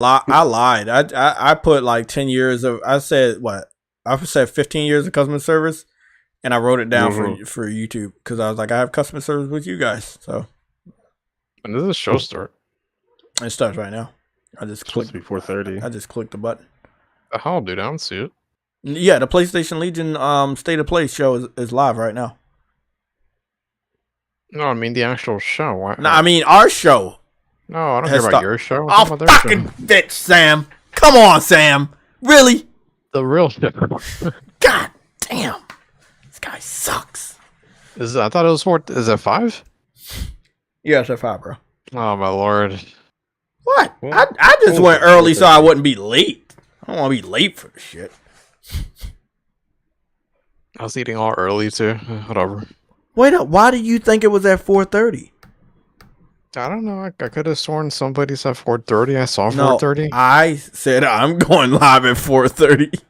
I lied. I put like 10 years of. I said what? I said 15 years of customer service, and I wrote it down for YouTube because I was like, I have customer service with you guys. So. When does the show start? It starts right now. I just clicked. It's supposed to be 4:30. I just clicked the button. How, dude? I don't see it. Yeah, the PlayStation Legion State of Play show is live right now. No, I mean the actual show. Why? No, I mean our show. No, I don't care about your show. Oh, fucking bitch, Sam. Come on, Sam. Really? The real show. God damn. This guy sucks. I thought it was 4. Is that 5? Yeah, it's at 5, bro. Oh my lord. What? I just went early so I wouldn't be late. I don't want to be late for the shit. I was eating all early too. Whatever. Wait up. Why do you think it was at 4:30? I don't know. I could have sworn somebody said 4:30. I saw 4:30. I said I'm going live at 4:30.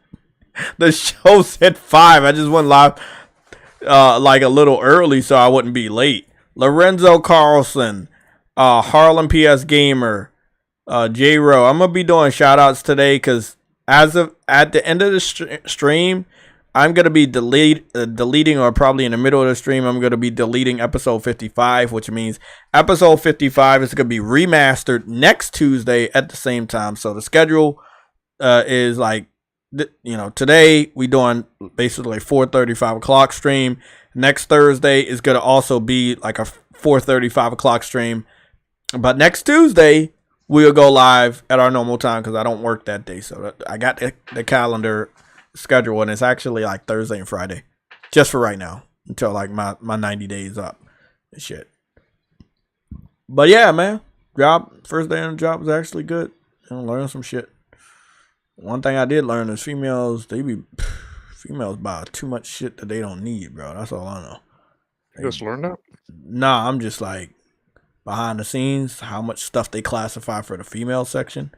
The show said 5. I just went live like a little early so I wouldn't be late. Lorenzo Carlson, Harlem PS Gamer, J Ro. I'm gonna be doing shout outs today because at the end of the stream, I'm gonna be deleting, or probably in the middle of the stream, I'm gonna be deleting episode 55, which means episode 55 is gonna be remastered next Tuesday at the same time. So the schedule is like, today we doing basically 4:30, 5 o'clock stream. Next Thursday is gonna also be like a 4:30, 5 o'clock stream. But next Tuesday we'll go live at our normal time because I don't work that day. So I got the calendar schedule, and it's actually like Thursday and Friday, just for right now until like my 90 days up and shit. But yeah, man, first day on the job was actually good. Learn some shit. One thing I did learn is females buy too much shit that they don't need, bro. That's all I know. You just learned that? Nah, I'm just like behind the scenes, how much stuff they classify for the female section.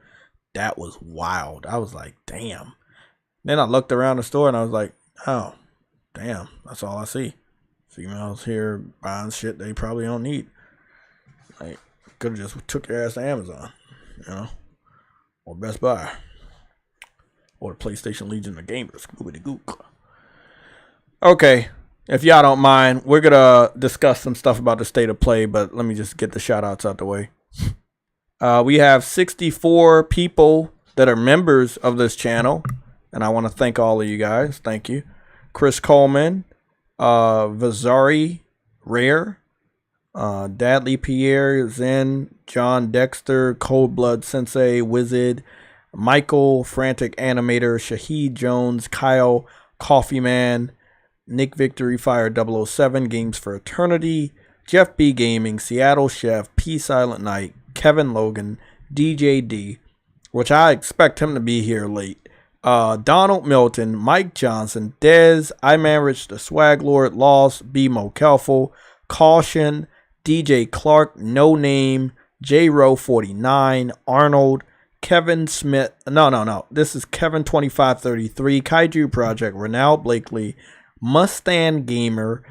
That was wild. I was like, damn. Then I looked around the store and I was like, oh, damn, that's all I see. Females here buying shit they probably don't need. Like, could have just took your ass to Amazon, or Best Buy, or the PlayStation Legion of Gamers. Gook. Okay, if y'all don't mind, we're going to discuss some stuff about the state of play, but let me just get the shout outs out the way. We have 64 people that are members of this channel. And I want to thank all of you guys. Thank you. Chris Coleman, Vazari, Rare, Dadley Pierre, Zen, John Dexter, Cold Blood Sensei, Wizard, Michael, Frantic Animator, Shahid Jones, Kyle, Coffee Man, Nick Victory Fire 007, Games for Eternity, Jeff B Gaming, Seattle Chef, P Silent Night, Kevin Logan, DJ D, which I expect him to be here late. Donald Milton, Mike Johnson, Dez, I Rich the Swag Lord, Lost, BMO Kelfel, Caution, DJ Clark, No Name, J-Ro 49, Arnold, Kevin Smith, no, this is Kevin 2533, Kaiju Project, Ronald Blakely, Mustang Gamer,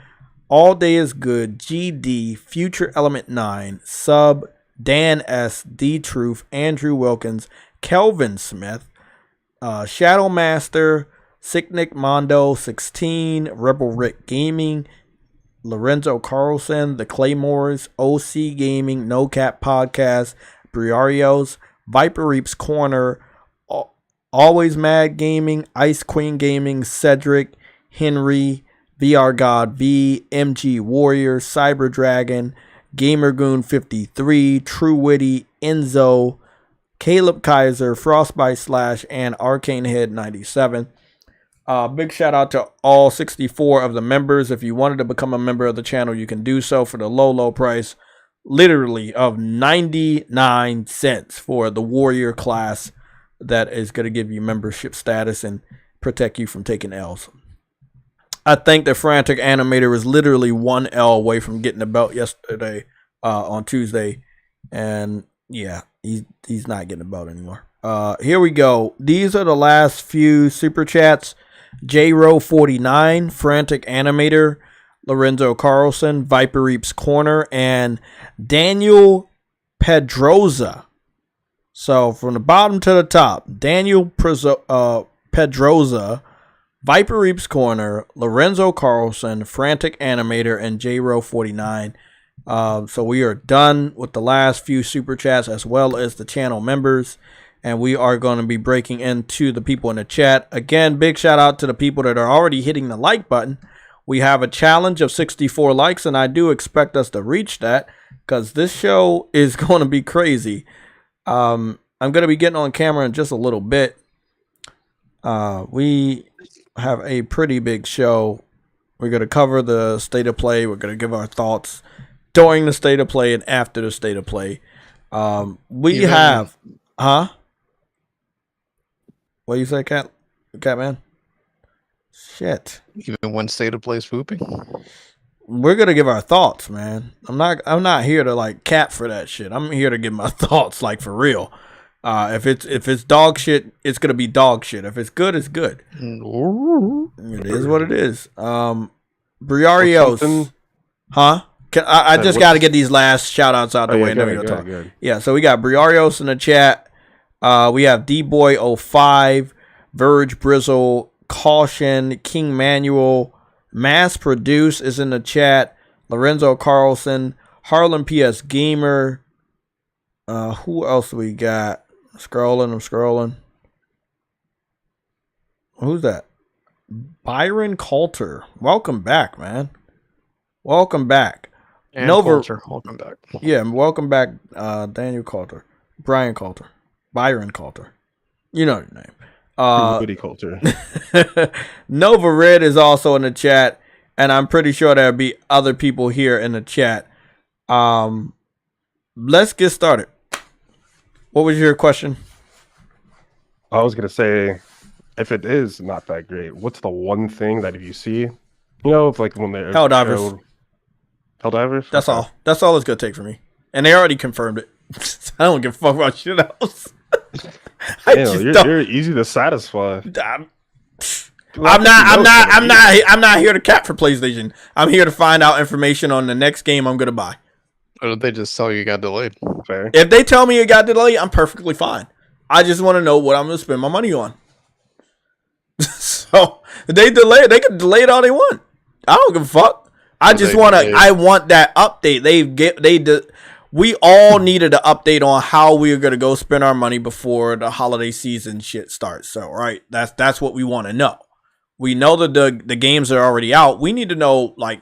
All Day Is Good, GD, Future Element 9, Sub, Dan S, D Truth, Andrew Wilkins, Kelvin Smith, Shadow Master, Sicknick Mondo 16, Rebel Rick Gaming, Lorenzo Carlson, The Claymores, OC Gaming, No Cap Podcast, Briarios, Viper Reaps Corner, Always Mad Gaming, Ice Queen Gaming, Cedric, Henry, VR God V, MG Warrior, Cyber Dragon, Gamergoon 53, True Witty, Enzo, Caleb Kaiser, Frostbite Slash, and Arcane Head 97. Big shout out to all 64 of the members. If you wanted to become a member of the channel, you can do so for the low price, literally, of 99 cents for the Warrior class that is going to give you membership status and protect you from taking L's. I think the Frantic Animator was literally 1 L away from getting the belt yesterday on Tuesday, and yeah, he's not getting a belt anymore. Here we go. These are the last few super chats. J-Ro 49, Frantic Animator, Lorenzo Carlson, Viper Reaps Corner, and Daniel Pedroza. So from the bottom to the top, Daniel Pedroza, Viper Reaps Corner, Lorenzo Carlson, Frantic Animator, and JRO49. So we are done with the last few super chats as well as the channel members. And we are going to be breaking into the people in the chat. Again, big shout out to the people that are already hitting the like button. We have a challenge of 64 likes, and I do expect us to reach that because this show is going to be crazy. I'm going to be getting on camera in just a little bit. We have a pretty big show. We're going to cover the state of play. We're going to give our thoughts during the state of play and after the state of play. What do you say, Catman? Shit. Even when state of play is pooping. We're gonna give our thoughts, man. I'm not here to like cap for that shit. I'm here to give my thoughts, like for real. If it's dog shit, it's gonna be dog shit. If it's good, it's good. It is what it is. Briarios, huh? I just got to get these last shout outs out the way. Good. Yeah, so we got Briarios in the chat. We have D-Boy05, Verge Brizzle, Caution, King Manuel, Mass Produce is in the chat, Lorenzo Carlson, Harlem PS Gamer. Who else we got? I'm scrolling. Who's that? Byron Coulter. Welcome back, man. Welcome back. And Coulter, welcome back. Yeah, welcome back, Daniel Coulter. Brian Coulter. Byron Coulter. You know your name. Goody Coulter. Nova Red is also in the chat, and I'm pretty sure there'll be other people here in the chat. Let's get started. What was your question? I was gonna say, if it is not that great, what's the one thing that if you see, you know, if like when they Helldivers. Helldivers? That's all. That's all it's gonna take for me. And they already confirmed it. I don't give a fuck about shit else. You're easy to satisfy. I'm not here to cap for PlayStation. I'm here to find out information on the next game I'm gonna buy. Or did they just tell you it got delayed? Fair. If they tell me it got delayed, I'm perfectly fine. I just want to know what I'm gonna spend my money on. So if they delay it, they can delay it all they want. I don't give a fuck. I want that update. We all needed an update on how we are going to go spend our money before the holiday season shit starts. So, right, that's what we want to know. We know that the games are already out. We need to know, like,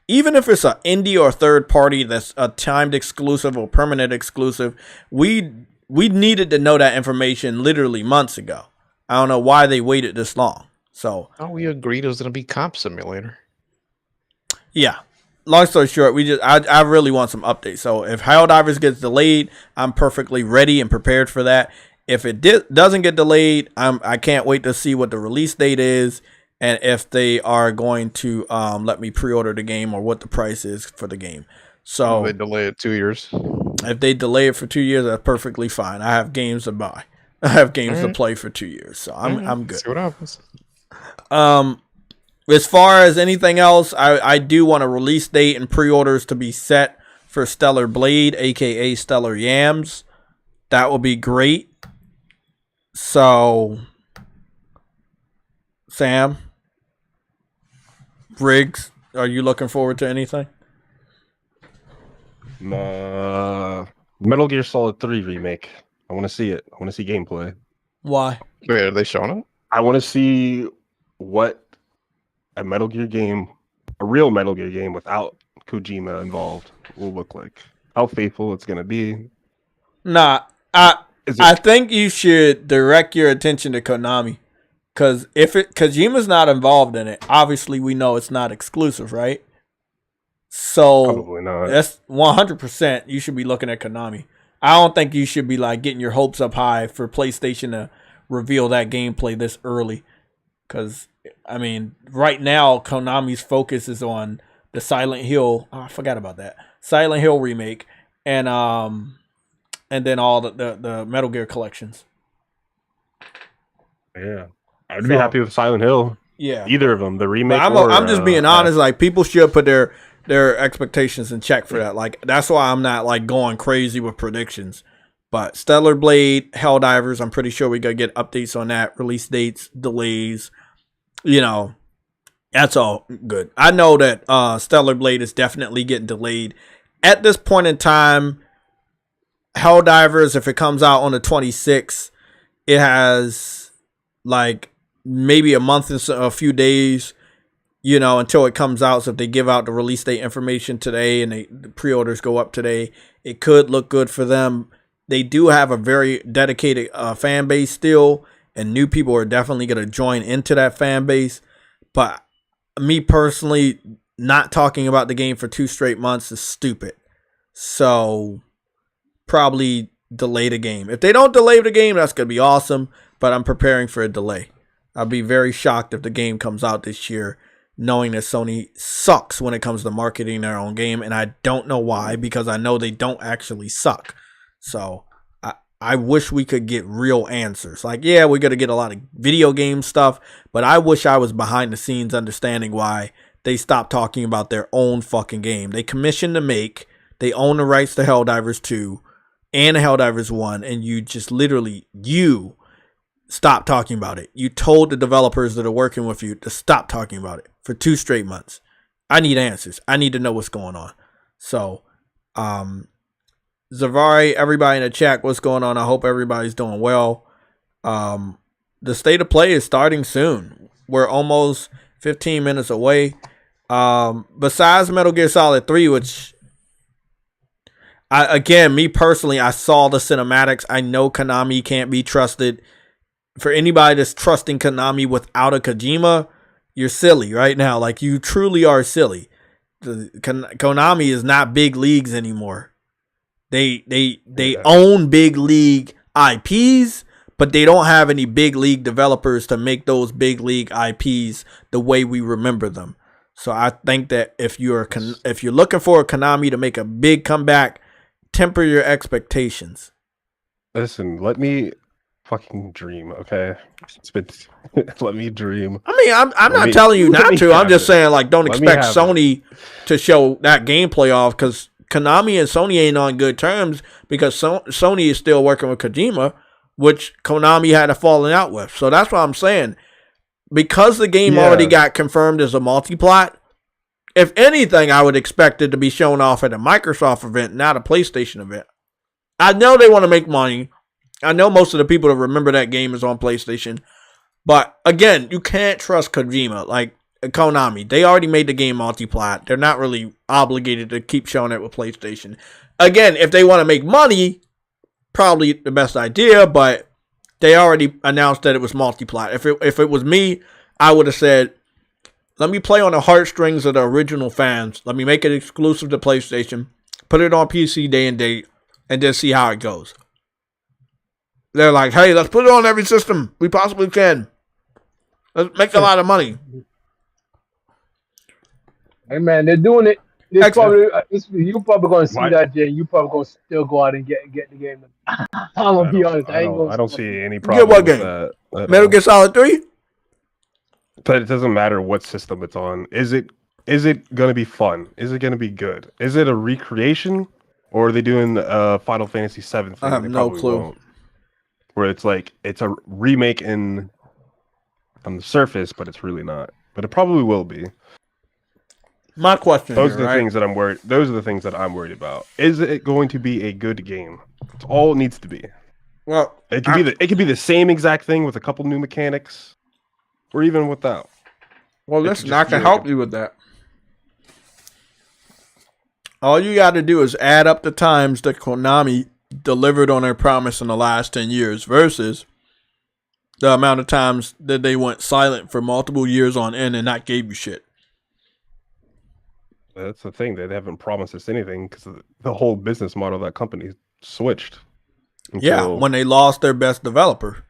even if it's an indie or third party that's a timed exclusive or permanent exclusive, we needed to know that information literally months ago. I don't know why they waited this long. So, we agreed it was going to be Cop Simulator. Yeah. Long story short, I really want some updates. So if Helldivers gets delayed, I'm perfectly ready and prepared for that. If it doesn't get delayed, I can't wait to see what the release date is and if they are going to let me pre-order the game or what the price is for the game. So they delay it 2 years. If they delay it for 2 years, that's perfectly fine. I have games to buy. I have games to play for 2 years, so I'm good. See what happens. As far as anything else, I do want a release date and pre-orders to be set for Stellar Blade, aka Stellar Yams. That would be great. So, Sam, Briggs, are you looking forward to anything? Metal Gear Solid 3 remake. I want to see it. I want to see gameplay. Why? Wait, are they showing it? I want to see what a Metal Gear game, a real Metal Gear game without Kojima involved, will look like. How faithful it's going to be. Nah, I think you should direct your attention to Konami. Because if Kojima's not involved in it, obviously we know it's not exclusive, right? So probably not. That's 100%. You should be looking at Konami. I don't think you should be like getting your hopes up high for PlayStation to reveal that gameplay this early. Because, I mean, right now, Konami's focus is on the Silent Hill. Oh, I forgot about that. Silent Hill remake. And then all the Metal Gear collections. Yeah. I'd be happy with Silent Hill. Yeah. Either of them. The remake I'm just being honest. Like, people should put their expectations in check for that. Like, that's why I'm not, like, going crazy with predictions. But Stellar Blade, Helldivers, I'm pretty sure we're going to get updates on that. Release dates, delays. You know, that's all good. I know that Stellar Blade is definitely getting delayed. At this point in time, Helldivers, if it comes out on the 26th, it has like maybe a month and a few days, you know, until it comes out. So if they give out the release date information today and the pre-orders go up today, it could look good for them. They do have a very dedicated fan base still, and new people are definitely going to join into that fan base. But me personally, not talking about the game for 2 straight months is stupid. So probably delay the game. If they don't delay the game, that's going to be awesome, but I'm preparing for a delay. I'll be very shocked if the game comes out this year, knowing that Sony sucks when it comes to marketing their own game, and I don't know why, because I know they don't actually suck. So I wish we could get real answers. Like, yeah, we're going to get a lot of video game stuff, but I wish I was behind the scenes understanding why they stopped talking about their own fucking game. They commissioned to make, they own the rights to Helldivers 2 and Helldivers 1, and you just literally, you stopped talking about it. You told the developers that are working with you to stop talking about it for 2 straight months. I need answers. I need to know what's going on. So, Zavari, everybody in the chat, what's going on? I hope everybody's doing well. The state of play is starting soon. We're almost 15 minutes away. Besides Metal Gear Solid 3, which, me personally, I saw the cinematics. I know Konami can't be trusted. For anybody that's trusting Konami without a Kojima, you're silly right now. Like, you truly are silly. Konami is not big leagues anymore. They own big league IPs, but they don't have any big league developers to make those big league IPs the way we remember them. So I think that if you're looking for a Konami to make a big comeback, temper your expectations. Listen, let me fucking dream, okay? Let me dream. I mean, I'm not telling you not to. I'm just saying, like, don't expect Sony to show that gameplay off, because Konami and Sony ain't on good terms, because Sony is still working with Kojima, which Konami had a falling out with. So that's what I'm saying. Because the game already got confirmed as a multi-plot, if anything, I would expect it to be shown off at a Microsoft event, not a PlayStation event. I know they want to make money. I know most of the people that remember that game is on PlayStation. But again, you can't trust Kojima. Like, Konami, they already made the game multi-plot. They're not really obligated to keep showing it with PlayStation. Again, if they want to make money, probably the best idea, but they already announced that it was multi-plot. If it was me, I would have said, let me play on the heartstrings of the original fans. Let me make it exclusive to PlayStation, put it on PC day and date, and then see how it goes. They're like, hey, let's put it on every system we possibly can. Let's make a lot of money. Hey man, they're doing it. You're probably going to see that, Jay. You probably going to still go out and get the game. I'm gonna be honest. I don't see any problem what with game? that. Metal Gear Solid 3? But it doesn't matter what system it's on. Is it going to be fun? Is it going to be good? Is it a recreation, or are they doing Final Fantasy VII thing? I have no clue. Won't. Where it's like it's a remake on the surface, but it's really not. But it probably will be. My question Those are the things that I'm worried. Those are the things that I'm worried about. Is it going to be a good game? It's all it needs to be. Well, it could be the same exact thing with a couple new mechanics, or even without. Well, listen, I can help you with that. All you got to do is add up the times that Konami delivered on their promise in the last 10 years versus the amount of times that they went silent for multiple years on end and not gave you shit. That's the thing. They haven't promised us anything because the whole business model of that company switched. Yeah, when they lost their best developer,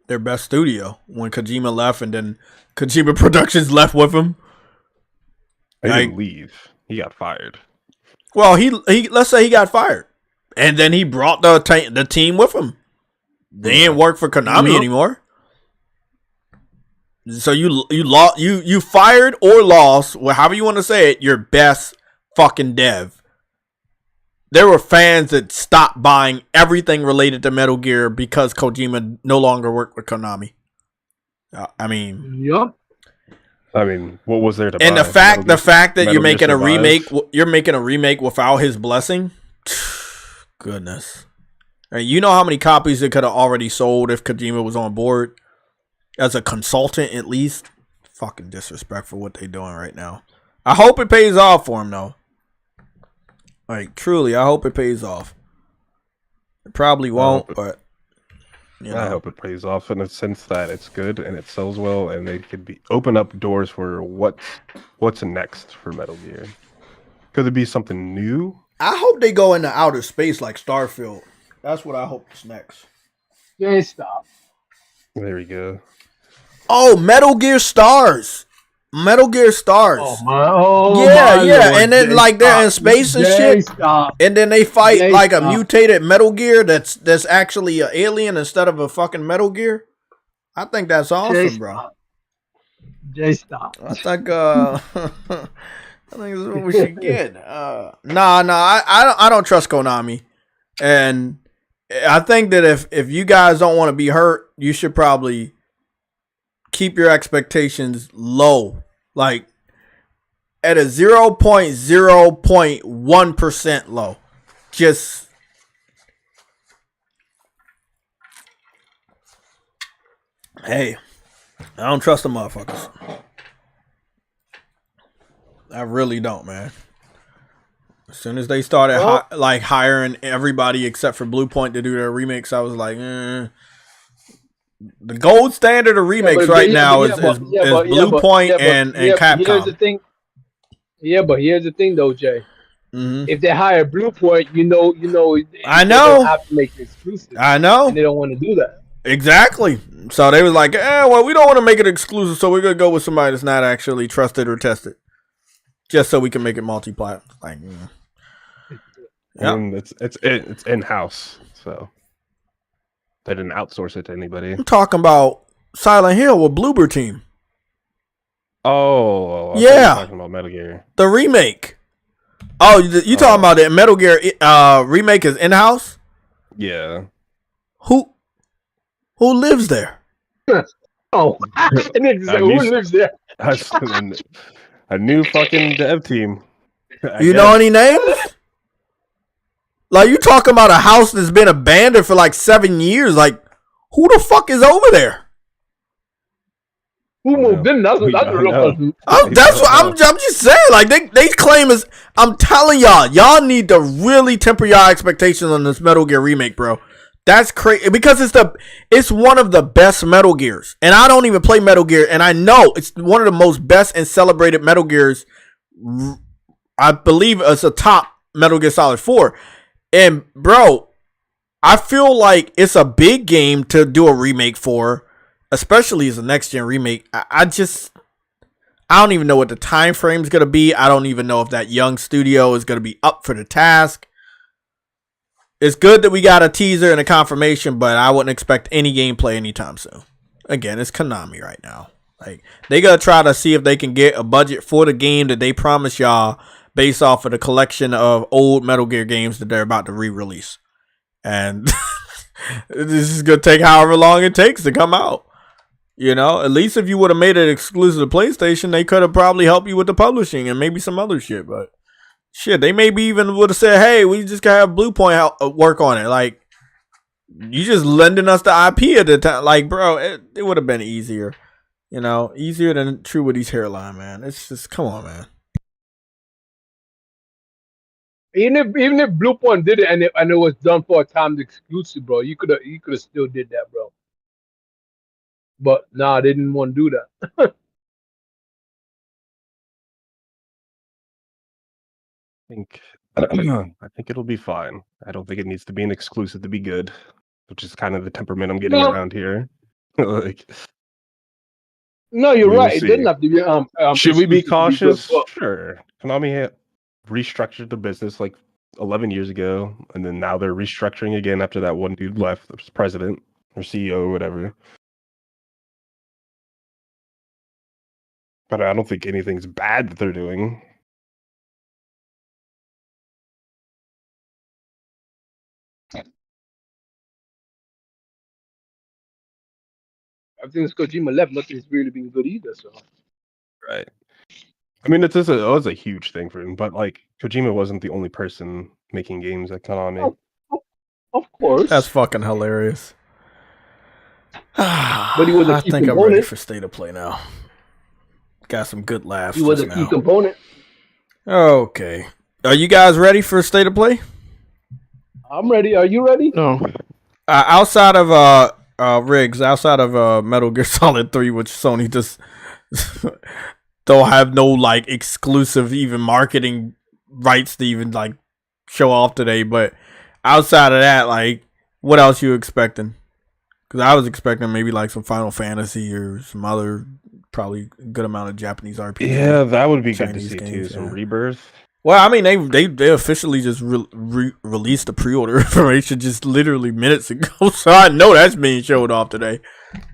their best studio, when Kojima left, and then Kojima Productions left with him. He didn't leave. He got fired. Well, he let's say he got fired, and then he brought the team with him. They didn't work for Konami anymore. So you fired or lost, however you want to say it, your best fucking dev. there were fans that stopped buying everything related to Metal Gear because Kojima no longer worked with Konami. I mean, Yup. I mean, what was there to buy? and the fact that Metal you're Gear making a Survive? remake without his blessing, goodness. I mean, you know how many copies it could have already sold if Kojima was on board as a consultant, at least. Fucking disrespectful what they doing right now. I hope it pays off for him though. Like truly, I hope it pays off. It probably won't, but you know. I hope it pays off in the sense that it's good and it sells well, and they could open up doors for what's next for Metal Gear. Could it be something new? I hope they go into outer space like Starfield. That's what I hope is next. Can't stop. There we go. Oh, Metal Gear Stars. Metal Gear Stars. Oh my! Oh yeah, my yeah, Lord. and then Jay, like they're stop. in space and Jay, shit, stop. and then they fight Jay, like a stop. mutated Metal Gear that's actually an alien instead of a fucking Metal Gear. I think that's awesome, Jay, bro. stop. Jay, stop. I think I think this is what we should get. I don't trust Konami, and I think that if you guys don't want to be hurt, you should probably keep your expectations low, like at a 0.0.1% low. Just hey, I don't trust the motherfuckers. I really don't, man. As soon as they started hiring everybody except for Blue Point to do their remakes, I was like, The gold standard of remakes now is Blue Point and Capcom. Here's the thing. Yeah, but here's the thing, though, Jay. Mm-hmm. If they hire Blue Point, you know, I know. They have to make it exclusive. I know. And they don't want to do that. Exactly. So they was like, well, we don't want to make it exclusive, so we're gonna go with somebody that's not actually trusted or tested, just so we can make it multi-plat. Like, I mean, it's in house, so they didn't outsource it to anybody. I'm talking about Silent Hill with Bloober Team. Oh, yeah. Talking about Metal Gear, the remake. Oh, you talking about the Metal Gear remake is in house? Yeah. Who lives there? Oh, who lives there? A new fucking dev team. You know any names? Like, you talking about a house that's been abandoned for like 7 years. Like, who the fuck is over there? Who moved in? That's the real question. That's what I'm just saying. Like, they claim is. I'm telling y'all need to really temper y'all expectations on this Metal Gear remake, bro. That's crazy because it's one of the best Metal Gears, and I don't even play Metal Gear, and I know it's one of the most best and celebrated Metal Gears. I believe it's a top Metal Gear Solid 4, and bro, I feel like it's a big game to do a remake for, especially as a next gen remake. I don't even know what the time frame is gonna be. I don't even know if that young studio is gonna be up for the task. It's good that we got a teaser and a confirmation, but I wouldn't expect any gameplay anytime soon. Again, it's Konami right now. Like, they gotta try to see if they can get a budget for the game that they promised y'all based off of the collection of old Metal Gear games that they're about to re-release. And this is gonna take however long it takes to come out. You know, at least if you would have made it exclusive to PlayStation, they could have probably helped you with the publishing and maybe some other shit, but shit, they maybe even would have said, hey, we just gotta have Blue Point work on it. Like, you just lending us the IP at the time. Like, bro, it would have been easier. You know, easier than True Woody's hairline, man. It's just, come on, man. Even if Blue Point did it and it was done for a timed exclusive, bro, you could have still did that, bro. But nah, they didn't want to do that. I think it'll be fine. I don't think it needs to be an exclusive to be good, which is kind of the temperament I'm getting around here. Like, no, you're right. It didn't have to be. Should we be cautious? Good, sure. Konami restructured the business like 11 years ago, and then now they're restructuring again after that one dude left, the president or CEO or whatever. But I don't think anything's bad that they're doing. since Kojima left, nothing's really been good either. So Right. I mean, it was a huge thing for him, but like Kojima wasn't the only person making games at Konami. of course, That's fucking hilarious. but he was a I key think I'm component. ready for State of Play now. Got some good laughs. He was a just key now. component. Okay. Are you guys ready for State of Play? I'm ready. Are you ready? No. Outside of Riggs, outside of Metal Gear Solid 3, which Sony just don't have no like exclusive even marketing rights to even like show off today, but outside of that, like what else you expecting? Because I was expecting maybe like some Final Fantasy or some other probably good amount of Japanese RPG. Yeah, that would be Chinese good to see games, too. Some yeah. Rebirth. Well, I mean, they officially just released the pre-order information just literally minutes ago, so I know that's being showed off today.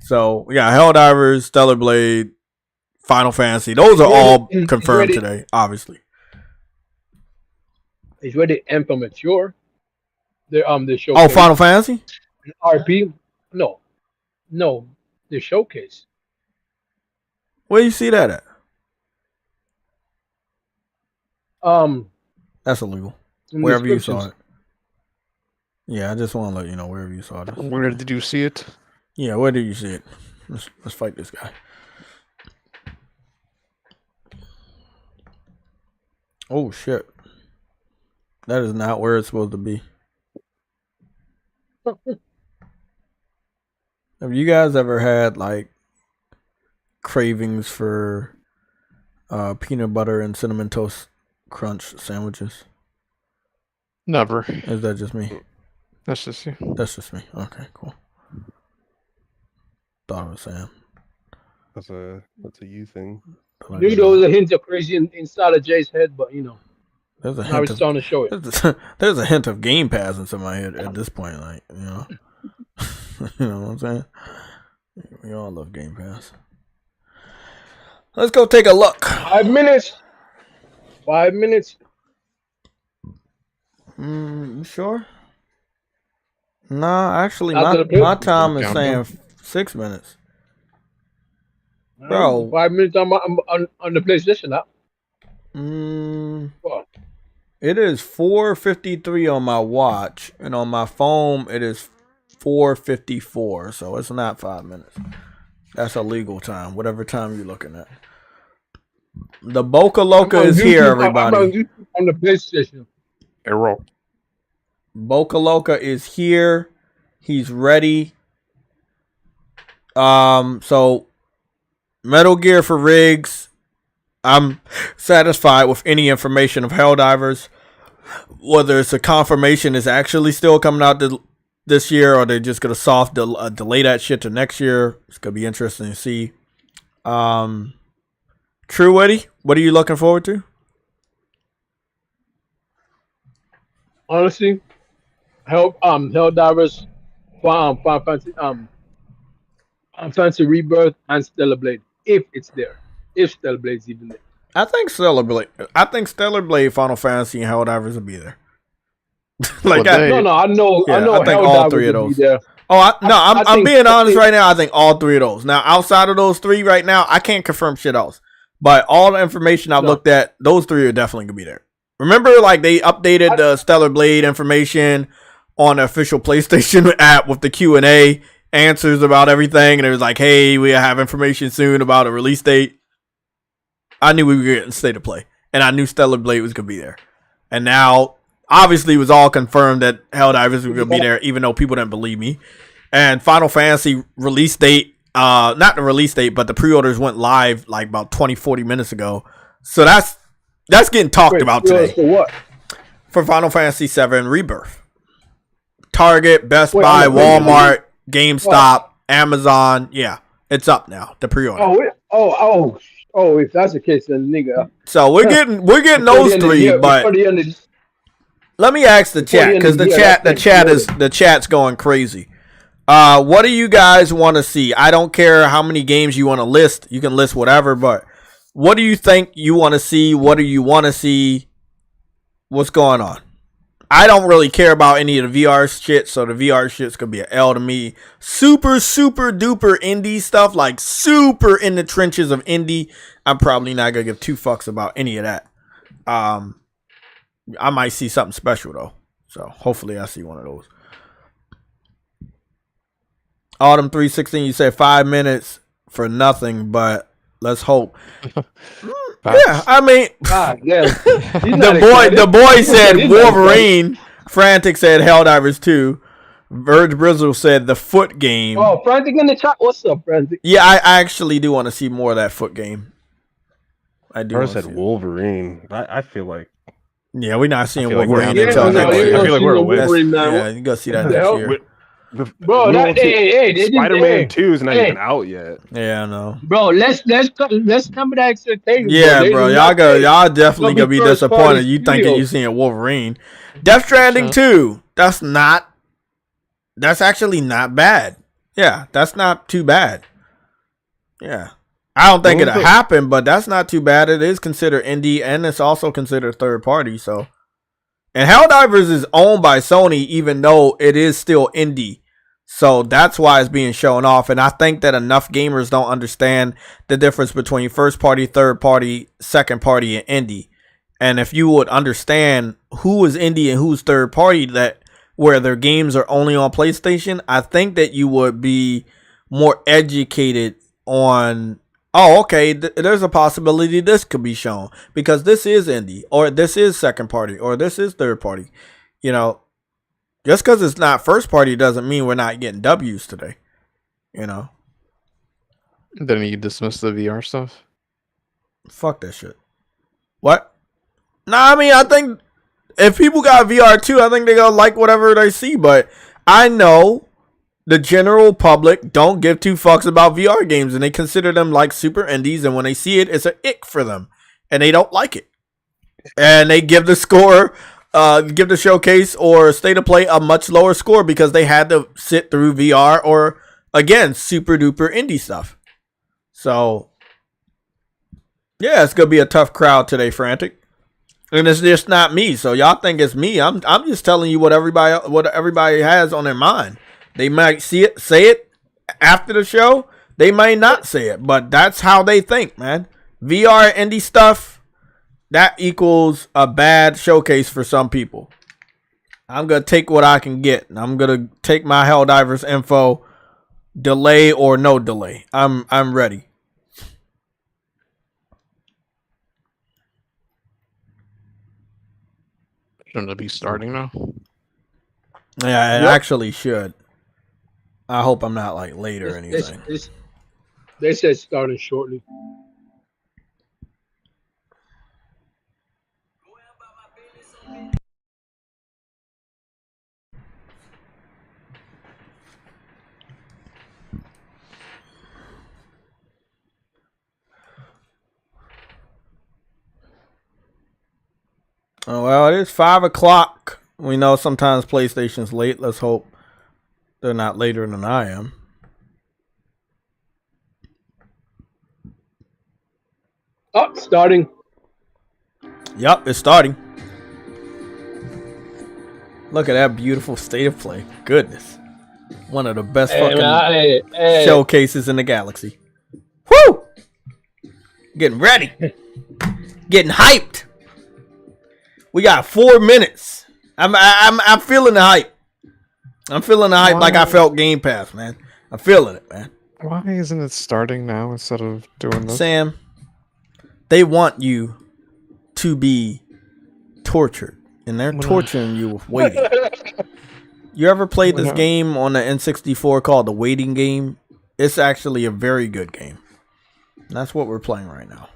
So we got Helldivers, Stellar Blade, Final Fantasy. Those are all confirmed today, obviously. He's ready and for mature. The showcase. Oh, Final Fantasy? RP? No, the showcase. Where you see that at? That's illegal. Wherever you saw it. Yeah, I just want to let you know wherever you saw this. Where did you see it? Yeah, where did you see it? Let's fight this guy. Oh shit. That is not where it's supposed to be. Have you guys ever had like cravings for peanut butter and cinnamon toast crunch sandwiches? Never. Is that just me? That's just you. That's just me. Okay, cool. Thought it was Sam. That's a you thing. Maybe there was a hint of crazy inside of Jay's head, but you know, There's a now he's hint starting to show it. there's a hint of Game Pass into my head at this point, like, you know. You know what I'm saying? We all love Game Pass. Let's go take a look. 5 minutes. 5 minutes. You sure? Nah, actually, After the my pill? time is Down, saying 6 minutes. Bro. 5 minutes on the PlayStation app. What? It is 4:53 on my watch, and on my phone it is 4:54. So it's not 5 minutes. That's a legal time, whatever time you're looking at. The Boca Loca is here, everybody. On the PlayStation. Arrow. Boca Loca is here. He's ready. So Metal Gear for Riggs. I'm satisfied with any information of Helldivers. Whether it's a confirmation is actually still coming out this year, or they're just gonna soft delay that shit to next year. It's gonna be interesting to see. True Eddie, what are you looking forward to? Honestly, Helldivers, Final Fantasy, Fantasy Rebirth, and Stellar Blade, if it's there, if Stellar Blade's even there. I think Stellar Blade, Final Fantasy, and Helldivers will be there. Well, I know. I think all three of will be those. there. I'm being honest right now. I think all three of those. Now, outside of those three right now, I can't confirm shit else. But all the information I've looked at, those three are definitely gonna be there. Remember, like they updated the Stellar Blade information on the official PlayStation app with the Q&A answers about everything, and it was like, "Hey, we have information soon about a release date." I knew we were getting State of Play, and I knew Stellar Blade was gonna be there. And now, obviously, it was all confirmed that Helldivers was gonna be there, even though people didn't believe me. And Final Fantasy release date. Not the release date, but the pre-orders went live like about 20-40 minutes ago. So that's getting talked about today. For what? For Final Fantasy 7 Rebirth. Target, Best Buy, Walmart, GameStop, Amazon. Yeah, it's up now. The pre-order. Oh! If that's the case, then nigga. So we're getting those three, but let me ask the chat, because the chat's going crazy. What do you guys want to see? I don't care how many games you want to list. You can list whatever, but what do you think you want to see? What do you want to see? What's going on? I don't really care about any of the VR shit, so the VR shit's gonna be an L to me. Super, super duper indie stuff, like super in the trenches of indie, I'm probably not gonna give 2 fucks about any of that. I might see something special though, so hopefully I see one of those. Autumn 316, you said 5 minutes for nothing, but let's hope. Yeah, I mean, yeah. the boy said Wolverine. Frantic said Helldivers 2. Verge Brizzle said the foot game. Oh, Frantic in the chat. What's up, Frantic? Yeah, I actually do want to see more of that foot game. I do. I said Wolverine. I feel like. Yeah, we're not seeing like Wolverine we're until next year. I feel like we're a Wolverine, Yeah, you gotta see that next year. Bro, Spider-Man 2 is not even out yet. Yeah, I know. Bro, let's come with that expectation. Yeah, bro, y'all definitely gonna be disappointed. You thinking you seeing Wolverine? Death Stranding 2. That's actually not bad. Yeah, that's not too bad. Yeah, I don't think it'll happen, but that's not too bad. It is considered indie, and it's also considered third party. So, and Helldivers is owned by Sony, even though it is still indie. So that's why it's being shown off. And I think that enough gamers don't understand the difference between first party, third party, second party, and indie. And if you would understand who is indie and who's third party, that where their games are only on PlayStation, I think that you would be more educated on, oh, okay, there's a possibility this could be shown because this is indie, or this is second party, or this is third party. You know, just because it's not first party doesn't mean we're not getting W's today. You know? Then you dismiss the VR stuff? Fuck that shit. What? Nah, I mean, I think if people got VR too, I think they're going to like whatever they see. But I know the general public don't give 2 fucks about VR games, and they consider them like super indies. And when they see it, it's an ick for them, and they don't like it. And they give the score, give the showcase or state of play a much lower score because they had to sit through VR or, again, super duper indie stuff. So, yeah, it's going to be a tough crowd today, Frantic. And it's just not me. So y'all think it's me. I'm just telling you what everybody has on their mind. They might say it after the show. They might not say it, but that's how they think, man. VR indie stuff, that equals a bad showcase for some people. I'm gonna take what I can get, and I'm gonna take my Helldivers info, delay or no delay. I'm ready. Shouldn't it be starting now? Yeah, it actually should. I hope I'm not like late or anything. They said starting shortly. Oh, well, it is 5 o'clock. We know sometimes PlayStation's late. Let's hope they're not later than I am. Oh, starting. Yup, it's starting. Look at that beautiful state of play. Goodness. One of the best showcases in the galaxy. Woo! Getting ready. Getting hyped. We got 4 minutes. I'm feeling the hype. I'm feeling the hype like I felt Game Pass, man. I'm feeling it, man. Why isn't it starting now instead of doing this? Sam, they want you to be tortured, and they're torturing you with waiting. You ever played this game on the N64 called The Waiting Game? It's actually a very good game. And that's what we're playing right now.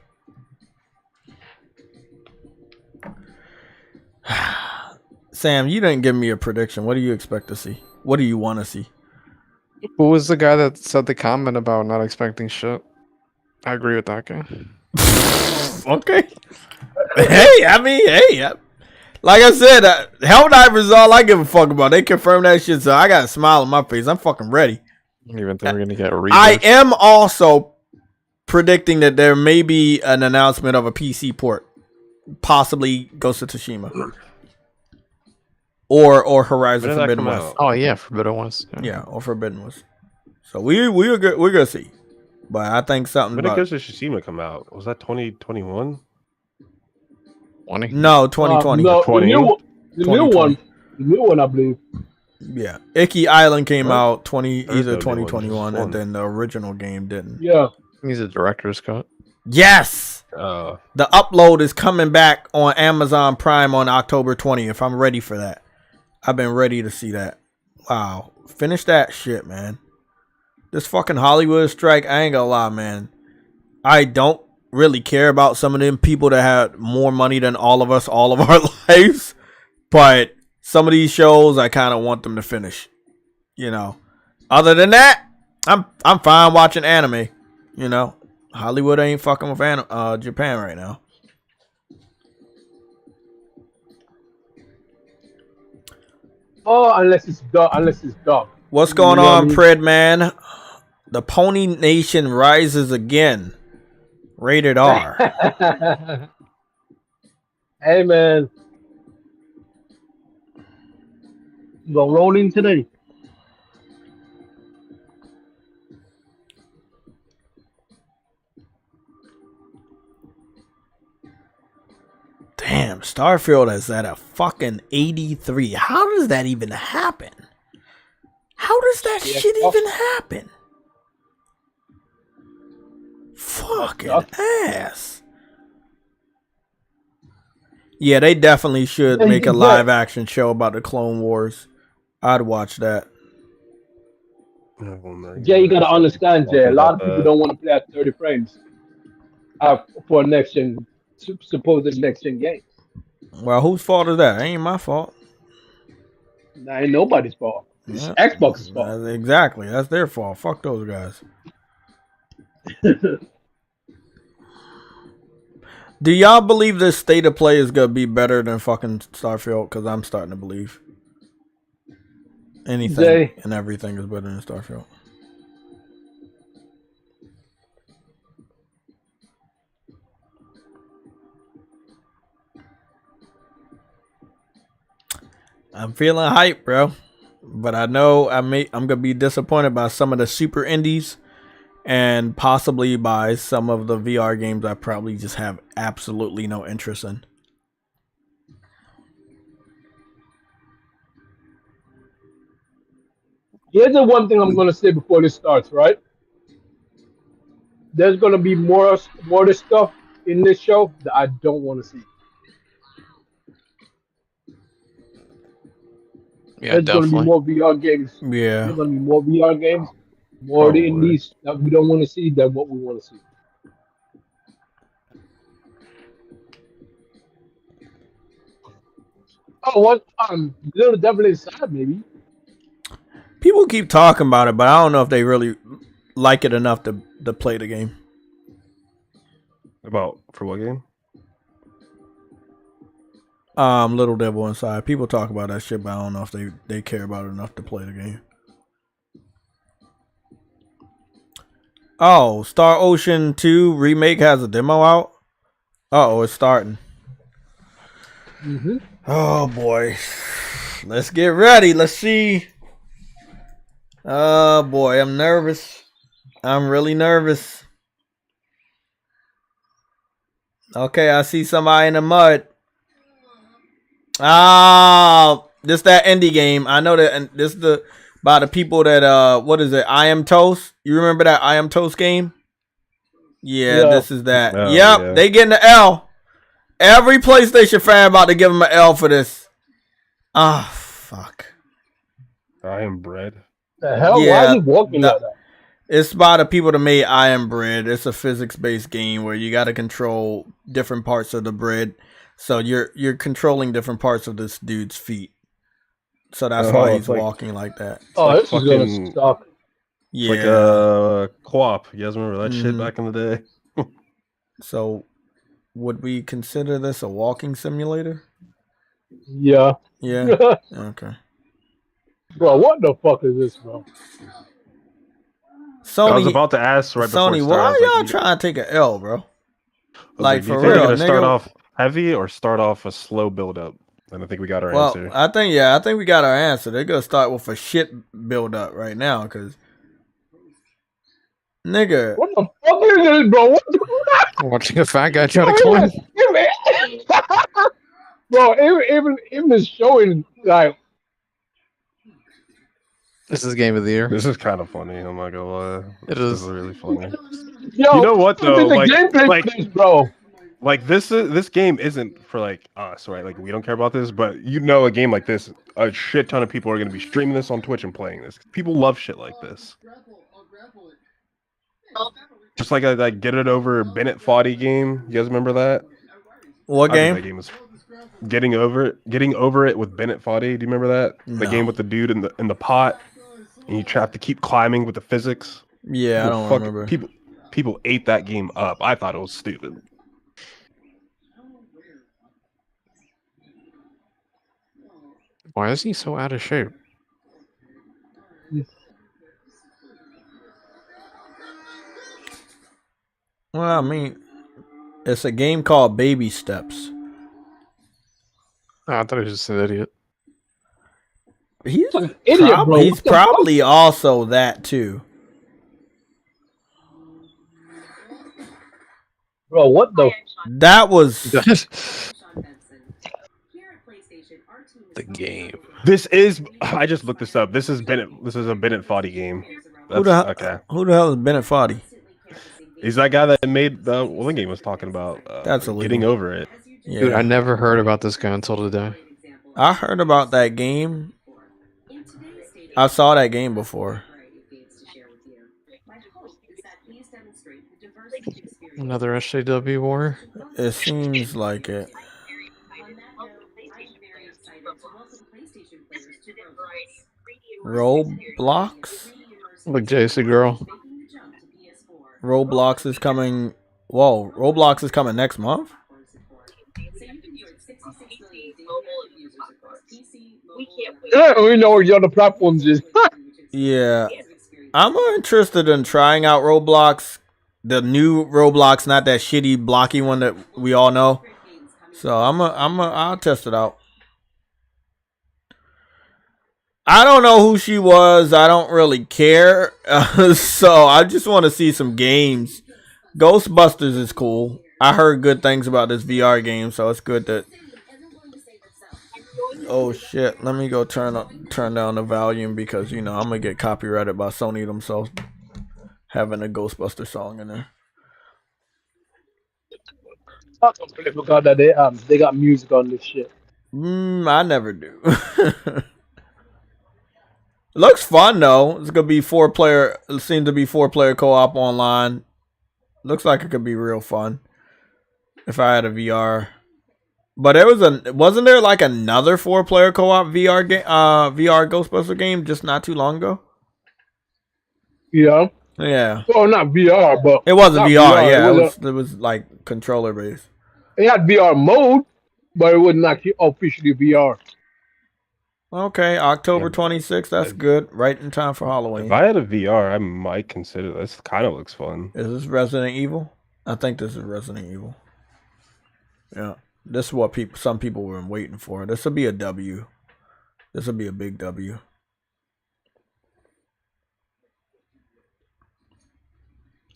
Sam, you didn't give me a prediction. What do you expect to see? What do you want to see? Who was the guy that said the comment about not expecting shit? I agree with that guy. Okay. Hey, I mean, hey. Like I said, Helldivers is all I give a fuck about. They confirmed that shit, so I got a smile on my face. I'm fucking ready. I don't even think we're going to get a rebirth. I am also predicting that there may be an announcement of a PC port. Possibly Ghost of Tsushima. or Horizon When did that Forbidden come West. out? Oh yeah, Forbidden West. Yeah, or Forbidden West. So we're good. We're gonna see. But I think something When did about Ghost of Tsushima come out? Was that 2021? 20. no 2020. No, 20. the new one, I believe. Yeah, Icky Island came What? out There's either no new one, 2021, just and then the original game didn't. Yeah. He's a director's cut. Yes, Uh, the upload is coming back on Amazon Prime on October 20th. I'm ready for that. I've been ready to see that. Wow, finish that shit, man. This fucking Hollywood strike, I ain't gonna lie, man. I don't really care about some of them people that had more money than all of us all of our lives, but some of these shows I kind of want them to finish. You know, other than that, I'm fine watching anime. You know, Hollywood ain't fucking with Japan right now. Oh, unless it's dark. What's going on, Pred man? The Pony Nation rises again. Rated R. Hey man, you gonna roll in today? Damn, Starfield is at a fucking 83. How does that even happen? How does that Yeah, shit oh. even happen? Fucking ass. Yeah, they definitely should make a live action show about the Clone Wars. I'd watch that. Jay, you gotta understand, Jay. A lot of people don't want to play at 30 frames for a next gen, supposed next gen game. Well, whose fault is that? Ain't my fault. That ain't nobody's fault. It's Yeah. Xbox's fault. Exactly. That's their fault. Fuck those guys. Do y'all believe this state of play is gonna be better than fucking Starfield? Because I'm starting to believe anything Jay. and everything is better than Starfield. I'm feeling hype, bro. But I know I'm gonna be disappointed by some of the super indies and possibly by some of the VR games I probably just have absolutely no interest in. Here's the one thing I'm gonna say before this starts, right? There's gonna be more of the stuff in this show that I don't want to see. Yeah, There's definitely. gonna be more VR games. Yeah. There's gonna be more VR games, more of the indies that we don't want to see than what we want to see. Oh, what? Little Devil Inside, maybe. People keep talking about it, but I don't know if they really like it enough to play the game. For what game? Little Devil Inside. People talk about that shit, but I don't know if they care about it enough to play the game. Oh, Star Ocean 2 remake has a demo out. Oh, it's starting. Mm-hmm. Oh boy, let's get ready. Let's see. Oh boy, I'm nervous. I'm really nervous. Okay, I see somebody in the mud. Ah, this that indie game. I know that, and this is by the people that what is it? I Am Toast. You remember that I Am Toast game? Yeah, this is that. Oh, yep, yeah. they getting the L. Every PlayStation fan about to give them an L for this. Ah, fuck. I Am Bread. The hell? Yeah, Why are you walking like that? It's by the people that made I Am Bread. It's a physics-based game where you got to control different parts of the bread. So you're controlling different parts of this dude's feet. So that's why he's walking like that. Oh, like this is gonna suck. Yeah. Like a co-op. You guys remember that shit back in the day? So would we consider this a walking simulator? Yeah. Yeah. Okay. Bro, what the fuck is this, bro? Sony, I was about to ask right before Sony, it started, why I was are y'all like, trying to take an L, bro? Like do you for think real, they're gonna start nigga. off heavy or start off a slow build up? And I think we got our Well, answer. I think we got our answer. They're gonna start with a shit build up right now, cause nigga, What the fuck is this, bro? What the Watching a fat guy try to climb. Bro, even it's showing like This is game of the year. This is kind of funny. I'm not gonna lie. It This is. is really funny. yo, You know what though? the gameplay for this, bro. Like this game isn't for like us, right? Like we don't care about this, but you know, a game like this, a shit ton of people are gonna be streaming this on Twitch and playing this. People love shit like this. Just like a Get It Over Bennett Foddy game. You guys remember that? what I think game? that game was Getting Over It with Bennett Foddy. Do you remember that? The No. game with the dude in the pot, and you have to keep climbing with the physics. Yeah, I People don't fucking- remember. People ate that game up. I thought it was stupid. Why is he so out of shape? Well, I mean, it's a game called Baby Steps. Oh, I thought he was just an idiot. He's Like an idiot, bro. he's What the probably also that too. Bro, what the That was The game. This is. I just looked this up. This is Bennett. This is a Bennett Foddy game. who That's, the okay. who the hell is Bennett Foddy? He's that guy that made the one game was talking about. That's illegal. Getting Over It. Yeah, Dude, I never heard about this guy until today. I heard about that game. I saw that game before. Another SJW war. It seems like it. Roblox? Look, JC girl. Roblox is coming. Whoa, Roblox is coming next month? we know what the other platforms is. Yeah. I'm interested in trying out Roblox. The new Roblox, not that shitty blocky one that we all know. So I'll test it out. I don't know who she was. I don't really care. So I just want to see some games. Ghostbusters is cool. I heard good things about this VR game, so it's good that. Oh shit! Let me go turn down the volume because you know I'm gonna get copyrighted by Sony themselves having a Ghostbuster song in there. I completely forgot that they got music on this shit. I never do. Looks fun though. It's gonna be 4-player. It seems to be 4-player co-op online. Looks like it could be real fun if I had a VR. But wasn't there like another 4-player co-op VR game, VR Ghostbuster game just not too long ago? Yeah. Yeah, Well, not VR, but it wasn't not VR. Yeah, It it was like controller based. it had VR mode, but it was not officially VR. Okay, October 26th. That's good. Right in time for Halloween. If I had a VR, I might consider this. Kind of looks fun. Is this Resident Evil? I think this is Resident Evil. Yeah. This is what some people were waiting for. This will be a W. This will be a big W.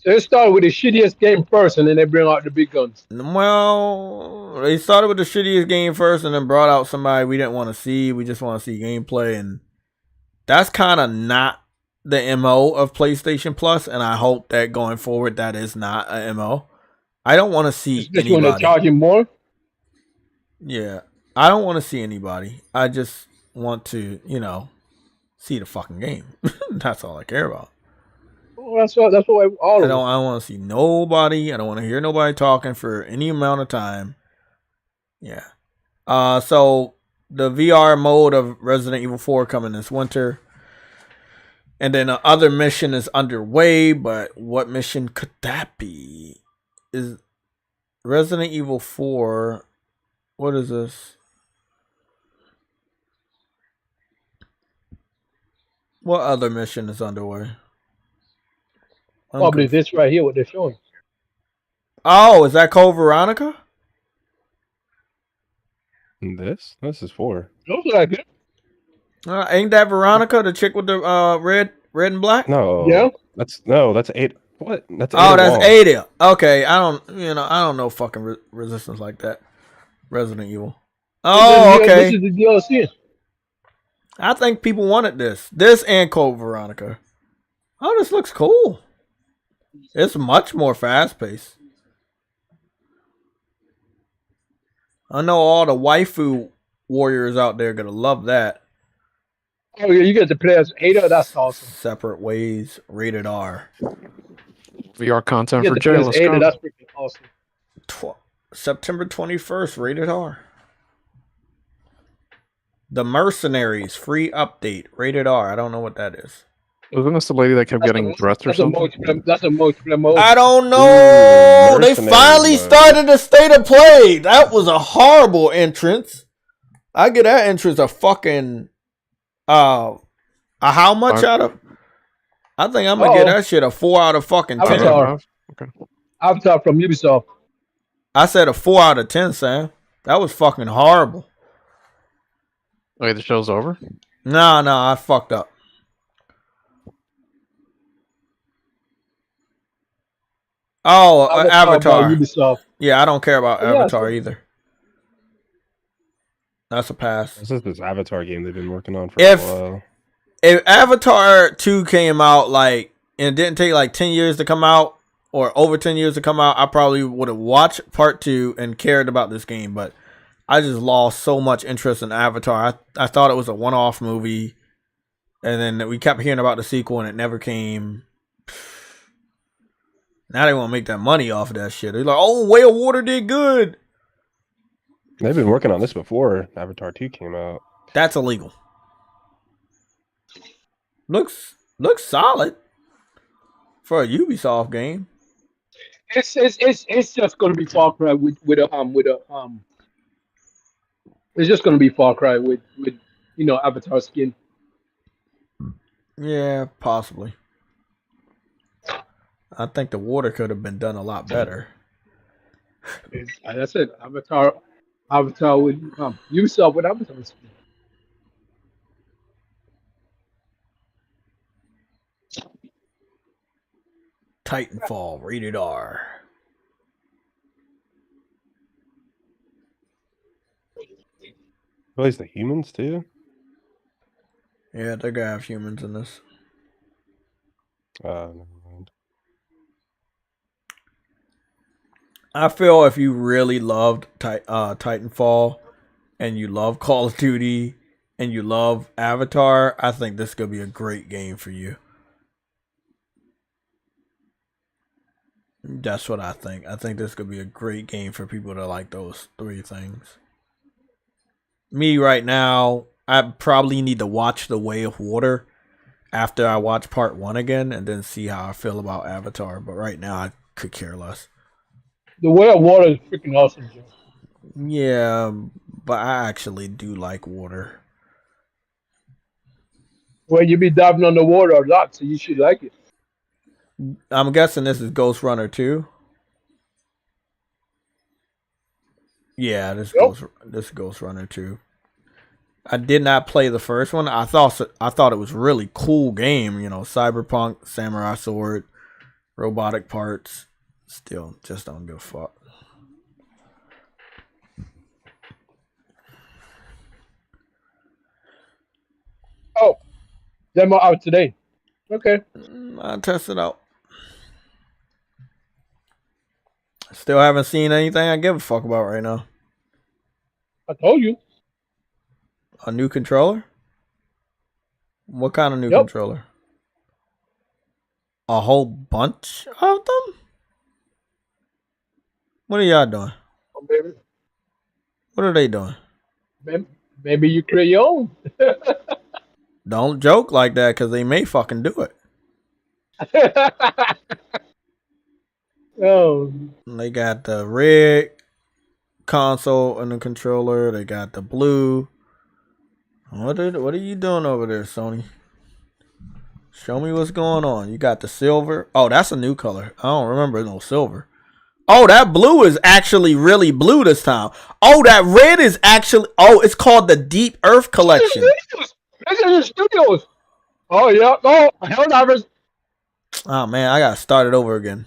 So they started with the shittiest game first, and then they bring out the big guns. Well, they started with the shittiest game first and then brought out somebody we didn't want to see. We just want to see gameplay, and that's kind of not the MO of PlayStation Plus, and I hope that going forward that is not a MO. I don't want to see This when they're anybody. charging more. Yeah. I don't want to see anybody. I just want to, see the fucking game. That's all I care about. Well, that's what all I of don't them. want to see nobody. I don't want to hear nobody talking for any amount of time. Yeah. So the VR mode of Resident Evil 4 coming this winter. And then the other mission is underway, but what mission could that be? Is Resident Evil 4, what is this? What other mission is underway? Probably this right here, what they're showing. Oh, is that Code Veronica? This is 4. Looks like it. Ain't that Veronica, the chick with the red and black? No. Yeah. That's 8. What? That's 8. Oh, that's Ada. Okay, I don't know fucking Resistance like that. Resident Evil. Oh, okay. This is the DLC. I think people wanted this. This and Code Veronica. Oh, this looks cool. It's much more fast paced. I know all the waifu warriors out there gonna love that. Oh yeah, you get to play as Ada. That's awesome. Separate Ways, rated R. VR content You for get to Jay. play as Let's Ada. go. That's freaking awesome. September 21st, rated R. The Mercenaries, free update, rated R. I don't know what that is. Wasn't this the lady that kept getting breath or something? That's a multiplayer mode. I don't know. They Mercenary finally mode. started a state of play. That was a horrible entrance. I get that entrance a fucking a how much out of? I think I'm gonna get that shit a 4 out of fucking 10. Avatar. Okay. Avatar from Ubisoft. I said a 4 out of 10, Sam. That was fucking horrible. Wait, the show's over? No, I fucked up. Oh, Avatar. by Ubisoft. Yeah, I don't care about Yeah, Avatar either. That's a pass. This is this Avatar game they've been working on for If- a while. If Avatar 2 came out and it didn't take like 10 years to come out or over 10 years to come out, I probably would have watched part 2 and cared about this game, but I just lost so much interest in Avatar. I thought it was a one-off movie, and then we kept hearing about the sequel and it never came. Now they want to make that money off of that shit. They're like, oh, Way of Water did good. They've been working on this before Avatar 2 came out. That's illegal. Looks solid for a Ubisoft game. It's just gonna be Far Cry with a It's just gonna be Far Cry with Avatar skin. Yeah, possibly. I think the water could have been done a lot better. Like I said, Avatar with Ubisoft with Avatar skin. Titanfall, rated R. Plays the humans too? Yeah, they're gonna have humans in this. Never mind. I feel if you really loved Titanfall and you love Call of Duty and you love Avatar, I think this could be a great game for you. That's what I think. I think this could be a great game for people that like those 3 things. Me right now, I probably need to watch The Way of Water after I watch part 1 again and then see how I feel about Avatar. But right now, I could care less. The Way of Water is freaking awesome, Joe. Yeah, but I actually do like water. Well, you be diving on the water a lot, so you should like it. I'm guessing this is Ghost Runner 2. Yeah, this Ghost Runner 2. I did not play the first one. I thought it was a really cool game, cyberpunk, samurai sword, robotic parts. Still, just don't give a fuck. Oh, demo out today. Okay. I'll test it out. Still haven't seen anything I give a fuck about right now. I told you. A new controller? What kind of new controller? A whole bunch of them? What are y'all doing? Oh, baby. What are they doing? Maybe you create your own. Don't joke like that because they may fucking do it. Oh. They got the red console and the controller. They got the blue. What are you doing over there, Sony? Show me what's going on. You got the silver. Oh, that's a new color. I don't remember no silver. Oh, that blue is actually really blue this time. Oh, that red is actually. Oh, it's called the Deep Earth Collection. This is the studios. Oh yeah. Oh, Helldivers. Oh man, I gotta start it over again.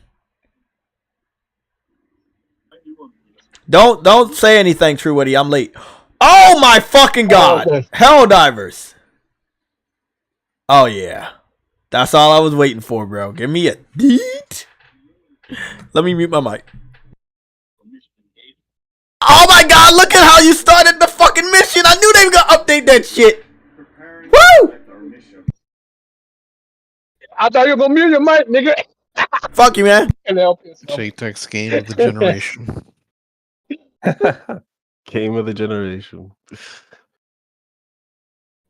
Don't say anything, True Witty. I'm late. Oh my fucking god! okay. Helldivers. Oh yeah, that's all I was waiting for, bro. Give me a deet. Let me mute my mic. Oh my god! Look at how you started the fucking mission. I knew they were gonna update that shit. Woo! I thought you were gonna mute your mic, nigga. Fuck you, man. And help yourself. JayTech's game of the generation. Game of the generation.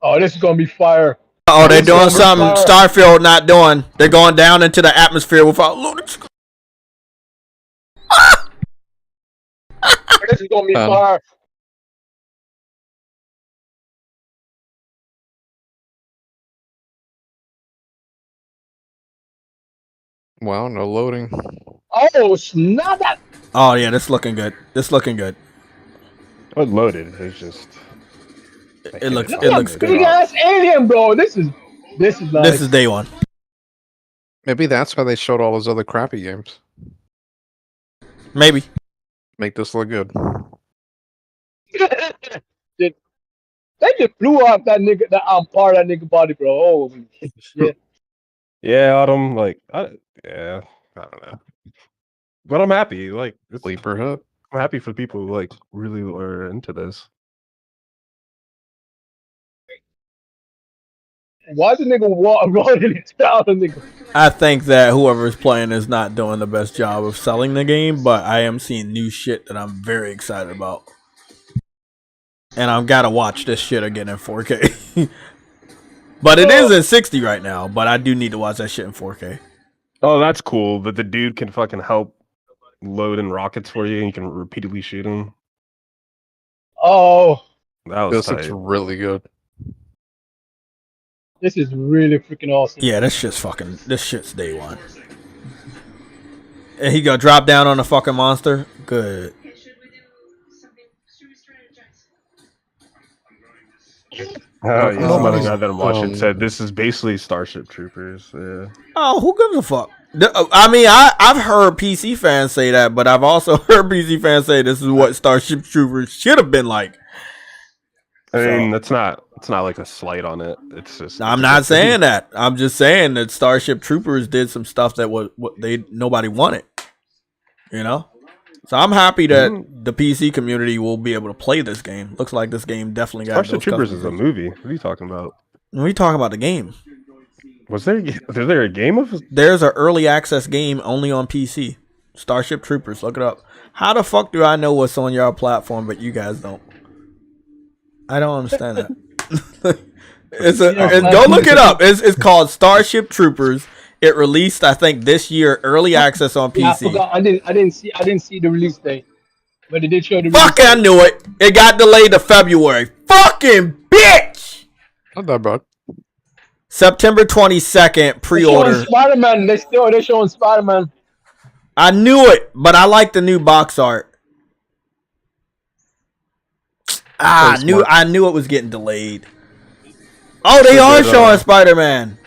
Oh, this is gonna be fire. Oh, they're doing something Starfield not doing. They're going down into the atmosphere without loading. This is gonna be fire. Wow, no loading. Oh, snap that. Oh yeah, this looking good. This looking good. It was loaded. It's just. It looks Big good. ass alien, bro. This is nice. This is day one. Maybe that's why they showed all those other crappy games. Maybe. Make this look good. They just blew off that nigga, that part of that nigga body, bro. Oh, yeah. Yeah, Autumn. Like, I don't know. But I'm happy. Like, Sleeper Hut. I'm happy for people who like really are into this. Why is the nigga rolling it down, nigga? I think that whoever's playing is not doing the best job of selling the game, but I am seeing new shit that I'm very excited about. And I've got to watch this shit again in 4K. But it is in 60 right now, but I do need to watch that shit in 4K. Oh, that's cool. That the dude can fucking help load in rockets for you and you can repeatedly shoot him. Oh, That was This looks tight. really good. this is really freaking awesome. Yeah, this shit's day one. And he gonna drop down on the fucking monster? Good. Oh, yeah, some other Oh, guy that I'm watching um, said this is basically Starship Troopers. Yeah. Oh, who gives a fuck? I mean, I've heard PC fans say that, but I've also heard PC fans say this is what Starship Troopers should have been like. I mean, it's not like a slight on it. It's just. I'm not saying that. I'm just saying that Starship Troopers did some stuff that what nobody wanted. You know? So I'm happy that the PC community will be able to play this game. Looks like this game definitely got Starship those Troopers is a customers. movie. What are you talking about? We talking about the game. Was there a game of? There's an early access game only on PC. Starship Troopers. Look it up. How the fuck do I know what's on your platform, but you guys don't? I don't understand that. Go look it up. It's called Starship Troopers. It released, I think, this year, early access on Yeah, I PC. forgot. I didn't see the release date, but it did show the. Fuck, I knew it. It got delayed to February. Fucking bitch. Not that bad. September 22nd pre-order. Spider-Man. They're showing Spider-Man. I knew it, but I like the new box art. I knew it was getting delayed. Oh, they are showing Spider-Man.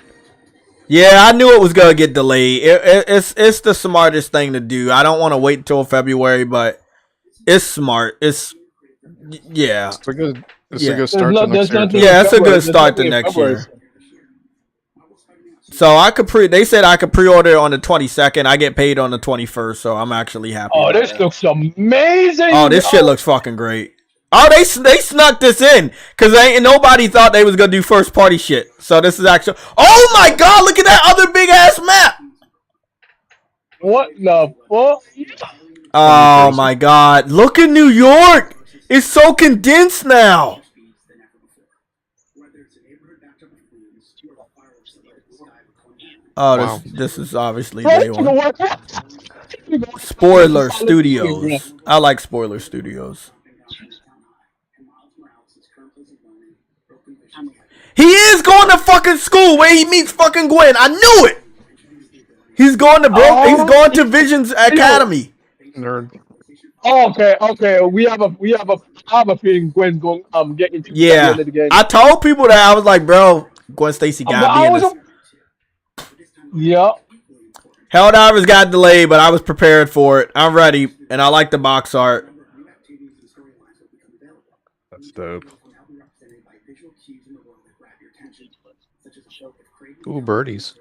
Yeah, I knew it was gonna get delayed. It's the smartest thing to do. I don't want to wait until February, but it's smart. It's yeah. It's a good There's start to next year. Yeah, it's a good start to next year. So they said I could pre-order it on the 22nd. I get paid on the 21st, so I'm actually happy. Oh, this looks amazing. Oh, this shit looks fucking great. Oh, they snuck this in because ain't nobody thought they was gonna do first party shit. So this is actually. Oh my god! Look at that other big ass map. What the fuck? Oh my god! Look at New York. It's so condensed now. Oh, Wow. this is obviously day one. Spoiler Studios. I like Spoiler Studios. He is going to fucking school where he meets fucking Gwen. I knew it. He's going to He's going to Vision's Academy. Nerd. Oh, okay. I have a feeling Gwen's going get into at the Yeah, end of the game. I told people that. I was like, bro, Gwen Stacy But got me in this. Yeah. Helldivers got delayed, but I was prepared for it. I'm ready, and I like the box art. That's dope. Ooh, birdies.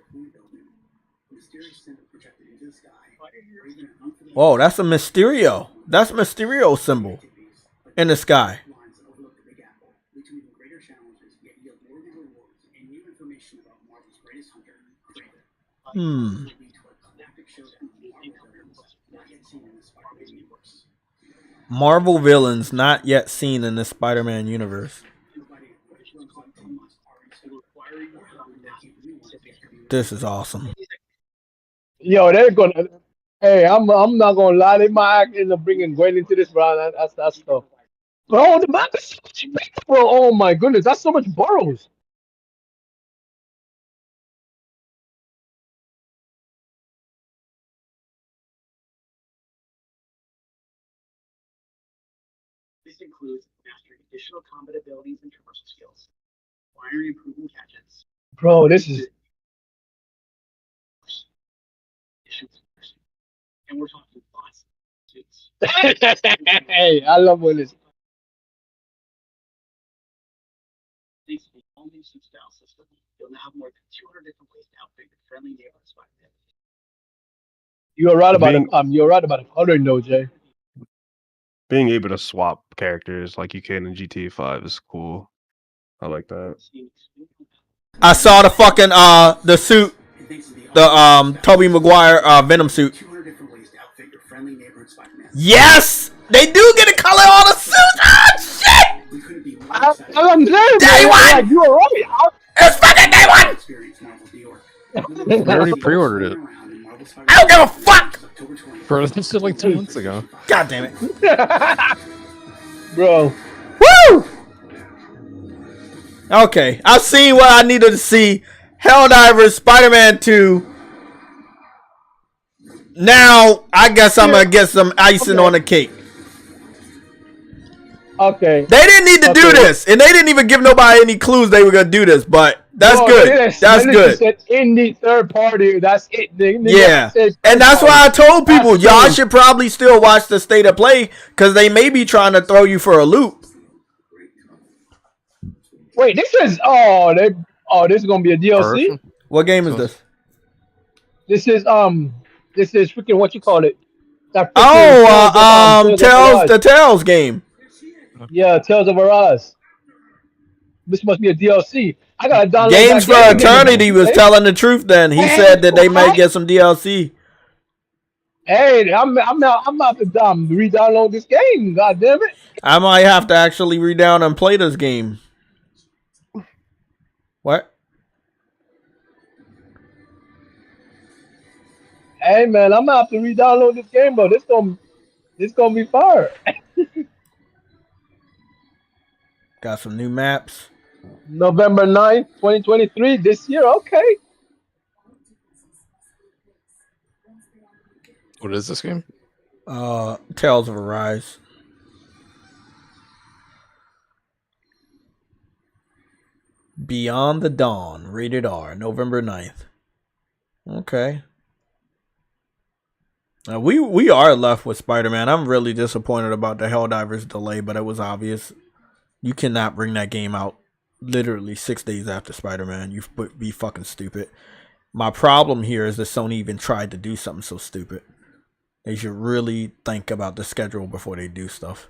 Whoa, that's a Mysterio. That's a Mysterio symbol in the sky. Marvel villains not yet seen in the Spider-Man universe. This is awesome. Yo, they're gonna. Hey, I'm not gonna lie. They might end up bringing Gwen into this, bro. That's stuff. Bro, the map is so much bigger, bro. Oh my goodness, that's so much boroughs. This includes mastering additional combat abilities and traversal skills, acquiring improving gadgets. Bro, this is. And we're talking lots of suits. Hey, I love when this. Thanks to the all-new suit style system, you'll now have more than 200 different ways to outfit your friendly neighborhood Spider-Man. You're right about the coloring, though, Jay. Being able to swap characters like you can in GTA 5 is cool. I like that. I saw the fucking the suit, the Tobey Maguire Venom suit. Yes, they do get a color on the suit. Ah, shit! I'm saying, Day man, one! like, you were right. It's fucking day one. I already pre-ordered it. I don't give a fuck. Bro, this did like 2 months ago. God damn it, Bro. woo! Okay, I've seen what I needed to see. Helldivers, Spider-Man 2. Now, I guess I'm gonna get some icing on the cake. Okay. They didn't need to do this, and they didn't even give nobody any clues they were gonna do this. But that's good. That's good. Said indie third party. That's it. Yeah, and that's why I told people y'all should probably still watch the state of play because they may be trying to throw you for a loop. Wait, this is this is gonna be a DLC. What game is this? This is freaking what you call it? That the Tales game. Yeah, Tales of Arise. This must be a DLC. I gotta download Games for that game Eternity was telling the truth. Then he said that they might get some DLC. Hey, I'm about to re-download this game. God damn it! I might have to actually read down and play this game. What? Hey man, I'm gonna have to re-download this game, bro. This gonna be fire. Got some new maps. November 9th, 2023, this year. Okay. What is this game? Tales of Arise. Beyond the Dawn, rated R, November 9th. Okay. We are left with Spider-Man. I'm really disappointed about the Helldivers delay, but it was obvious. You cannot bring that game out literally 6 days after Spider-Man. You be fucking stupid. My problem here is that Sony even tried to do something so stupid. They should really think about the schedule before they do stuff.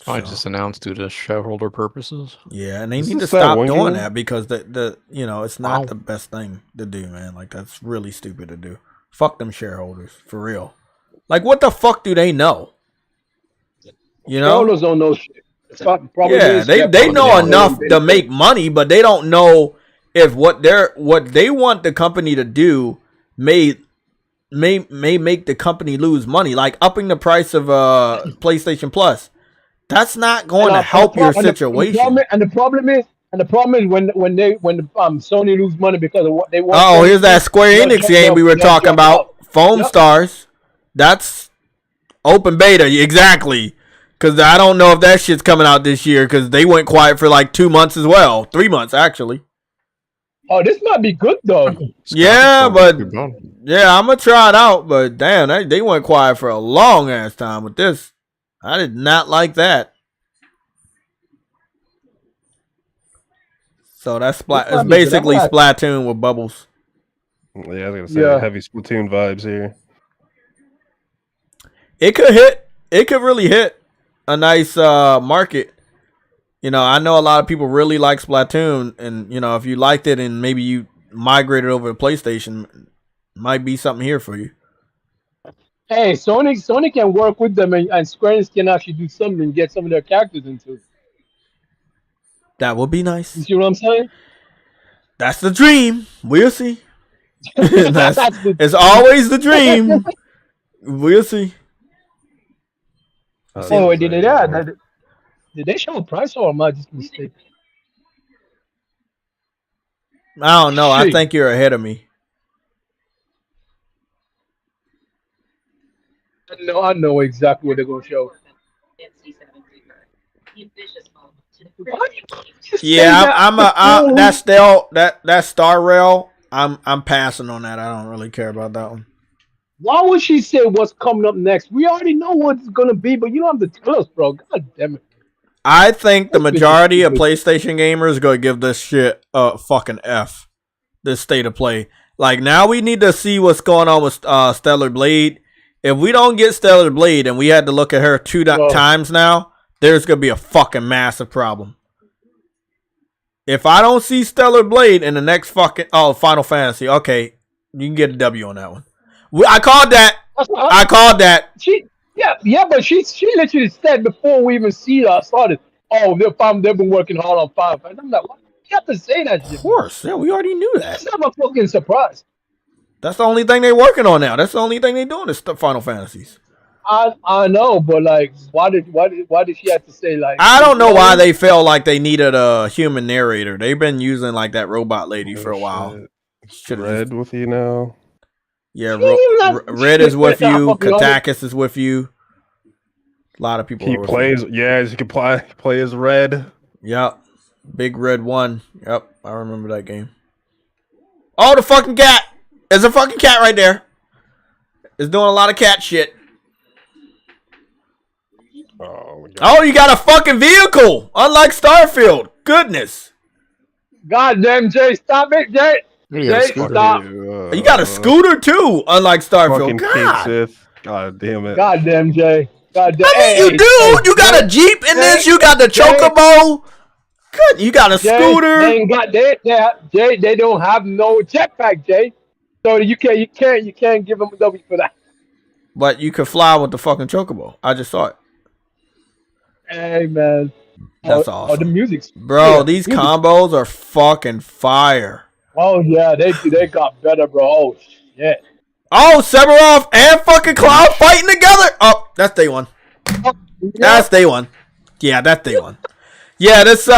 I just announced due to shareholder purposes. Yeah, and they need to stop doing that because it's not the best thing to do, man. Like that's really stupid to do. Fuck them shareholders, for real. Like what the fuck do they know? You know? Shareholders don't know shit. Yeah, they know enough to make money, but they don't know if what they want the company to do may make the company lose money. Like upping the price of PlayStation Plus. That's not going to help your situation. And the problem is when Sony lose money because of what they want. Oh, here's that Square Enix game we were talking about. Foam Stars. That's open beta, exactly. Because I don't know if that shit's coming out this year because they went quiet for like 2 months as well. 3 months, actually. Oh, this might be good, though. Yeah, but yeah, I'm going to try it out. But damn, they went quiet for a long ass time with this. I did not like that. So that's it's basically Splatoon with bubbles. Yeah, I was going to say heavy Splatoon vibes here. It could hit. It could really hit a nice market. You know, I know a lot of people really like Splatoon, and you know, if you liked it and maybe you migrated over to PlayStation, might be something here for you. Hey, Sony can work with them, and Square Enix can actually do something and get some of their characters into it. That would be nice. You see what I'm saying? That's the dream. We'll see. It's always the dream. We'll see. Oh, wait, did they show a price or am I just mistaken? I don't know. I think you're ahead of me. I know exactly what they're gonna show. Yeah, that's Star Rail. I'm passing on that. I don't really care about that one. Why would she say what's coming up next? We already know what it's gonna be, but you don't have to tell us, bro. God damn it. I think the majority of PlayStation gamers are gonna give this shit a fucking F. This state of play. Like, now we need to see what's going on with Stellar Blade. If we don't get Stellar Blade and we had to look at her two times now, there's gonna be a fucking massive problem. If I don't see Stellar Blade in the next fucking Final Fantasy, okay, you can get a W on that one. I called that. I called that. But she literally said before we even started, they've been working hard on 5. And I'm like, what? You have to say that shit. Of course, yeah, we already knew that. That's not a fucking surprise. That's the only thing they're working on now. That's the only thing they're doing is Final Fantasies. I know, but like, why did she have to say like? I don't know why they felt like they needed a human narrator. They've been using like that robot lady for a while. Red with you now. Yeah, Red is with you. Katakis is with you. A lot of people. He plays. Yeah, you can play as Red. Yep, Big Red 1. Yep, I remember that game. Oh, the fucking cat! There's a fucking cat right there. It's doing a lot of cat shit. Oh, you got a fucking vehicle, unlike Starfield. Goodness. God damn, Jay, stop it, Jay. Jay, stop. You got a scooter too, unlike Starfield. God damn it. God damn, Jay. God damn. I mean, you do. You got a Jeep in this. You got the Chocobo. Good. You got a scooter. They don't have no jetpack, Jay. So you can't give them a W for that. But you could fly with the fucking Chocobo. I just saw it. Hey man, that's awesome. Oh, the music's bro. These combos are fucking fire. Oh yeah, they got better, bro. Oh shit. Oh, Sephiroth and fucking Cloud fighting together. Oh, that's day one. That's day one. Yeah, that's day one. Yeah, this So,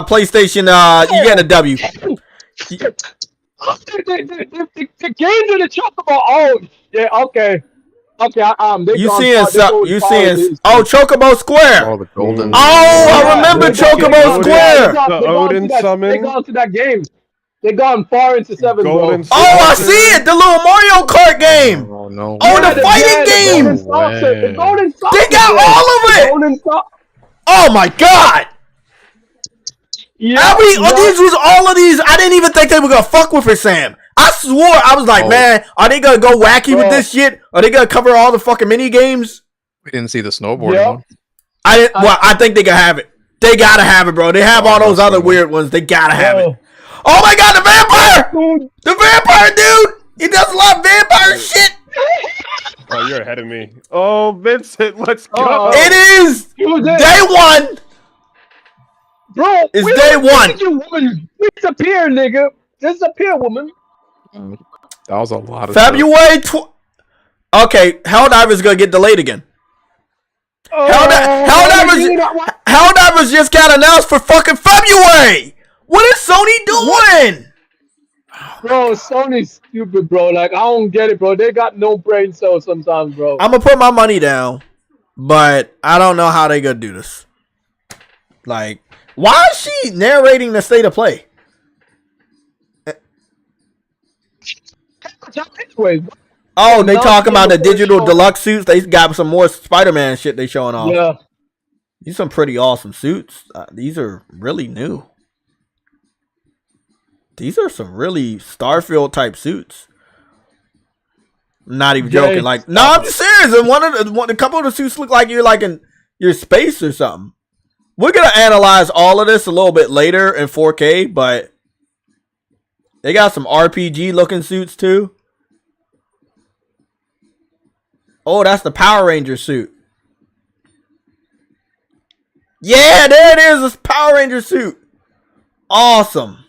PlayStation. You getting a W. The games in the Chocobo. Oh yeah, okay. Okay, you seeing Chocobo Square? Oh, the golden. Oh, I remember Chocobo Square. The Odin summon. They gone to that game. They gone far into 7, bro. Oh, I see it. The little Mario Kart game. Oh no. Oh, the fighting game. The Golden Saucer. They got all of it. Oh my god. Yeah, these was all of these. I didn't even think they were gonna fuck with it, Sam. I swore, I was like, man, are they gonna go wacky with this shit? Are they gonna cover all the fucking mini games? We didn't see the snowboarding one. I think they can have it. They gotta have it, bro. They have all those other weird ones. They gotta have it. Oh my god, the vampire! The vampire dude! He does a lot of vampire shit. Oh, you're ahead of me. Oh, Vincent, let's go. It is day one. Bro, it's day one. Woman, disappear, nigga. Disappear, woman. That was a lot of February Okay, Helldivers gonna get delayed again. Helldivers just got announced for fucking February. What is Sony doing? Bro, Sony's stupid, bro. Like, I don't get it, bro. They got no brain cells sometimes, bro. I'm gonna put my money down, but I don't know how they gonna do this. Like, why is she narrating the state of play? Anyway, Oh, they Not talking about the before digital show- deluxe suits. They got some more Spider-Man shit they showing off. yeah. These some pretty awesome suits. These are really new. These are some really Starfield type suits. I'm not even joking. Jay, Like, no, I'm serious. And a couple of the suits look like you're like in your space or something. We're gonna analyze all of this a little bit later in 4K, but they got some RPG looking suits too. Oh, that's the Power Ranger suit. Yeah, there it is. It's Power Ranger suit. Awesome.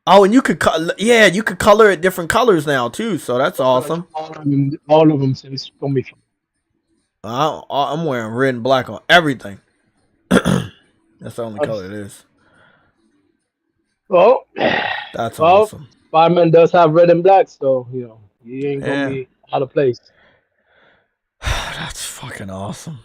Oh, and you could you could color it different colors now too. So that's awesome. All of them say it's gonna be. I'm wearing red and black on everything. That's the only color it is. Well, That's well, awesome. Spider-Man does have red and black, so you know he ain't gonna be out of place. That's fucking awesome.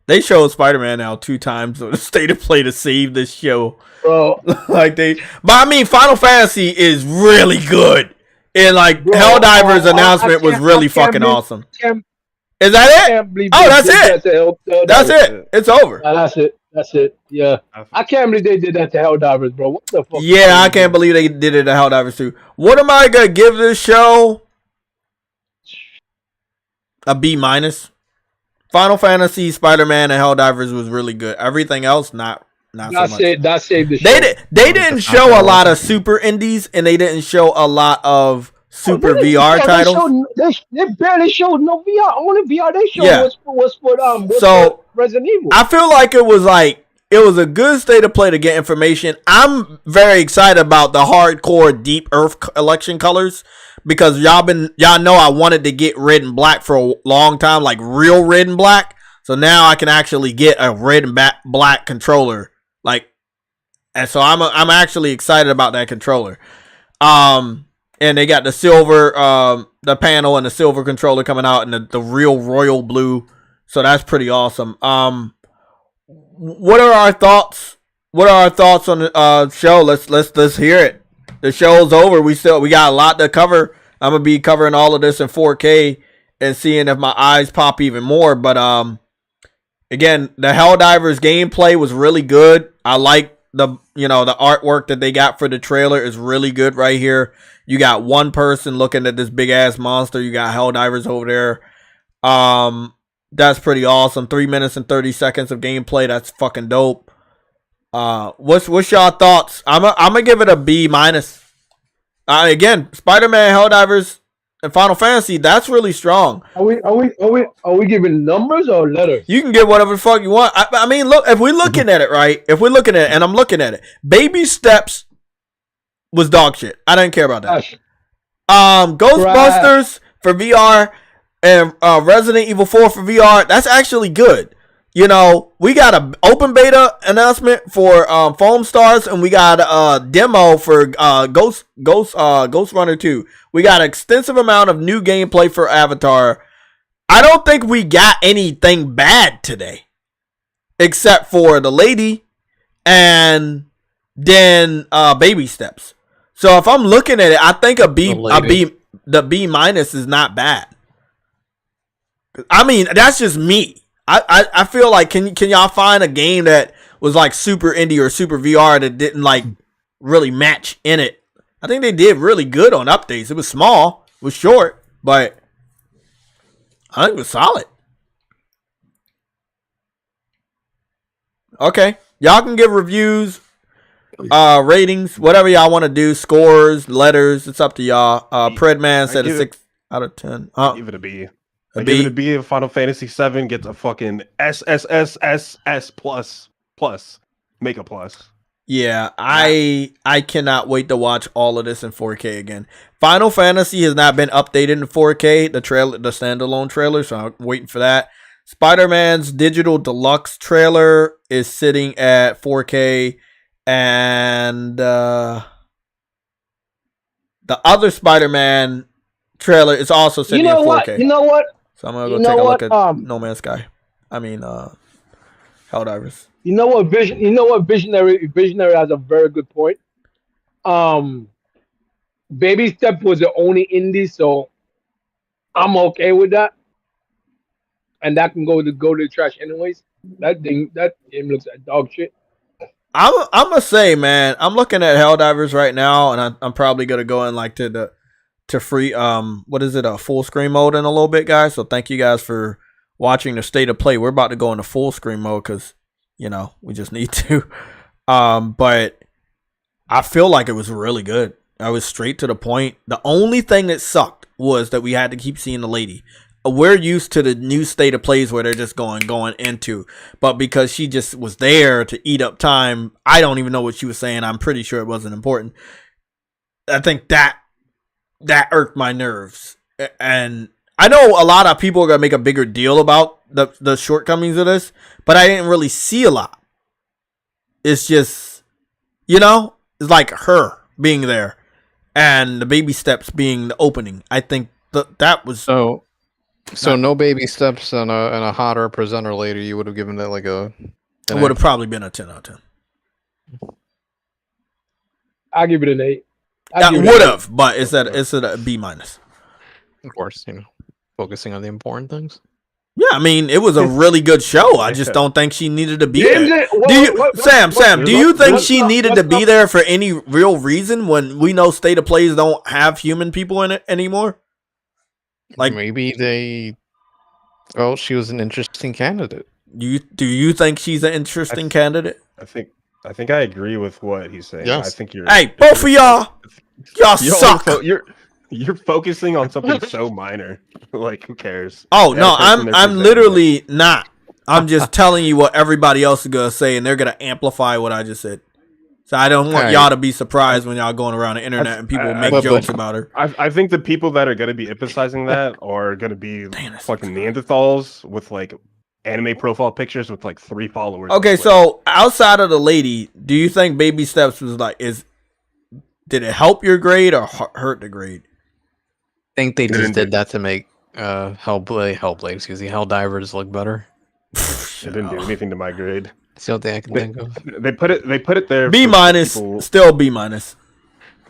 They showed Spider-Man now 2 times on the state of play to save this show. Bro, But I mean, Final Fantasy is really good. And like Bro, Helldiver's I announcement was can't- really I can't fucking believe- awesome. can't- Is that it? can't believe Oh, they that's did it. that to Helldivers. That's it. It's over. That's it. That's it. Yeah, I can't believe they did that to Helldivers, bro. What the fuck? Yeah, I can't believe they did it to Helldivers too. What am I gonna give this show? A B minus. Final Fantasy, Spider-Man, and Helldivers was really good. Everything else, not so much. That saved the show. They didn't show a lot of super indies, and they didn't show a lot of super VR titles. They barely showed no VR. Only VR they showed Yeah. was for So, Resident Evil. I feel like it was a good state of play to get information. I'm very excited about the hardcore Deep Earth election colors because y'all know I wanted to get red and black for a long time, like real red and black. So now I can actually get a red and black controller, and so I'm actually excited about that controller. And they got the silver, the panel and the silver controller coming out, and the real royal blue. So that's pretty awesome. What are our thoughts? What are our thoughts on the show? Let's hear it. The show's over. We got a lot to cover. I'm gonna be covering all of this in 4K and seeing if my eyes pop even more. But again, the Helldivers gameplay was really good. I like the artwork that they got for the trailer is really good right here. You got one person looking at this big ass monster. You got Helldivers over there. That's pretty awesome. 3 minutes and 30 seconds of gameplay. That's fucking dope. What's y'all thoughts? I'm gonna give it a B minus. Again, Spider-Man, Helldivers, and Final Fantasy. That's really strong. Are we giving numbers or letters? You can get whatever the fuck you want. I mean, look, if we're looking at it, right? If we're looking at it, and I'm looking at it, Baby Steps was dog shit. I didn't care about that. Ghostbusters for VR and Resident Evil 4 for VR, that's actually good. We got an open beta announcement for Foam Stars, and we got a demo for Ghost Runner 2. We got an extensive amount of new gameplay for Avatar. I don't think we got anything bad today, except for the lady and then Baby Steps. So if I'm looking at it, I think the B minus is not bad. I mean, that's just me. I feel like can y'all find a game that was like super indie or super VR that didn't like really match in it? I think they did really good on updates. It was small, it was short, but I think it was solid. Okay, y'all can give reviews, ratings, whatever y'all want to do, scores, letters. It's up to y'all. Predman said a 6 out of 10. Give it a B. A Give B? it a B. If Final Fantasy 7 gets a fucking SSSSS plus. Make a plus. Yeah, I cannot wait to watch all of this in 4K again. Final Fantasy has not been updated in 4K, the standalone trailer, so I'm waiting for that. Spider-Man's digital deluxe trailer is sitting at 4K, And the other Spider-Man trailer is also sitting in 4K. You know what? So I'm gonna go take a look at No Man's Sky. I mean, Helldivers. You know what? Visionary has a very good point. Baby Step was the only indie, so I'm okay with that. And that can go to the trash anyways. That game looks like dog shit. I'm gonna say, man, I'm looking at Helldivers right now, and I'm probably gonna go in like to free what is it, a full screen mode in a little bit, guys. So thank you guys for watching the state of play. We're about to go into full screen mode because we just need to. But I feel like it was really good. I was straight to the point. The only thing that sucked was that we had to keep seeing the lady. We're used to the new state of plays where they're just going into, but because she just was there to eat up time, I don't even know what she was saying. I'm pretty sure it wasn't important. I think that irked my nerves, and I know a lot of people are gonna make a bigger deal about the shortcomings of this, but I didn't really see a lot. It's just, it's like her being there, and the baby steps being the opening. I think that was So no baby steps and a hotter presenter later. You would have given that like a. It would have probably been a 10 out of 10. I'll give it an 8. That would have, but it's at a B minus. Of course, focusing on the important things. Yeah, I mean, it was a really good show. I just don't think she needed to be there. Sam, do you think she needed to be there for any real reason when we know state of plays don't have human people in it anymore? Like maybe she was an interesting candidate. Do you think she's an interesting candidate? I think I agree with what he's saying. Yes. I think you're. Hey, both of y'all suck. You're focusing on something so minor. Like, who cares? Oh no, I'm literally not. I'm just telling you what everybody else is gonna say, and they're gonna amplify what I just said. So I don't want y'all to be surprised when y'all going around the internet and people make jokes about her. I think the people that are going to be emphasizing that are going to be fucking Neanderthals with like anime profile pictures with like 3 followers. Okay, so outside of the lady, do you think baby steps was like did it help your grade or hurt the grade? I think they just did that to make Hellblade, excuse me, Helldivers look better. It didn't do anything to my grade. That's the only thing I can think of. They put it there. B minus, still B minus.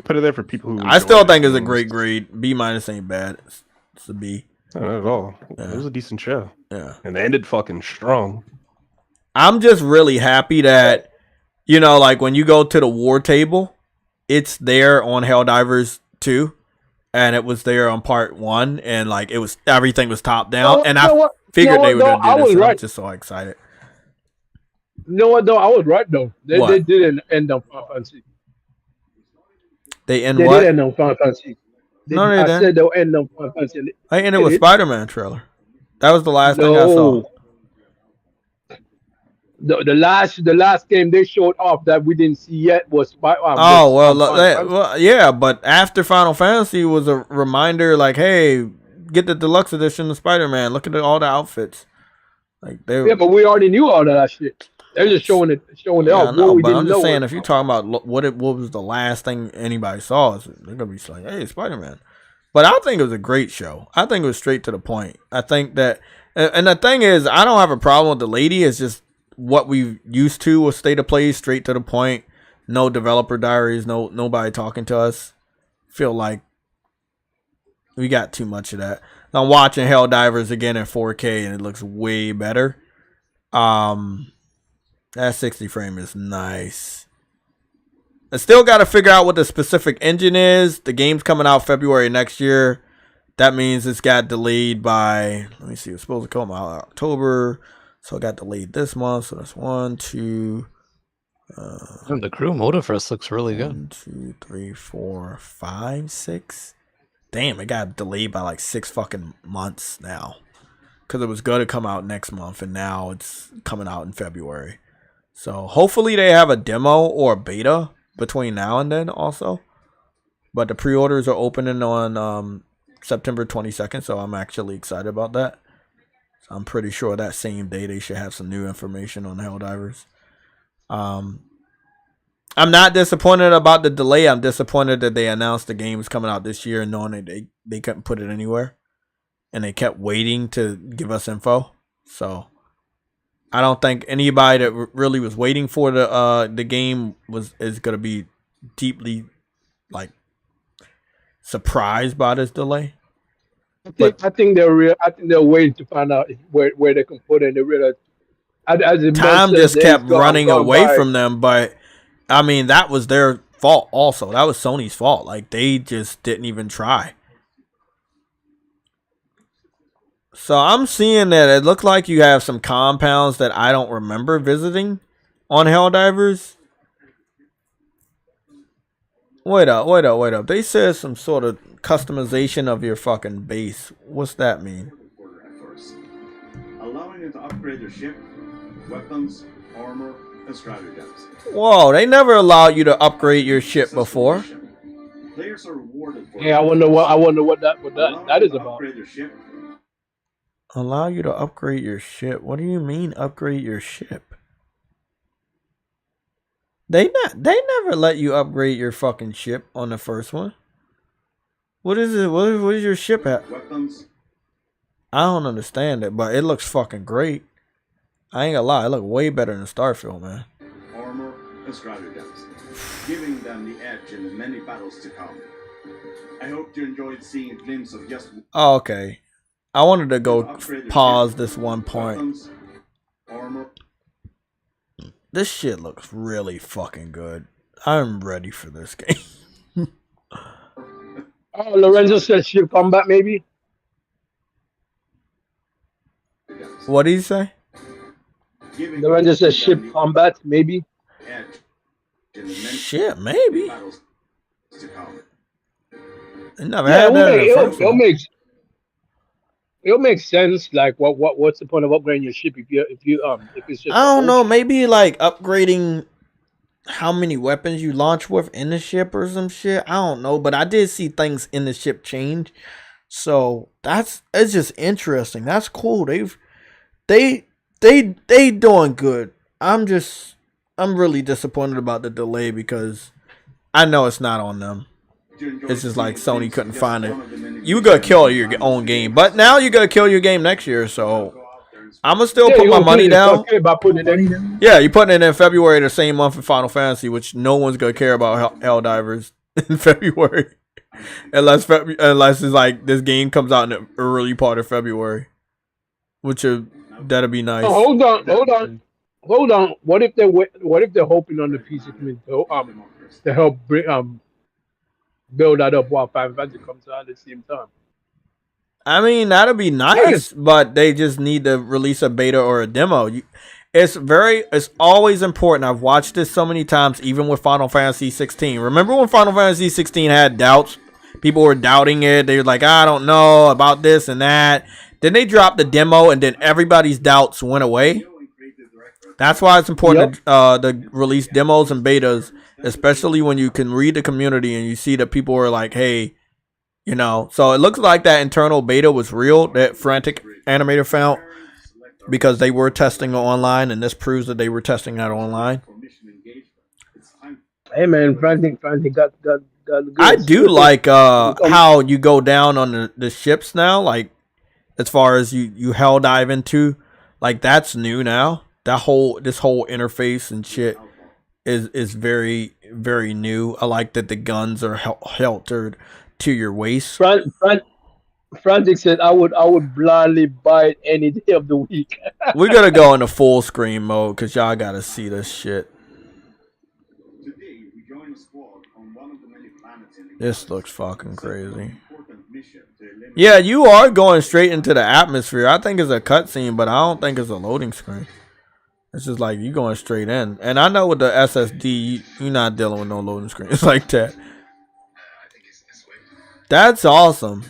Put it there for people who. I still think it's a great grade. B minus ain't bad. It's a B. Not at all. Yeah. It was a decent show. Yeah, and they ended fucking strong. I'm just really happy that like when you go to the war table, it's there on Helldivers 2, and it was there on part 1, and like everything was top down, and I figured they were gonna do this. I'm just so excited. You know what though? I was right though. They didn't end on Final Fantasy. They did end on Final Fantasy. No, they didn't. I said they'll end on Final Fantasy. I ended with Spider-Man trailer. That was the last thing I saw. The last game they showed off that we didn't see yet was Spider-Man. Yeah, but after Final Fantasy was a reminder, like, hey, get the deluxe edition of Spider-Man. Look at all the outfits. Like but we already knew all of that shit. They're just showing it off. No, but I'm just saying, if you're talking about what was the last thing anybody saw, they're gonna be like, "Hey, Spider-Man." But I think it was a great show. I think it was straight to the point. I think that, and the thing is, I don't have a problem with the lady. It's just what we used to with state of play, straight to the point. No developer diaries. Nobody talking to us. Feel like we got too much of that. I'm watching Helldivers again in 4K, and it looks way better. That 60 frame is nice. I still got to figure out what the specific engine is. The game's coming out February next year. That means it's got delayed by, let me see, it's supposed to come out October. So it got delayed this month. So that's 1, 2. The crew Motorfest looks really good. 1, 2, 3, 4, 5, 6. Damn, it got delayed by like 6 fucking months now. Because it was going to come out next month, and now it's coming out in February. So hopefully they have a demo or a beta between now and then also. But the pre-orders are opening on September 22nd, so I'm actually excited about that. So I'm pretty sure that same day they should have some new information on Helldivers. I'm not disappointed about the delay. I'm disappointed that they announced the game was coming out this year and knowing that they couldn't put it anywhere. And they kept waiting to give us info. So I don't think anybody that really was waiting for the game is gonna be deeply like surprised by this delay. I think they're waiting to find out where they can put it. They realize as it Time mentioned, just kept running gone away by. from them, but I mean that was their fault also. That was Sony's fault. Like they just didn't even try. So I'm seeing that it looked like you have some compounds that I don't remember visiting on Helldivers. Wait up. They said some sort of customization of your fucking base. What's that mean? Allowing you to upgrade your ship, weapons, armor, and stratagems. Whoa, they never allowed you to upgrade your ship before. Players are rewarded for Yeah, I wonder what that is about. upgrade your ship. Allow you to upgrade your ship. What do you mean upgrade your ship? They never let you upgrade your fucking ship on the first one. What is it? What is your ship at? Weapons. I don't understand it, but it looks fucking great. I ain't gonna lie, it look way better than Starfield, man. Armor and stratagems, giving them the edge in the many battles to come. I hope you enjoyed seeing a glimpse of just. Oh, okay. I wanted to go pause this one point. Weapons, armor. This shit looks really fucking good. I'm ready for this game. Oh, Lorenzo said ship combat maybe. What did he say? Lorenzo said ship combat maybe. Edge in the many Shit, maybe. battles to come. They never Yeah, had that in the first one. It'll make sense. Like what's the point of upgrading your ship if it's just I don't know. Maybe like upgrading how many weapons you launch with in the ship or some shit. I don't know, but I did see things in the ship change. So it's just interesting. That's cool. They doing good. I'm really disappointed about the delay because I know it's not on them. It's just like Sony couldn't find it. You gotta kill your own game, but now you gotta kill your game next year. So I'm gonna still put my money down. Yeah, you're putting it in February, the same month as Final Fantasy, which no one's gonna care about Helldivers in February, unless it's like this game comes out in the early part of February, that'd be nice. Oh, hold on. What if they're hoping on the PC community to help build that up while Final Fantasy comes out at the same time? I mean, that'd be nice, but they just need to release a beta or a demo. It's always important. I've watched this so many times, even with Final Fantasy 16. Remember when Final Fantasy 16 had doubts? People were doubting it. They were like, I don't know about this and that. Then they dropped the demo, and then everybody's doubts went away. That's why it's important to release demos and betas, especially when you can read the community and you see that people are like, hey, you know. So it looks like that internal beta was real, that Frantic Animator found, because they were testing online, and this proves that they were testing that online. Hey man, Frantic got good. I do like how you go down on the ships now, like as far as you hell dive into, like that's new now. This whole interface and shit is very, very new. I like that the guns are heltered to your waist. Frantic said, "I would blindly buy it any day of the week." We're gonna go into full screen mode because y'all gotta see this shit. Today, we join a squad on one of the many planets in the This looks fucking crazy. Yeah, you are going straight into the atmosphere. I think it's a cutscene, but I don't think it's a loading screen. It's just like you going straight in. And I know with the SSD, you're not dealing with no loading screens like that. That's awesome.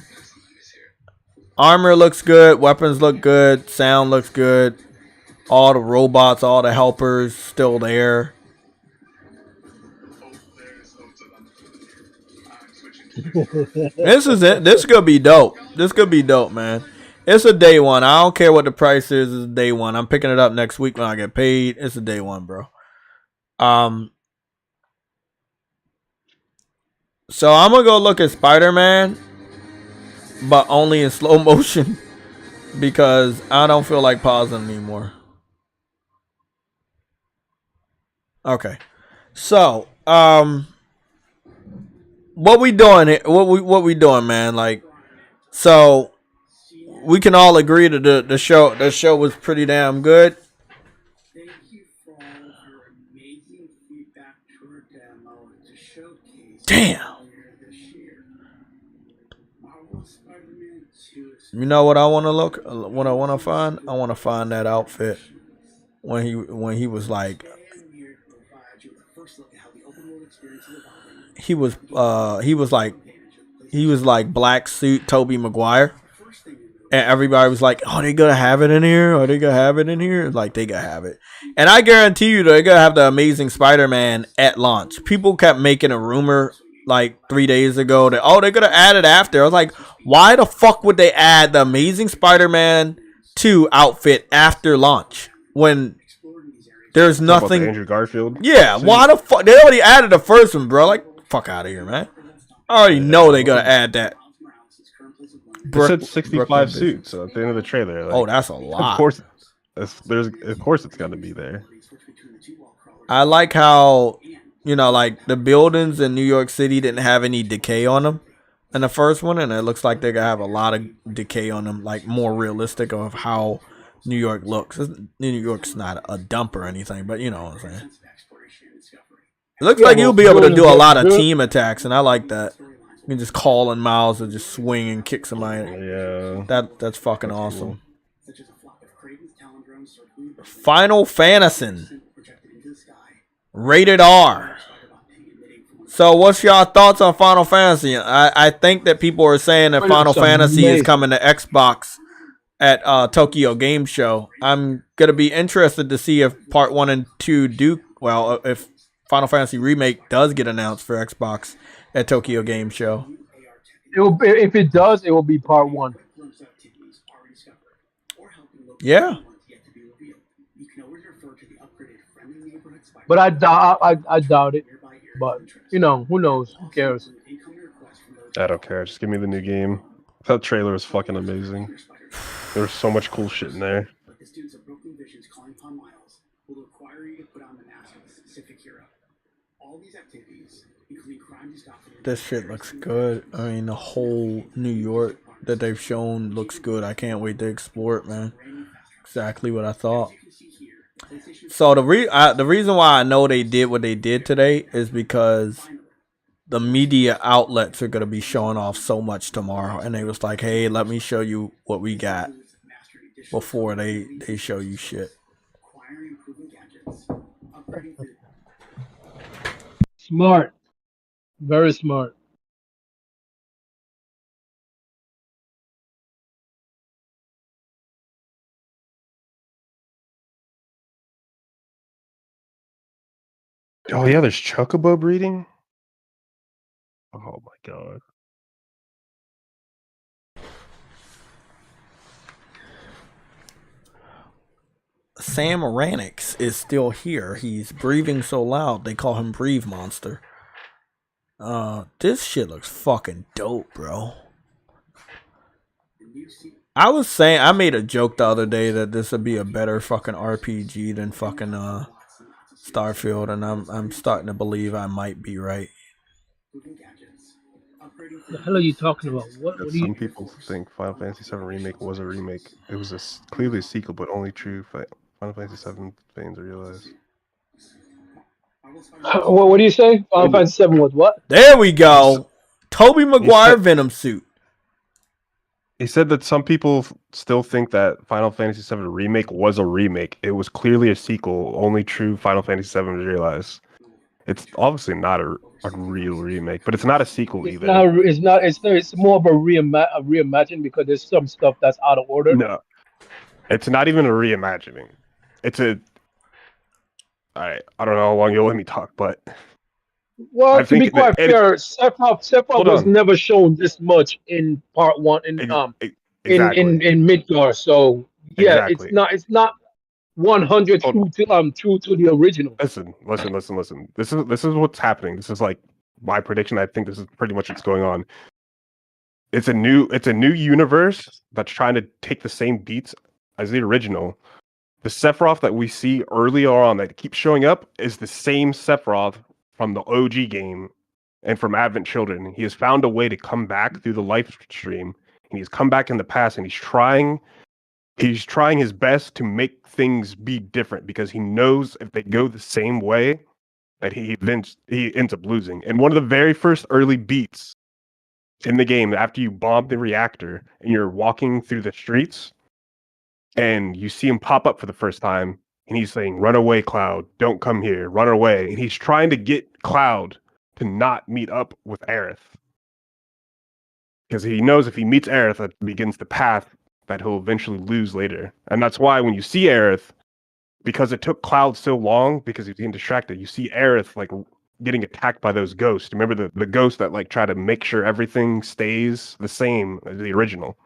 Armor looks good. Weapons look good. Sound looks good. All the robots, all the helpers still there. This is it. This could be dope. This could be dope, man. It's a day one. I don't care what the price is. It's day one. I'm picking it up next week when I get paid. It's a day one, bro. So I'm gonna go look at Spider-Man, but only in slow motion because I don't feel like pausing anymore. Okay. So, what we doing here? What we doing, man? Like, so we can all agree that the show was pretty damn good. Thank you for all of your amazing feedback to our demo to showcase Damn. earlier this year. Marvel Spider-Man 2 is You know what I want to look? What I want to find? I want to find that outfit when he was like, and here to provide you with a first look at how the open world experience is evolving. he was like black suit Tobey Maguire. First thing you know, And everybody was like, "Oh, they gonna have it in here? Are they gonna have it in here?" Like they gonna have it, and I guarantee you they're gonna have the Amazing Spider-Man at launch. People kept making a rumor like 3 days ago that they're gonna add it after. I was like, why the fuck would they add the Amazing Spider-Man 2 outfit after launch when there's Talk about the nothing? Andrew Garfield. Yeah, why the fuck? They already added the first one, bro. Like, fuck out of here, man. I already know they gonna add that. It said 65 suits at the end of the trailer. Like, Oh, that's a of lot. course, of course it's gonna be there. I like how, like the buildings in New York City didn't have any decay on them in the first one, and it looks like they're gonna have a lot of decay on them, like more realistic of how New York looks. New York's not a dump or anything, but you know what I'm saying. It looks like you'll be able to do a lot of team attacks, and I like that. You can just call in Miles and just swing and kick somebody. Yeah. That's fucking awesome. Final Fantasy. Rated R. So what's y'all thoughts on Final Fantasy? I think that people are saying that Final Fantasy is coming to Xbox at Tokyo Game Show. I'm going to be interested to see if Part 1 and 2 do, well, if Final Fantasy Remake does get announced for Xbox at Tokyo Game Show. It will be, if it does, it will be part 1. Yeah. But I doubt it. But you know, who knows? Who cares? I don't care. Just give me the new game. That trailer was fucking amazing. There was so much cool shit in there. This shit looks good. I mean, the whole New York that they've shown looks good. I can't wait to explore it, man. Exactly what I thought. So the reason why I know they did what they did today is because the media outlets are gonna be showing off so much tomorrow, and they was like, "Hey, let me show you what we got before they show you shit." Smart, very smart. Oh yeah, there's Chocobo breeding. Oh my god. Sam Aranix is still here. He's breathing so loud they call him Breathe Monster. This shit looks fucking dope, bro. I was saying, I made a joke the other day that this would be a better fucking RPG than fucking Starfield, and I'm starting to believe I might be right. The hell are you talking about? What do you? Some people think Final Fantasy VII Remake was a remake. It was clearly a sequel, but only true Final Fantasy VII fans realize. What do you say? Final Fantasy 7 was what? There we go. Tobey Maguire Venom suit. He said that some people still think that Final Fantasy VII Remake was a remake. It was clearly a sequel. Only true Final Fantasy VII realize. It's obviously not a real remake, but it's not a sequel either. It's more of a reimagine because there's some stuff that's out of order. No, it's not even a reimagining. It's a. I don't know how long you'll let me talk, but. Well, to be quite fair, Sephiroth was never shown this much in Part 1 in Midgar. So yeah, exactly. it's not 100 true to the original. Listen. This is what's happening. This is like my prediction. I think this is pretty much what's going on. It's a new universe that's trying to take the same beats as the original. The Sephiroth that we see earlier on that keeps showing up is the same Sephiroth from the OG game and from Advent Children. He has found a way to come back through the live stream, and he's come back in the past, and he's trying his best to make things be different because he knows if they go the same way that he ends up losing. And one of the very first early beats in the game, after you bomb the reactor and you're walking through the streets and you see him pop up for the first time, and he's saying, "Run away, Cloud, don't come here, run away." And he's trying to get Cloud to not meet up with Aerith, because he knows if he meets Aerith, that begins the path that he'll eventually lose later. And that's why when you see Aerith, because it took Cloud so long, because he's getting distracted, you see Aerith like getting attacked by those ghosts. Remember the ghosts that like try to make sure everything stays the same as the original.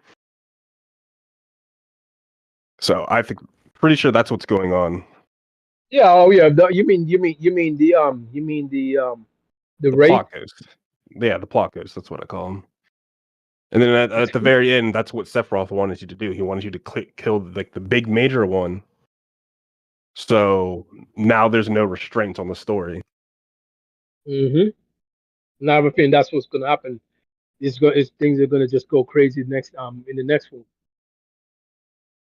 So I think, pretty sure that's what's going on. Yeah. Oh yeah. You mean the raid? Plot ghost. Yeah, the plot ghost. That's what I call him. And then at the very end, that's what Sephiroth wanted you to do. He wanted you to kill like the big major one. So now there's no restraints on the story. Mm-hmm. Now I think that's what's gonna happen. Things are gonna just go crazy next in the next one.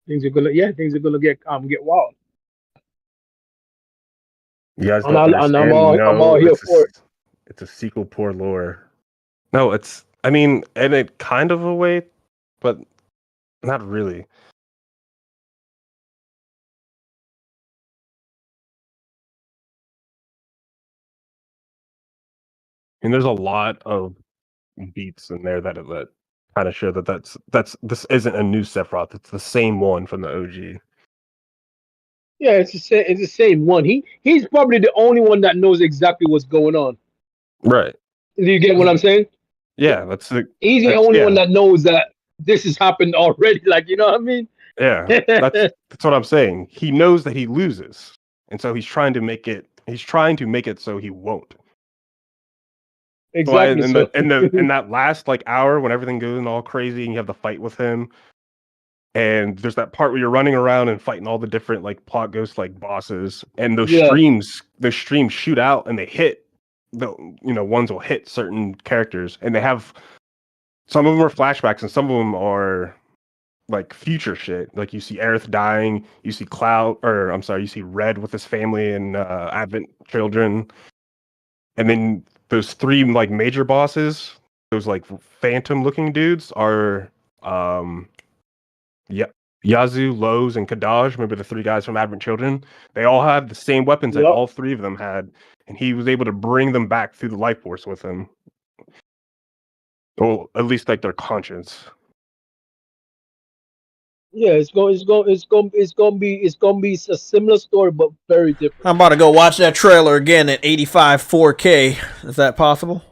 Things are gonna get wild. You guys And don't I'm understand. I'm all here for it. It's a sequel, poor lore. No, I mean, in a kind of a way, but not really. And there's a lot of beats in there that kind of show that this isn't a new Sephiroth. It's the same one from the OG. Yeah, it's the same one. He's probably the only one that knows exactly what's going on. Right. Do you get what I'm saying? Yeah, He's the only one that knows that this has happened already. Like, you know what I mean? Yeah, that's what I'm saying. He knows that he loses, and so he's trying to make it. He's trying to make it so he won't. Exactly. So in that last like hour when everything goes all crazy and you have the fight with him, and there's that part where you're running around and fighting all the different like plot ghost like bosses, and those streams shoot out and they hit ones will hit certain characters, and they have some of them are flashbacks and some of them are like future shit. Like you see Aerith dying, you see you see Red with his family and Advent Children, and then those three like major bosses, those like phantom looking dudes are Yazoo, Lowe's, and Kadaj. Remember the three guys from Advent Children? They all had the same weapons that all three of them had, and he was able to bring them back through the life force with him. Well, at least like their conscience. Yeah, it's gonna be a similar story, but very different. I'm about to go watch that trailer again at 85 4K. Is that possible?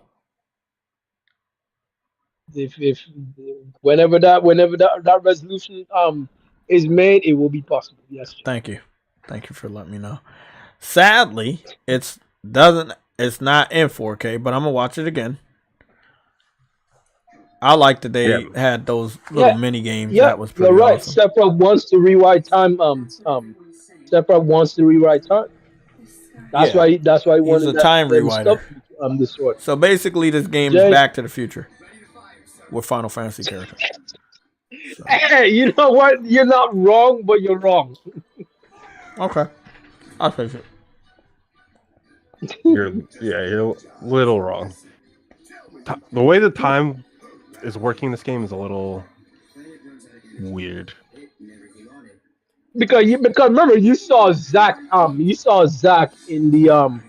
If whenever that resolution is made, it will be possible. Yes. Thank you for letting me know. Sadly, it's not in 4K, but I'm gonna watch it again. I like that they had those little mini games. Yeah, that was pretty you're right. awesome. Sephiroth wants to rewrite time. Sephiroth wants to rewrite time. That's why he wanted He's a time rewriter. Destroyed. So basically, this game is Back to the Future with Final Fantasy characters. So. Hey, you know what? You're not wrong, but you're wrong. Okay, I'll take it. You're a little wrong. The way the time is working in this game is a little weird. Because remember, you saw Zack in the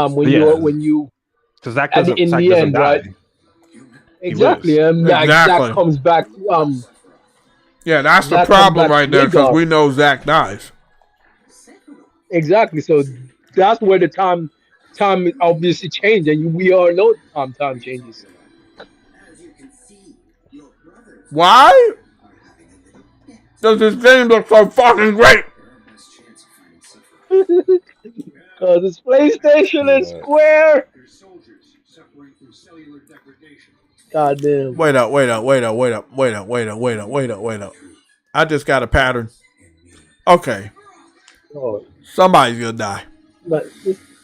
when you because Zack doesn't in Zack the doesn't end, die. right? Exactly. Zack comes back. Yeah, that's the problem right there, because we know Zack dies. Exactly. So that's where the time obviously changed, and we all know time changes. Why does this game look so fucking great? Because it's PlayStation and Square. God damn. Wait up. I just got a pattern. Okay. Oh, Somebody's gonna die. but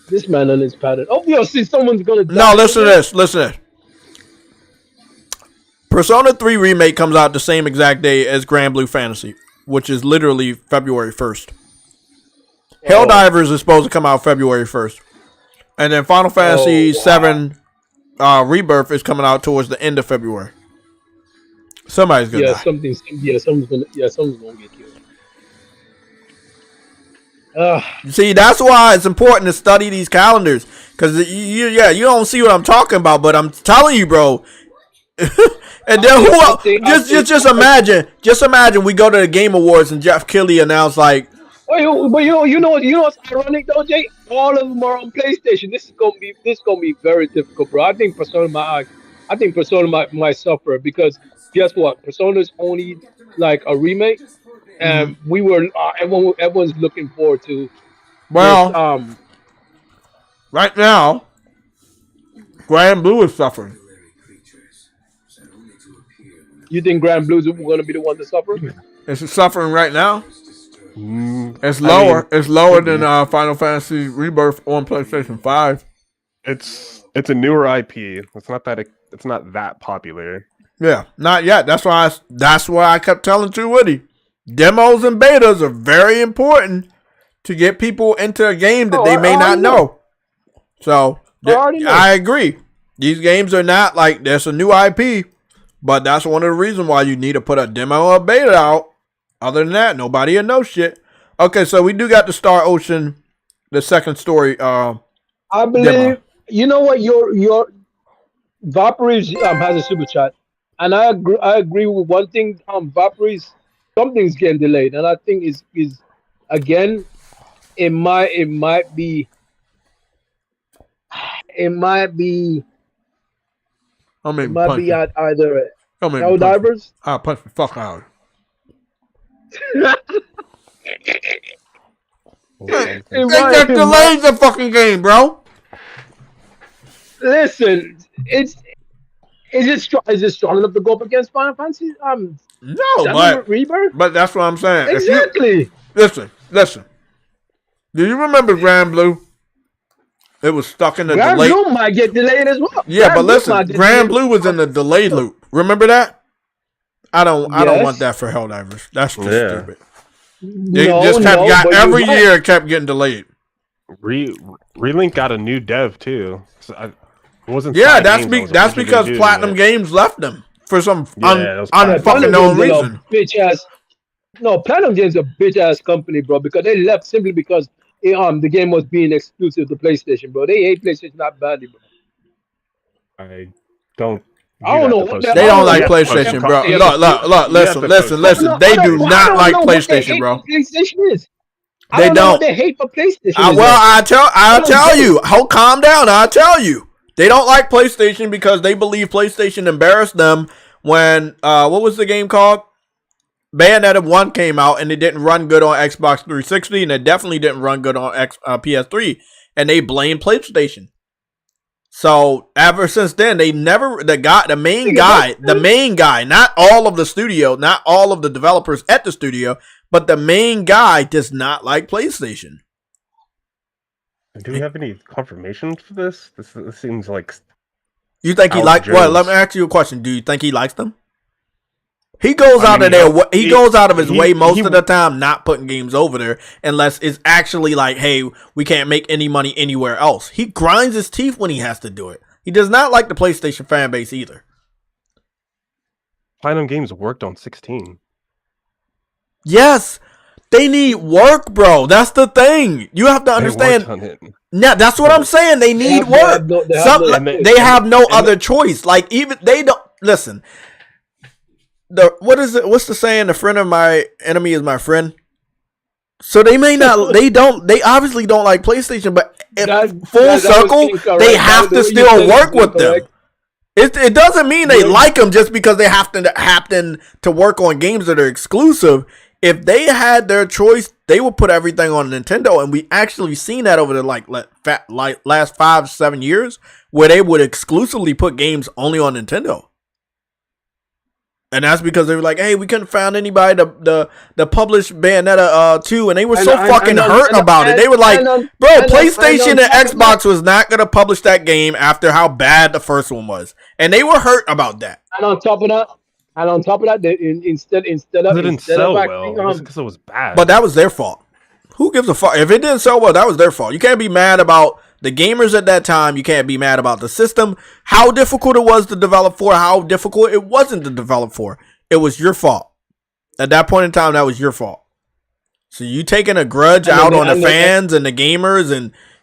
this man on his pattern. Obviously, someone's gonna die. No, listen to this. Persona 3 Remake comes out the same exact day as Grand Blue Fantasy, which is literally February 1st. Helldivers is supposed to come out February 1st. And then Final Fantasy 7 Rebirth is coming out towards the end of February. Somebody's gonna die. Someone's gonna get killed. See, that's why it's important to study these calendars, because you don't see what I'm talking about, but I'm telling you, bro. And then who else? Just imagine we go to the Game Awards and Jeff Keighley announced like, but you know what's ironic though, Jay? All of them are on PlayStation. This is gonna be very difficult, bro. I think Persona might suffer, because guess what? Persona's only like a remake, and we were everyone's looking forward to. well, this, right now, Grand Blue is suffering. you think Grand Blues are gonna be the one to suffer? It's suffering right now. It's I lower than Final Fantasy Rebirth on PlayStation 5. It's a newer IP. It's not that popular. Yeah, not yet. That's why I kept telling Too Woody. Demos and betas are very important to get people into a game that they may not know. So I agree. These games are not like there's a new IP, but that's one of the reasons why you need to put a demo or a beta out. Other than that, nobody will know shit. Okay, so we do got the Star Ocean, the second story. I believe demo. You know what your Valkyries has a super chat, and I agree with one thing. Valkyries, something's getting delayed, and I think is again, it might be at either Helldivers. I'll punch the fuck out. They just delayed the fucking game, bro. Listen, is it strong enough to go up against Final Fantasy? No, Rebirth. but that's what I'm saying. Exactly. Listen. Do you remember Grand Blue? It was stuck in the delay. Grand Blue might get delayed as well. Yeah, but listen, Grand Blue was in the delay loop. Remember that? I don't want that for Helldivers. That's just stupid. Every year it kept getting delayed. Relink got a new dev too. So it wasn't. Yeah, that's because Platinum Games left them for some unfucking known reason. Platinum Games is a bitch ass company, bro. Because they left simply because the game was being exclusive to PlayStation, bro. They hate PlayStation not badly, bro. I don't know. They don't like PlayStation, bro. Look, listen. They do not like PlayStation, bro. PlayStation is. They don't. What they hate for PlayStation. I'll tell you. Calm down. I'll tell you. They don't like PlayStation because they believe PlayStation embarrassed them when what was the game called? Bayonetta 1 came out and it didn't run good on Xbox 360 and it definitely didn't run good on PS3, and they blamed PlayStation. So ever since then, they never the main guy, not all of the studio, not all of the developers at the studio, but the main guy does not like PlayStation. Do we have any confirmation for this? This seems like. You think he likes? Well, let me ask you a question. Do you think he likes them? He goes out of his way most of the time not putting games over there unless it's actually like, hey, we can't make any money anywhere else. He grinds his teeth when he has to do it. He does not like the PlayStation fan base either. Platinum Games worked on 16. Yes, they need work, bro. That's the thing. You have to understand. Yeah, that's what I'm saying. They need work. They have no other choice. Like, even they don't listen. What's the saying? A friend of my enemy is my friend. So they may not. They obviously don't like PlayStation, but full circle, they have to still work with them. It doesn't mean they like them just because they happen to work on games that are exclusive. if they had their choice, they would put everything on Nintendo, and we actually seen that over the like last 5-7 years, where they would exclusively put games only on Nintendo. And that's because they were like, hey, we couldn't find anybody to publish Bayonetta 2, and they were so fucking hurt about it. They were like, bro, PlayStation and Xbox was not going to publish that game after how bad the first one was. And they were hurt about that. And on top of that, they, instead of it didn't sell acting well. It wasn't because it was bad. But that was their fault. Who gives a fuck? If it didn't sell well, that was their fault. You can't be mad about the gamers at that time. You can't be mad about the system, how difficult it was to develop for, how difficult it wasn't to develop for. It was your fault. At that point in time, that was your fault. So you taking a grudge out on the fans and the gamers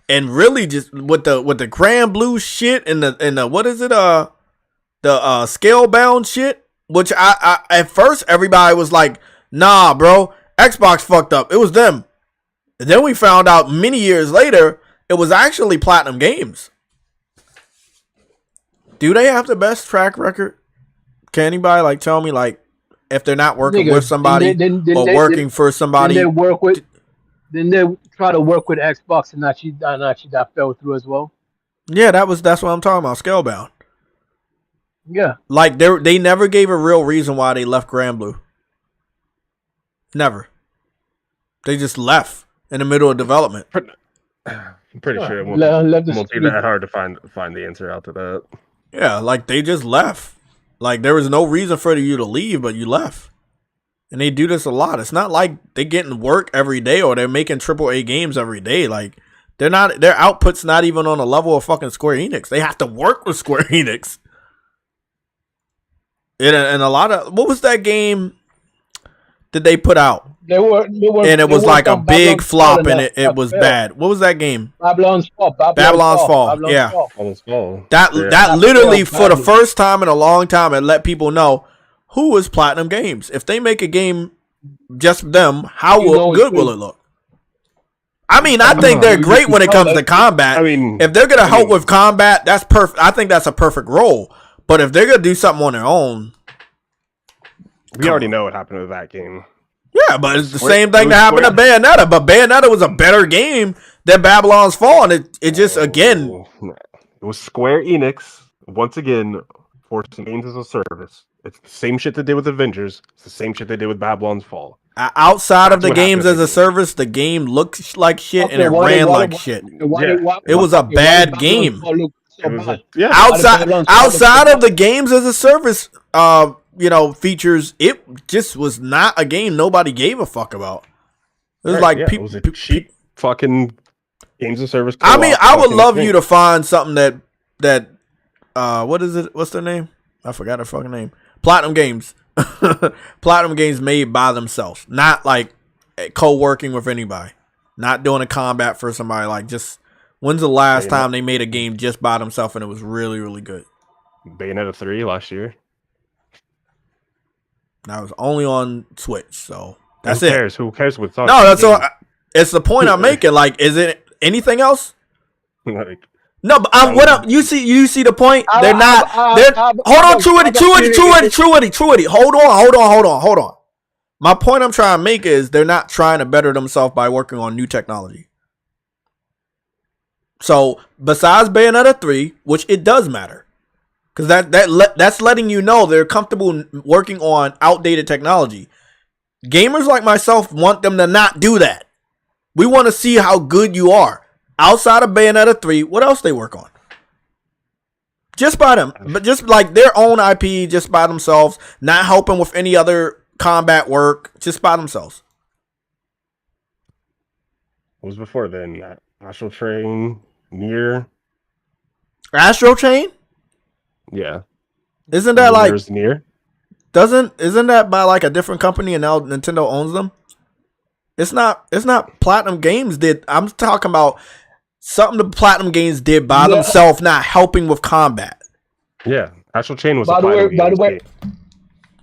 and really just with the Grand Blue shit and the what is it the scale bound shit, which I at first everybody was like, nah, bro, Xbox fucked up. It was them. And then we found out many years later it was actually Platinum Games. Do they have the best track record? Can anybody like tell me like if they're not working with somebody or working for somebody? Didn't they try to work with Xbox and actually that fell through as well? Yeah, that's what I'm talking about. Scalebound. Yeah. Like they never gave a real reason why they left Grand Blue. Never. They just left in the middle of development. I'm pretty sure it won't be that hard to find the answer out to that. Yeah, like they just left. Like there was no reason for you to leave, but you left. And they do this a lot. It's not like they're getting work every day or they're making AAA games every day. Like their output's not even on the level of fucking Square Enix. They have to work with Square Enix. And a lot of what was that game that they put out? They were and it was like a big flop and it was bad. What was that game? Babylon's Fall. Yeah. Babylon's Fall. That literally for the first time in a long time it let people know who is Platinum Games. If they make a game just them, how good will it look? I mean, I think they're great when it comes to combat. I mean, if they're gonna help with combat, that's perfect. I think that's a perfect role. But if they're gonna do something on their own, we already know what happened with that game. Yeah, but it's the same thing that happened to Bayonetta. But Bayonetta was a better game than Babylon's Fall, and it just again, it was Square Enix once again forcing games as a service. It's the same shit they did with Avengers. It's the same shit they did with Babylon's Fall. Outside of the games as a service, the game looked like shit and it ran like shit. It was a bad game. Outside of the games as a service, features, it just was not a game nobody gave a fuck about. It was it was a cheap fucking games of service. I mean, I would love you to find something that what is it? What's their name? I forgot their fucking name. Platinum Games. Platinum Games made by themselves, not like co-working with anybody, not doing a combat for somebody. Like, just when's the last time they made a game just by themselves and it was really, really good? Bayonetta 3 last year. That was only on Switch, so that's Who cares? Who cares what's on? No, that's all. It's the point I'm making. Like, is it anything else? No, but what up? You see the point? They're not. Hold on, Truity. Hold on. My point I'm trying to make is they're not trying to better themselves by working on new technology. So besides Bayonetta 3, which it does matter. Because that's letting you know they're comfortable working on outdated technology. Gamers like myself want them to not do that. We want to see how good you are. Outside of Bayonetta 3, what else they work on? Just by them. But just like their own IP, just by themselves. Not helping with any other combat work. Just by themselves. What was before then? Astral Train, Nier. Astral Chain? Yeah. Isn't that like Nier? Isn't that by like a different company and now Nintendo owns them? It's not Platinum Games did. I'm talking about something the Platinum Games did by themselves, not helping with combat. Yeah. Astral Chain was by the way.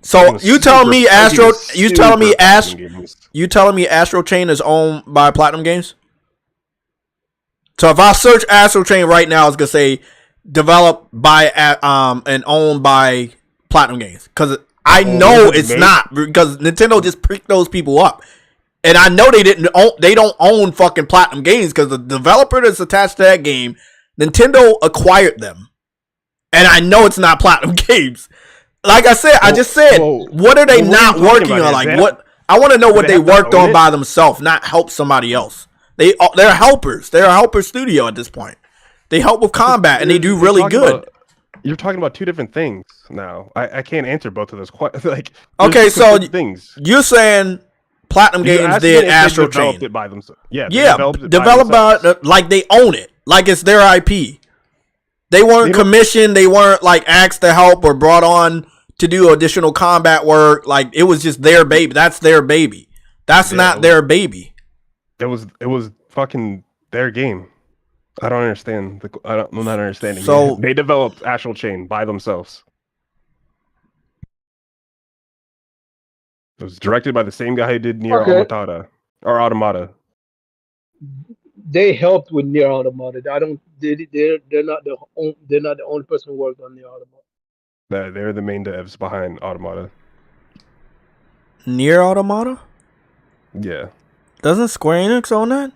So you telling me Astral Chain is owned by Platinum Games? So if I search Astral Chain right now, it's gonna say developed by and owned by Platinum Games, because I know was it it's made? not because Nintendo just picked those people up. And I know they don't own fucking Platinum Games because the developer that's attached to that game, Nintendo acquired them. And I know it's not Platinum Games. Like I said, I just said, what are they not working on? Like what? I want to know what they worked on by themselves, not help somebody else. They're helpers. They're a helper studio at this point. They help with combat and they do really good. You're talking about two different things now. I can't answer both of those. Like, okay, so things you're saying Platinum Games did Astral Chain. It by themselves. Yeah, developed by like they own it, like it's their IP. They weren't commissioned. They weren't like asked to help or brought on to do additional combat work. Like it was just their baby. That's their baby. That's not their baby. It was fucking their game. I don't understand. I'm not understanding. So they developed Astral Chain by themselves. It was directed by the same guy who did Nier Automata. They helped with Nier Automata. They're not the only person who worked on Nier Automata. They're the main devs behind Automata. Nier Automata? Yeah. Doesn't Square Enix own that?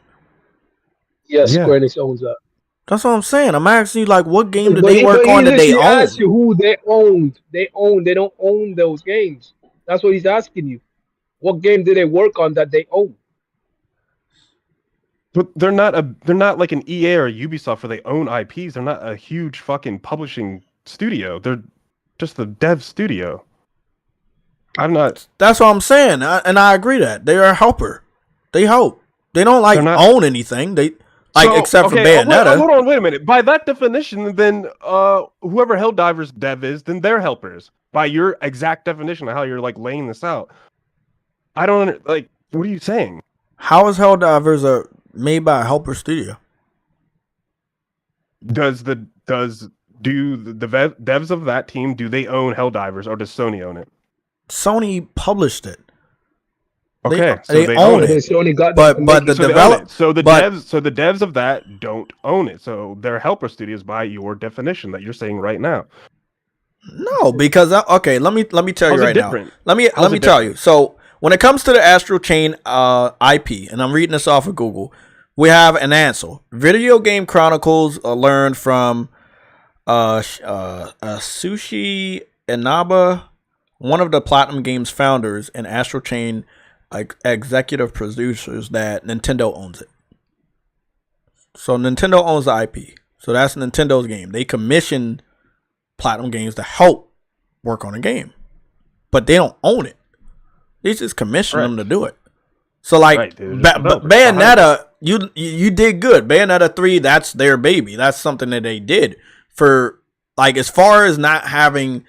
Yes, Square Enix owns that. That's what I'm saying. I'm asking you, like, what game did they work on that they own? Ask you who they owned. They don't own those games. That's what he's asking you. What game did they work on that they own? But they're not like an EA or a Ubisoft where they own IPs. They're not a huge fucking publishing studio. They're just the dev studio. I'm not. That's what I'm saying, and I agree that they are a helper. They help. They don't own anything. They except for Bayonetta. Hold on, wait a minute. By that definition, then whoever Helldivers dev is, then they're helpers. By your exact definition of how you're like laying this out, I don't like. What are you saying? How is Helldivers made by a helper studio? Do the devs of that team, do they own Helldivers or does Sony own it? Sony published it. Okay, they own it. Sony got but the develop. So the devs of that don't own it. So they're helper studios by your definition that you're saying right now. No, because let me tell you right now. Let me tell you. So when it comes to the Astral Chain IP, and I'm reading this off of Google, we have an answer. Video Game Chronicles learned from Sushi Inaba, one of the Platinum Games founders and Astral Chain executive producers, that Nintendo owns it. So Nintendo owns the IP. So that's Nintendo's game. They commissioned Platinum Games to help work on a game, but they don't own it. They just commission them to do it. So like Bayonetta, you did good. Bayonetta 3, that's their baby. That's something that they did for, like, as far as not having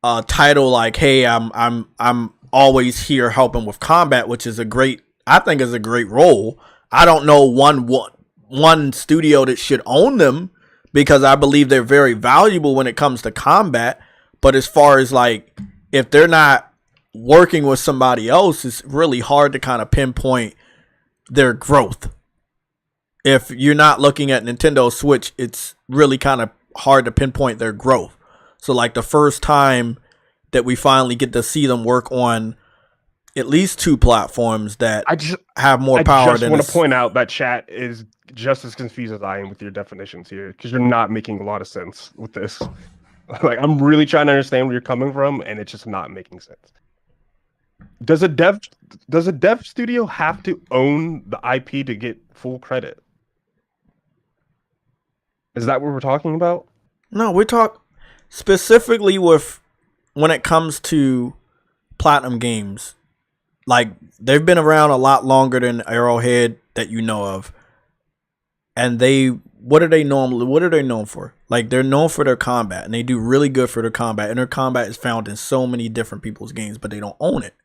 a title like, hey, I'm always here helping with combat, which is I think is a great role. I don't know one studio that should own them because I believe they're very valuable when it comes to combat. But as far as like, if they're not working with somebody else, it's really hard to kind of pinpoint their growth. If you're not looking at Nintendo Switch, it's really kind of hard to pinpoint their growth. So like the first time that we finally get to see them work on at least two platforms that have more power. I just want to point out that chat is just as confused as I am with your definitions here, because you're not making a lot of sense with this. Like, I'm really trying to understand where you're coming from, and it's just not making sense. Does a dev studio have to own the IP to get full credit? Is that what we're talking about? No, we talk specifically with when it comes to Platinum Games. Like, they've been around a lot longer than Arrowhead that you know of. And what are they known for? Like, they're known for their combat, and they do really good for their combat. And their combat is found in so many different people's games, but they don't own it.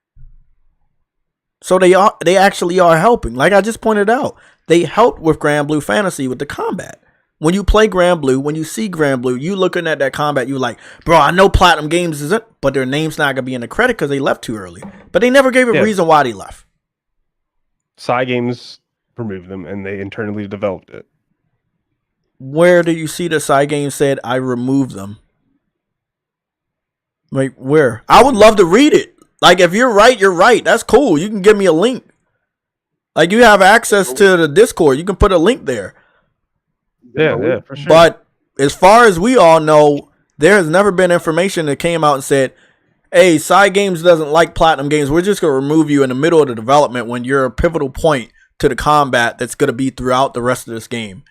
So they actually are helping. Like I just pointed out, they helped with Grand Blue Fantasy with the combat. When you play Grand Blue, when you see Grand Blue, you looking at that combat, you like, bro, I know Platinum Games isn't, but their name's not gonna be in the credit because they left too early. But they never gave a reason why they left. Cygames removed them, and they internally developed it. Where do you see the Cygames said I removed them? Like where? I would love to read it. Like if you're right, you're right. That's cool. You can give me a link. Like you have access to the Discord. You can put a link there. Yeah, for sure. But as far as we all know, there has never been information that came out and said, hey, Side Games doesn't like Platinum Games. We're just going to remove you in the middle of the development when you're a pivotal point to the combat that's going to be throughout the rest of this game.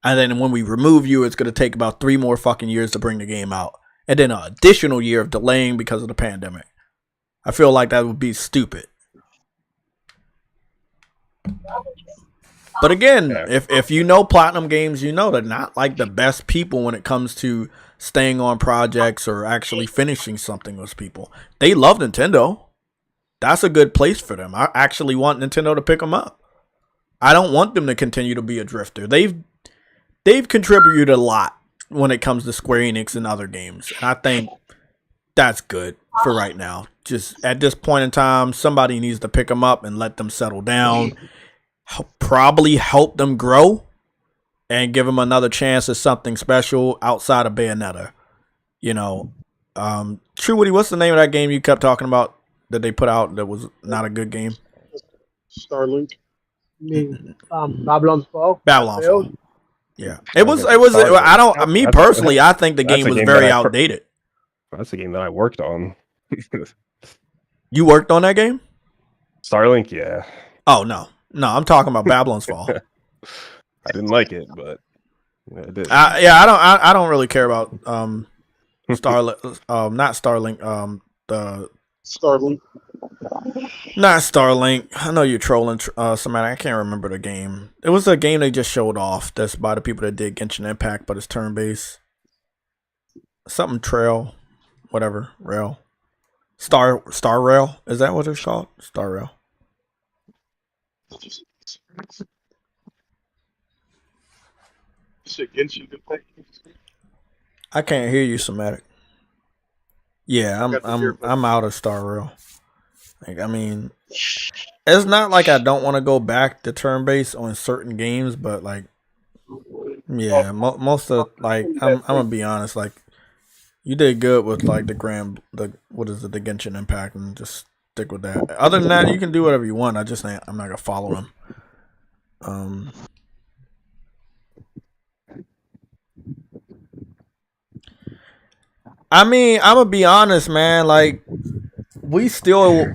And then when we remove you, it's going to take about 3 more fucking years to bring the game out. And then an additional year of delaying because of the pandemic. I feel like that would be stupid. But again, if you know Platinum Games, you know they're not like the best people when it comes to staying on projects or actually finishing something with people. They love Nintendo. That's a good place for them. I actually want Nintendo to pick them up. I don't want them to continue to be a drifter. They've contributed a lot when it comes to Square Enix and other games. And I think that's good for right now. Just at this point in time, somebody needs to pick them up and let them settle down. Probably help them grow and give them another chance at something special outside of Bayonetta. You know, True Woody, what's the name of that game you kept talking about that they put out that was not a good game? Starlink. I mean, Babylon's Fall. Babylon's Fall. Yeah, it was. I don't. Me personally, I think the game was very outdated. That's a game that I worked on. You worked on that game? Starlink, yeah. Oh no, I'm talking about Babylon's Fall. I didn't like it, but yeah, I did. I don't really care about Starlink. Not Starlink. The Starlink. Not Starlink. I know you're trolling somebody. I can't remember the game. It was a game they just showed off. That's by the people that did Genshin Impact, but it's turn-based. Something Trail, whatever Rail. Star Rail. Is that what it's called? Star Rail. I can't hear you, Somatic. Yeah, I'm out of Star Rail. Like, I mean, it's not like I don't want to go back to turn-based on certain games, but like, yeah, most of like, I'm gonna be honest, like, you did good with like the Genshin Impact, and just stick with that. Other than that, you can do whatever you want. I'm not gonna follow them. I mean, I'm gonna be honest, man. Like, we still,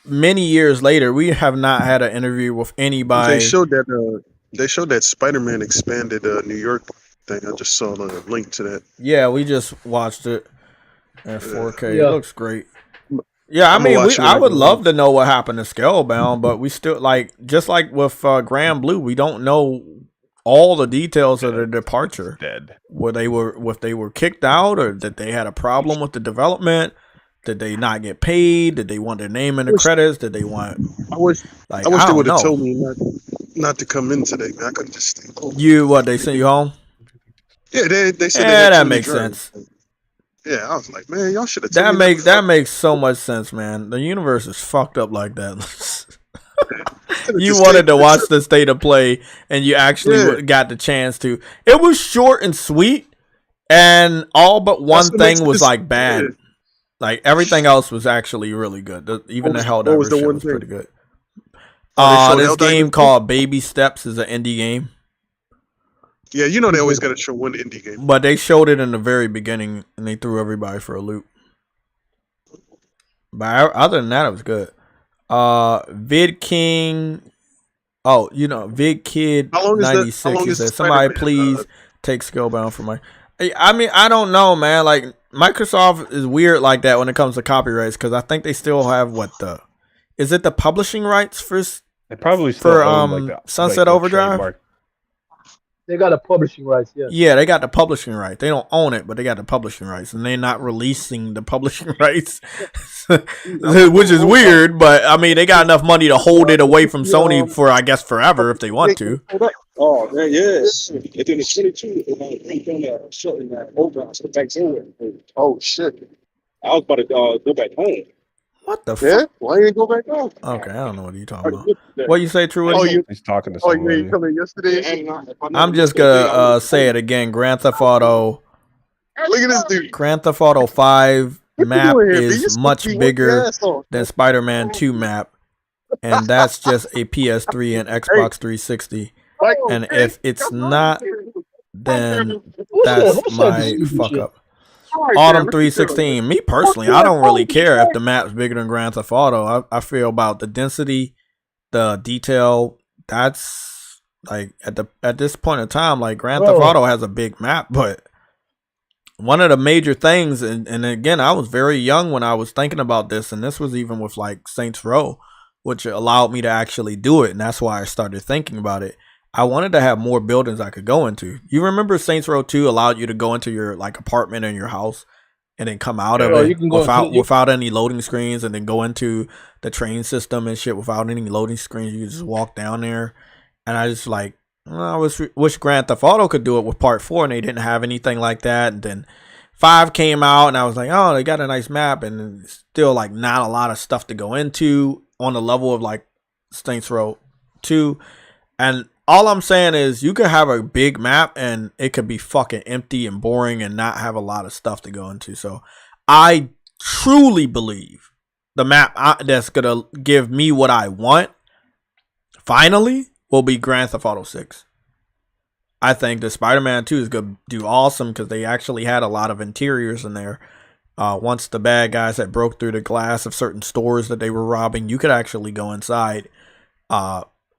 many years later, we have not had an interview with anybody. They showed that Spider-Man expanded New York thing. I just saw the link to that. Yeah, we just watched it in 4K. Yeah. It looks great. Yeah, I mean, I would love to know what happened to Scalebound, but we still, like, just like with Grand Blue, we don't know all the details of their departure. Dead. If they were kicked out, or that they had a problem with the development. Did they not get paid? Did they want their name in the credits? Did they want? I wish they would have told me not to come in today, man. I could just stay home. They sent you home? Yeah, they said that makes sense. Yeah, I was like, man, y'all should have. That makes so much sense, man. The universe is fucked up like that. You wanted to watch the state of play, and you actually got the chance to. It was short and sweet, and all but one thing was like bad. Yeah. Like, everything else was actually really good. Even the Helldivers shit was pretty good. This game called Baby Steps is an indie game. Yeah, you know they always got to show one indie game. But they showed it in the very beginning, and they threw everybody for a loop. But other than that, it was good. Vid King. Oh, Vid Kid 96. He said, somebody please take Scalebound from my. I mean, I don't know, man. Like, Microsoft is weird like that when it comes to copyrights, because I think they still have is it the publishing rights for? They probably still own, Sunset Overdrive. They got the publishing rights, yeah. Yeah, they got the publishing rights. They don't own it, but they got the publishing rights, and they're not releasing the publishing rights, which is weird. But I mean, they got enough money to hold it away from Sony for, I guess, forever if they want to. Oh, man, yes. And then it's 22. And that over. So back to it. Oh, shit. I was about to go back home. What the fuck? Yeah? Why you go back home? Okay, I don't know what you're talking about. What you say, True? He's talking to someone. Oh, you told me yesterday? I'm just gonna say it again. Grand Theft Auto. Look at this dude. Grand Theft Auto 5 map doing here, B? You is supposed much to be working bigger your ass off. than Spider-Man 2 map, and that's just a PS3 and Xbox 360. Like, And if it's not, then Who said that's my this stupid fuck shit? up. Autumn 316. Me personally, I don't really care if the map's bigger than Grand Theft Auto. I feel about the density, the detail. That's like at this point in time, like Grand Theft Auto has a big map, but one of the major things, and again, I was very young when I was thinking about this, and this was even with like Saints Row, which allowed me to actually do it, and that's why I started thinking about it. I wanted to have more buildings I could go into. You remember Saints Row 2 allowed you to go into your like apartment in your house and then come out of it without any loading screens, and then go into the train system and shit without any loading screens. You just walk down there. And I just like, I wish Grand Theft Auto could do it with part 4, and they didn't have anything like that. And then 5 came out, and I was like, oh, they got a nice map, and still like not a lot of stuff to go into on the level of like Saints Row 2. And all I'm saying is you could have a big map and it could be fucking empty and boring and not have a lot of stuff to go into. So I truly believe the map that's going to give me what I want finally will be Grand Theft Auto 6. I think the Spider-Man 2 is going to do awesome because they actually had a lot of interiors in there. Once the bad guys had broke through the glass of certain stores that they were robbing, you could actually go inside,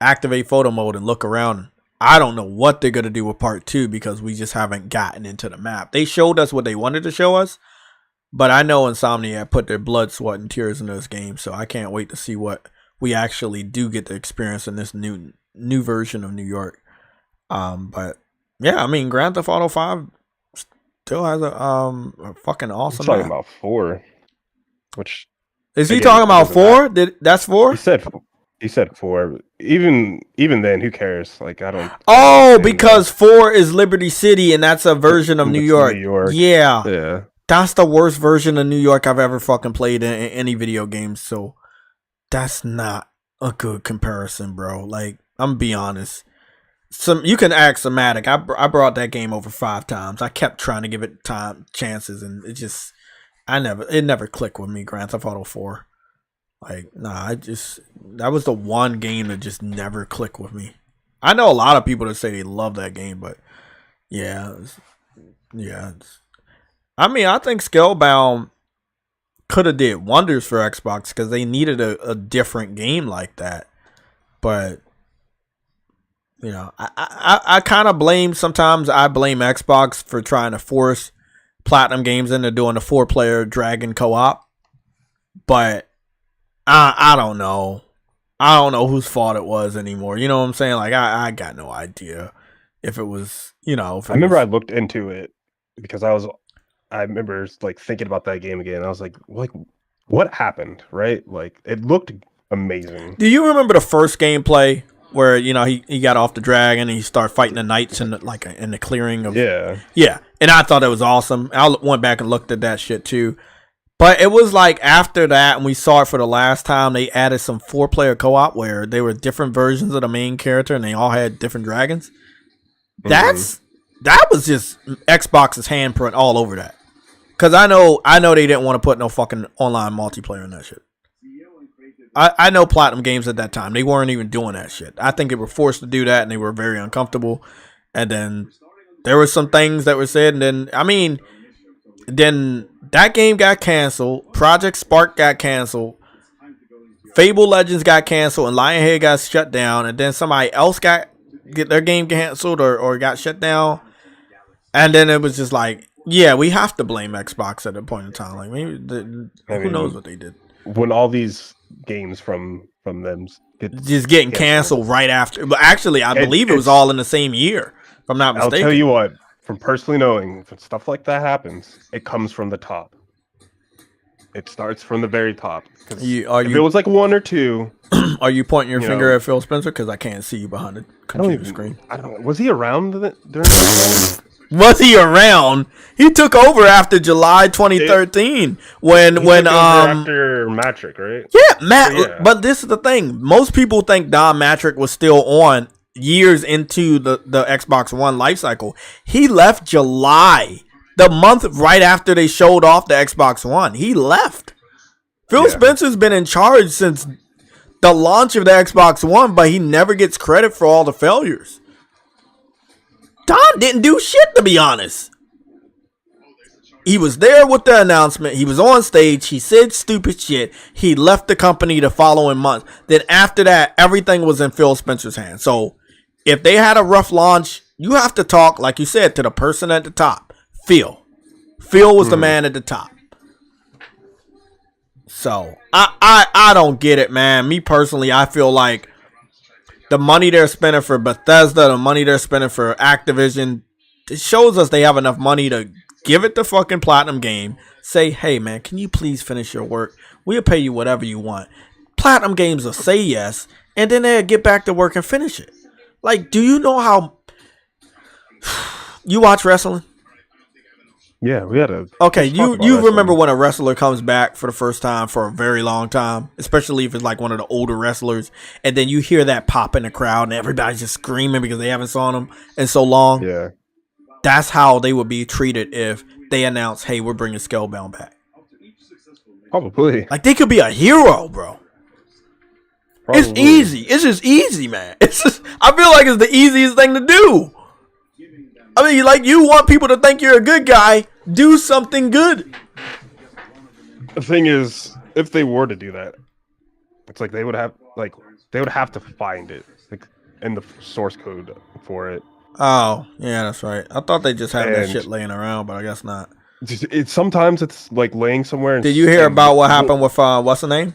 activate photo mode, and look around. I don't know what they're going to do with part 2 because we just haven't gotten into the map. They showed us what they wanted to show us, but I know Insomniac put their blood, sweat, and tears in this game, so I can't wait to see what we actually do get to experience in this new version of New York. But yeah, I mean, Grand Theft Auto 5 still has a fucking awesome I'm talking map. about 4, which Is he again, talking about doesn't 4? That's 4? he said 4. Even then, who cares? Like, I don't. Oh, because 4 is Liberty City, and that's a version of New It's York. New York. Yeah. Yeah. That's the worst version of New York I've ever fucking played in any video game. So that's not a good comparison, bro. Like, I'm gonna be honest. You can ask Somatic. I brought that game over 5 times. I kept trying to give it chances, and it never clicked with me. Grand Theft Auto 4. Like, nah, that was the one game that just never clicked with me. I know a lot of people that say they love that game, but yeah. I mean, I think Scalebound could have did wonders for Xbox because they needed a different game like that. But, you know, I kind of blame Xbox for trying to force Platinum Games into doing the 4-player Dragon co-op. But I don't know. I don't know whose fault it was anymore. You know what I'm saying? Like, I got no idea if it was, you know. I remember I looked into it because I remember like thinking about that game again. I was like, what happened? Right? Like, it looked amazing. Do you remember the first gameplay where, you know, he got off the dragon and he started fighting the knights in the clearing of yeah, and I thought it was awesome. I went back and looked at that shit too. But it was like after that, and we saw it for the last time, they added some 4-player co-op where they were different versions of the main character and they all had different dragons. That was just Xbox's handprint all over that. Because I know they didn't want to put no fucking online multiplayer in that shit. I know Platinum Games at that time, they weren't even doing that shit. I think they were forced to do that and they were very uncomfortable. And then there were some things that were said, and then, I mean, then that game got canceled. Project Spark got canceled. Fable Legends got canceled, and Lionhead got shut down. And then somebody else got their game canceled or got shut down. And then it was just like, yeah, we have to blame Xbox at a point in time. Like, maybe who knows what they did? When all these games from them just getting canceled right after. But actually, I believe it was all in the same year, if I'm not mistaken. I'll tell you what. From personally knowing, if stuff like that happens, it comes from the top. It starts from the very top. If it was like 1 or 2, are you pointing your finger at Phil Spencer? Because I can't see you behind the computer screen. I don't know. Was he around during that time? Was he around? He took over after July 2013 when after Matrick, right? Yeah, But this is the thing. Most people think Don Matrick was still on years into the Xbox One life cycle. He left July The month right after they showed off the Xbox One, he left. Phil Spencer's been in charge since the launch of the Xbox One, but he never gets credit for all the failures. Don didn't do shit, to be honest. He was there with the announcement. He was on stage. He said stupid shit. He left the company the following month. Then after that, everything was in Phil Spencer's hands. So if they had a rough launch, you have to talk, like you said, to the person at the top. Phil. Phil was the man at the top. So I don't get it, man. Me personally, I feel like the money they're spending for Bethesda, the money they're spending for Activision, it shows us they have enough money to give it the fucking Platinum game. Say, hey, man, can you please finish your work? We'll pay you whatever you want. Platinum Games will say yes, and then they'll get back to work and finish it. Like, do you know how... You watch wrestling? Yeah, we had a... Okay, you remember when a wrestler comes back for the first time for a very long time, especially if it's like one of the older wrestlers, and then you hear that pop in the crowd and everybody's just screaming because they haven't saw them in so long? Yeah. That's how they would be treated if they announce, hey, we're bringing Scalebound back. Probably. Like, they could be a hero, bro. Probably. It's easy. It's just easy, man. It's just, I feel like it's the easiest thing to do. I mean, like, you want people to think you're a good guy, do something good. The thing is, if they were to do that, it's like they would have to find it, like, in the source code for it. Oh, yeah, that's right. I thought they just had that shit laying around, but I guess not. Sometimes it's like laying somewhere. Did you hear about what happened with what's the name?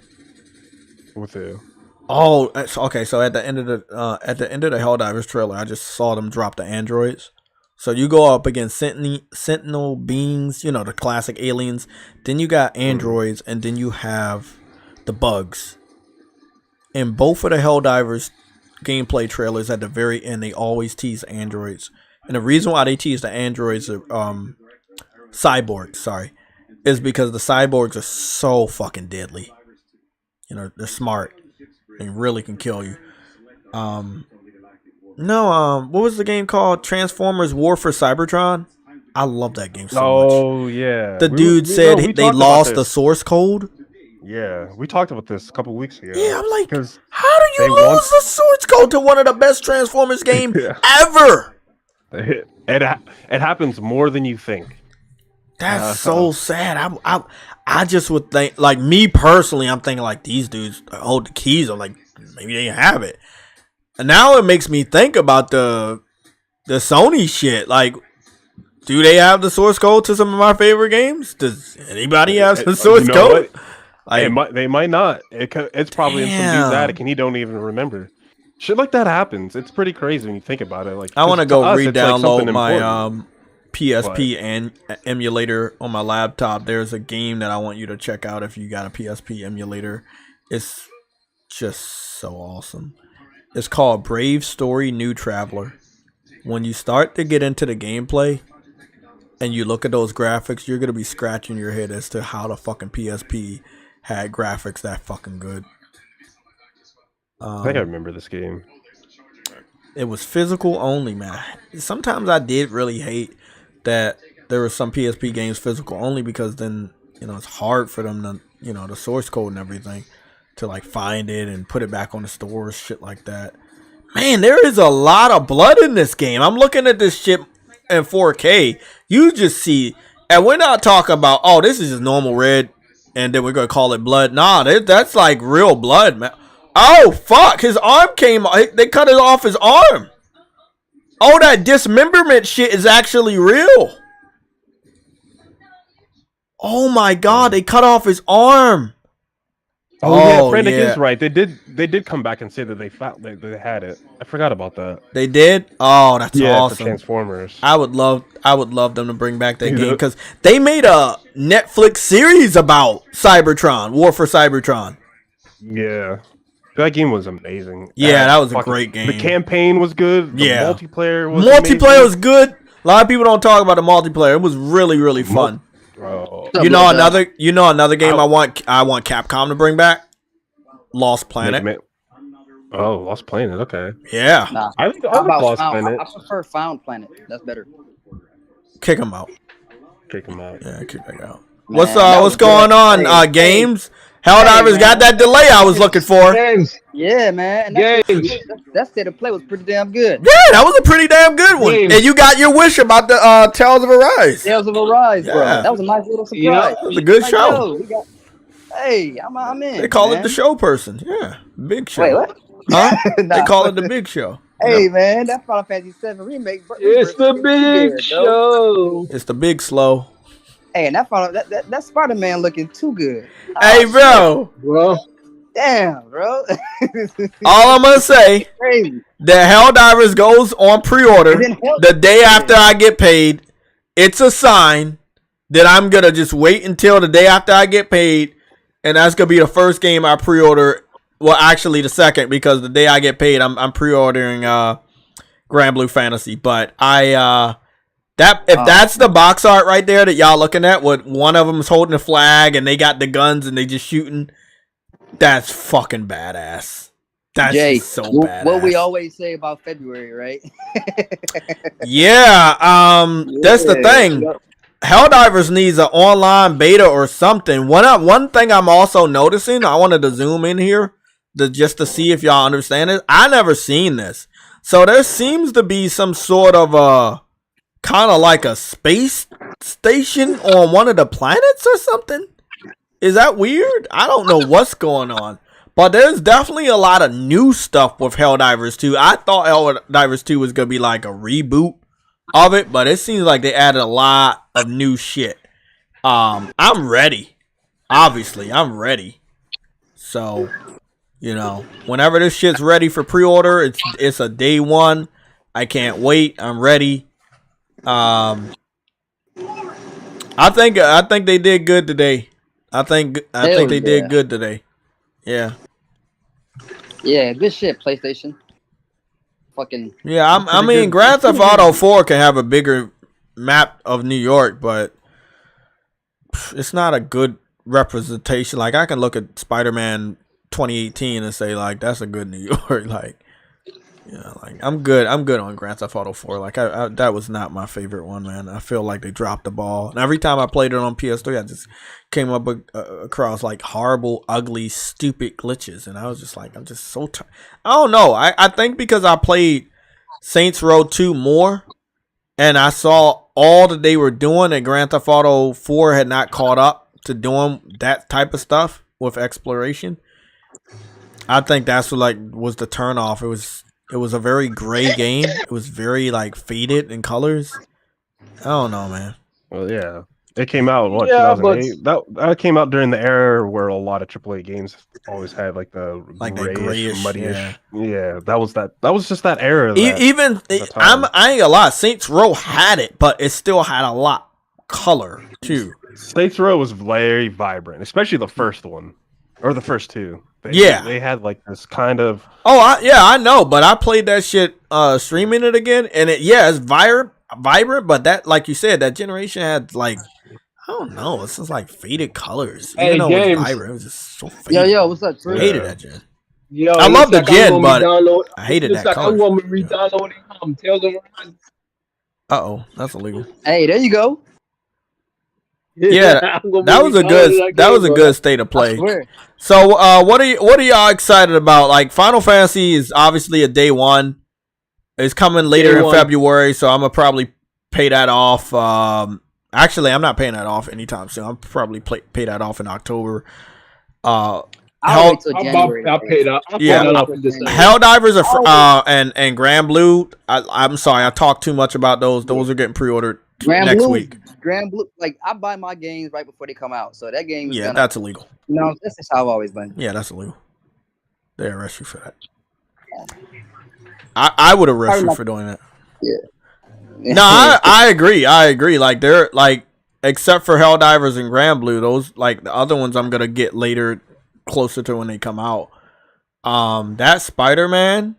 With who? Oh, okay. So at the end of the Helldivers trailer, I just saw them drop the androids. So you go up against Sentinel beings, you know, the classic aliens. Then you got androids, and then you have the bugs. In both of the Helldivers gameplay trailers, at the very end, they always tease androids. And the reason why they tease the androids, cyborgs, sorry, is because the cyborgs are so fucking deadly. You know, they're smart and really can kill you. What was the game called? Transformers War for Cybertron? I love that game so much. Oh, yeah. The dude said they lost the source code. Yeah, we talked about this a couple weeks ago. Yeah, I'm like, how do you lose the source code to one of the best Transformers games ever? It happens more than you think. That's so sad. I just would think, like, me personally, I'm thinking like these dudes hold the keys. I'm like, maybe they have it. And now it makes me think about the Sony shit. Like, do they have the source code to some of my favorite games? Does anybody have the source code? Like, they might not. It's probably in some dude's attic and he don't even remember. Shit like that happens. It's pretty crazy when you think about it. Like, I want to go re-download like my PSP and emulator on my laptop. There's a game that I want you to check out if you got a PSP emulator. It's just so awesome. It's called Brave Story New Traveler. When you start to get into the gameplay and you look at those graphics, you're going to be scratching your head as to how the fucking PSP had graphics that fucking good. I think I remember this game. It was physical only, man. Sometimes I did really hate that there were some PSP games physical only, because then, you know, it's hard for them to, you know, the source code and everything, to like find it and put it back on the stores, shit like that. Man, there is a lot of blood in this game. I'm looking at this shit in 4K. You just see, and we're not talking about, oh, this is just normal red and then we're gonna call it blood. Nah, that's like real blood, man. Oh fuck, his arm came off. They cut it off his arm. Oh, that dismemberment shit is actually real. Oh my god, they cut off his arm. Oh yeah, Frantic is right. They did come back and say that they had it. I forgot about that. They did? Oh, that's awesome. For Transformers. I would love them to bring back that game, because they made a Netflix series about Cybertron, War for Cybertron. Yeah. That game was amazing. Yeah, that was a great game. The campaign was good. The multiplayer was was good. A lot of people don't talk about the multiplayer. It was really, really fun. You know another game I want Capcom to bring back? Lost Planet. Oh, Lost Planet, okay. Yeah. Nah, I like Lost Planet. I prefer Found Planet. That's better. Kick them out. Kick him out. Yeah, kick that out. Man, What's that what's was going good. on? Hey, Games. Helldivers man. got that delay I was looking for. Games. Yeah, man. And that state of play was pretty damn good. Yeah, that was a pretty damn good one. Games. And you got your wish about the Tales of Arise. Tales of Arise, bro. Yeah. That was a nice little surprise. Yeah. It was a good Like, show. yo, we got, hey, I'm in. They call man. it the show person. Yeah, big show. Wait, what? Huh? Nah. They call it the big show. Hey, man, that Final Fantasy VII remake. It's the big show. It's the big slow. Hey, and that Spider-Man looking too good. Hey, Oh, bro. Bro. damn, bro. All I'm gonna say Crazy. that Helldivers goes on pre-order And then the day after I get paid. It's a sign that I'm gonna just wait until the day after I get paid, and that's gonna be the first game I pre-order. Well, actually, the second, because the day I get paid, I'm pre-ordering Grand Blue Fantasy. But that's the box art right there that y'all looking at, with one of them is holding a flag and they got the guns and they just shooting. That's fucking badass. That's Jay, so badass. what we always say about February, right? Yeah, that's the thing. Helldivers needs an online beta or something. One thing I'm also noticing, I wanted to zoom in here just to see if y'all understand it. I never seen this. So there seems to be some sort of kind of like a space station on one of the planets or something. Is that weird? I don't know what's going on. But there's definitely a lot of new stuff with Helldivers 2. I thought Helldivers 2 was going to be like a reboot of it, but it seems like they added a lot of new shit. I'm ready. Obviously, I'm ready. So, whenever this shit's ready for pre-order, it's a day one. I can't wait. I'm ready. I think they did good today. I think they did good today. Yeah. Yeah, good shit, PlayStation. Fucking. Yeah, I mean, Grand Theft Auto 4 can have a bigger map of New York, but it's not a good representation. Like, I can look at Spider-Man 2018 and say, like, that's a good New York. Like, I'm good on Grand Theft Auto 4. Like, that was not my favorite one, man. I feel like they dropped the ball. And every time I played it on PS3, I just came up across, like, horrible, ugly, stupid glitches. And I was just like, I'm just so tired. I don't know. I think because I played Saints Row 2 more, and I saw all that they were doing, and Grand Theft Auto 4 had not caught up to doing that type of stuff with exploration. I think that's what, like, was the turnoff. It was a very gray game. It was very, like, faded in colors. I don't know, man. Well, yeah. It came out, what, Yeah, 2008? That came out during the era where a lot of AAA games always had, like, the grayish, muddyish. Yeah, that was just that era. I ain't gonna lie, Saints Row had it, but it still had a lot color, too. Saints Row was very vibrant, especially the first one. Or the first two. They had like this kind of. I know, but I played that shit streaming it again, and it's vibrant, but that, like you said, that generation had, like, I don't know, it's just like faded colors. Even though it was vibrant, it was just so faded. Yo, what's up, Trey? I hated that gen. Yo, I love the gen, but I hated that color. color. I'm gonna be re-downloading Tales of Arise. That's illegal. Hey, there you go. Yeah, that was a good state of play. So, what are y'all excited about? Like, Final Fantasy is obviously a day one. It's coming later in February, so I'm gonna probably pay that off. Actually, I'm not paying that off anytime soon. I'll probably pay that off in October. I'll wait till January. I'll pay that. Helldivers and Grand Blue. I'm sorry, I talked too much about those. Those are getting pre-ordered next week. Grand Blue, like, I buy my games right before they come out, so that game is that's illegal. That's just how I've always been. Yeah, that's illegal. They arrest you for that. I would arrest you for doing that. Yeah. No, I agree. Like, they're like, except for Helldivers and Grand Blue, those, like, the other ones I'm gonna get later, closer to when they come out. That Spider-Man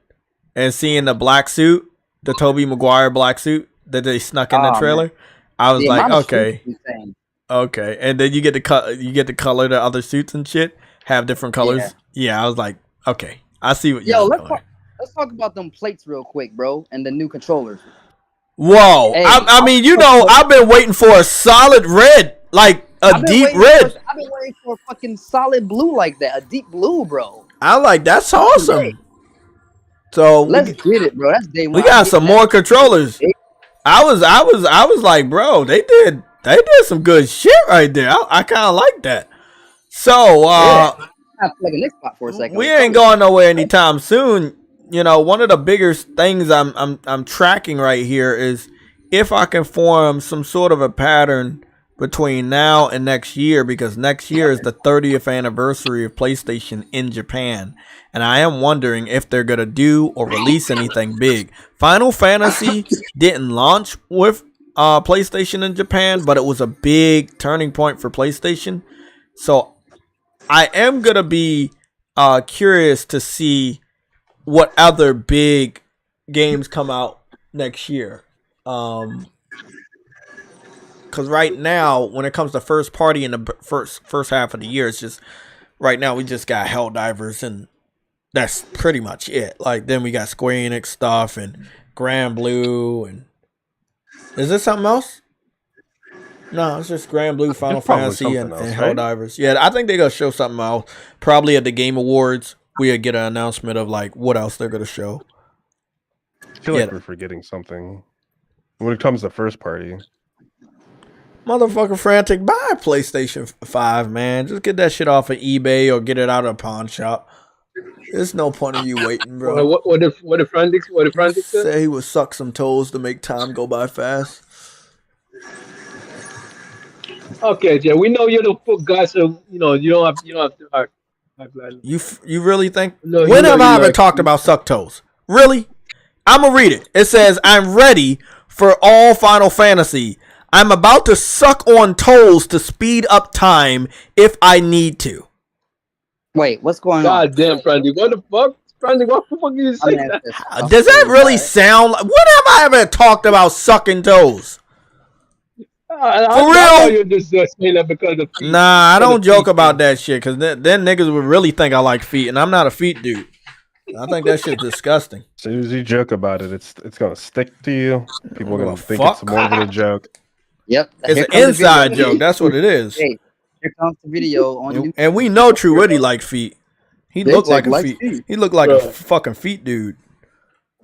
and seeing the black suit, the Tobey Maguire black suit that they snuck in the trailer. Man. I was like, okay, and then you get to color the other suits and shit, have different colors. Yeah, I was like, okay, I see what you're doing. Let's talk about them plates real quick, bro, and the new controllers. Whoa. Hey, I mean, you know, I've been waiting for a solid red, like a deep red. I've been waiting for a fucking solid blue like that, a deep blue, bro. I like that's awesome. So Let's get it, bro. That's day one. we got some more controllers. I was like, bro, they did some good shit right there. I kind of like that. So I have to plug a next spot for a second. we ain't going nowhere anytime soon. You know, one of the bigger things I'm tracking right here is if I can form some sort of a pattern between now and next year, because next year is the 30th anniversary of PlayStation in Japan, and I am wondering if they're gonna do or release anything big. Final Fantasy didn't launch with PlayStation in Japan, but it was a big turning point for PlayStation. So I am gonna be curious to see what other big games come out next year. Because right now, when it comes to first party in the first half of the year, it's just right now we just got Helldivers, and that's pretty much it. Like then we got Square Enix stuff and Grand Blue, and is this something else? No, it's just Grand Blue, Final Fantasy, and Helldivers. Yeah, I think they're gonna show something else. Probably at the Game Awards, we'll get an announcement of like what else they're gonna show. I feel like we're forgetting something when it comes to first party. Motherfucker frantic, buy a PlayStation 5, man. Just get that shit off of eBay or get it out of a pawn shop. There's no point in you waiting, bro. What if Frantic said? Say he would suck some toes to make time go by fast. Okay, Jay, we know you're the foot guy, so you know you don't have to. You really think? No, when have I ever talked about suck toes? Really? I'm gonna read it. It says, "I'm ready for all Final Fantasy. I'm about to suck on toes to speed up time if I need to." Wait, what's going on? God damn, Frantic, what the fuck? Frantic, what the fuck are you saying? Does that really sound like? When have I ever talked about sucking toes? For real? You just saying that because of feet. Nah, I don't joke about that shit, because then niggas would really think I like feet, and I'm not a feet dude. I think that shit's disgusting. As soon as you joke about it, it's gonna stick to you. People are gonna think it's more than a joke. Yep, it's an inside joke. That's what it is. Hey, here comes the video on YouTube. And we know True Witty like feet. He looked like a feet. He looked like a fucking feet dude.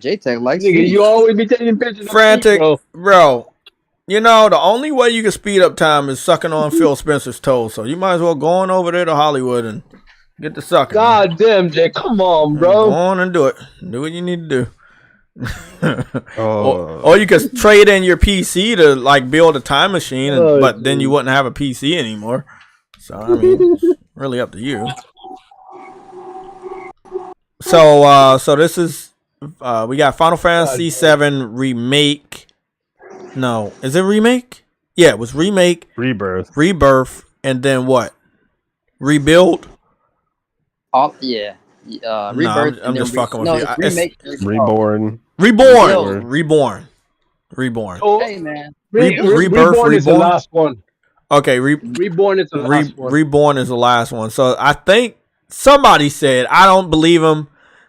JayTech likes feet. You always be taking pictures. Frantic, bro. You know, the only way you can speed up time is sucking on Phil Spencer's toes. So you might as well go on over there to Hollywood and get the sucking. God damn, Jay, come on, bro. Go on and do it. Do what you need to do. Or you could trade in your PC to like build a time machine, but then you wouldn't have a PC anymore. So I mean, it's really up to you. So this is we got Final Fantasy VII Remake. No, is it remake? Yeah, it was remake, rebirth, and then what? Rebuild. Oh yeah, rebirth. No, I'm just fucking with you. Remake, reborn. Oh, hey man, Reborn is the last one. Okay, Reborn is the last one. Reborn is the last one. So I think somebody said, I don't believe him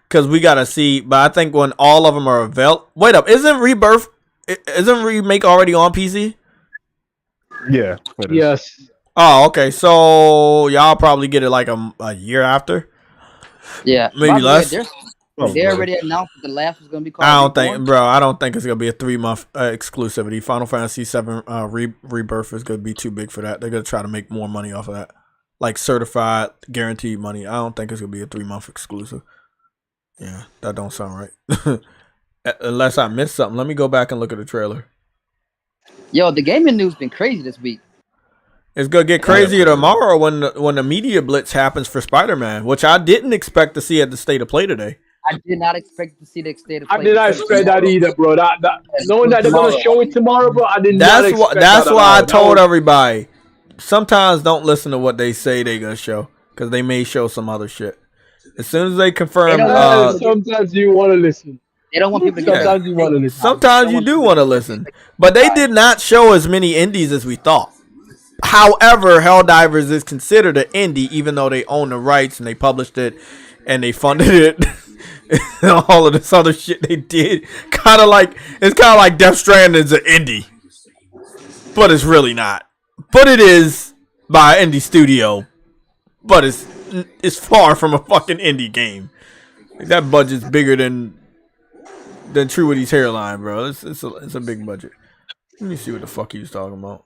because we gotta see. But I think when all of them are available. Wait up, isn't remake already on PC? Yeah. Yes. Oh, okay. So y'all probably get it like a year after. Yeah, maybe less. They already announced that the last was gonna be called. I don't think it's gonna be a 3-month exclusivity. Final Fantasy VII Rebirth is gonna be too big for that. They're gonna try to make more money off of that, like certified, guaranteed money. I don't think it's gonna be a 3-month exclusive. Yeah, that don't sound right. Unless I missed something. Let me go back and look at the trailer. Yo, the gaming news been crazy this week. It's gonna get crazier tomorrow when the media blitz happens for Spider-Man, which I didn't expect to see at the State of Play today. I did not expect to see the State of Play. I did not expect that either, bro. Knowing that they're gonna show it tomorrow, bro, I did not expect that. That's why I told everybody. Sometimes don't listen to what they say they're gonna show, because they may show some other shit. As soon as they confirm, sometimes you want to listen. They don't want people to sometimes you want to listen. Sometimes you do want to listen, but they did not show as many indies as we thought. However, Helldivers is considered an indie, even though they own the rights and they published it and they funded it. all of this other shit they did. It's kind of like Death Stranding's an indie, but it's really not. But it is by an indie studio, but it's far from a fucking indie game. Like, that budget's bigger than True Woody's hairline, bro. It's a big budget. Let me see what the fuck he was talking about.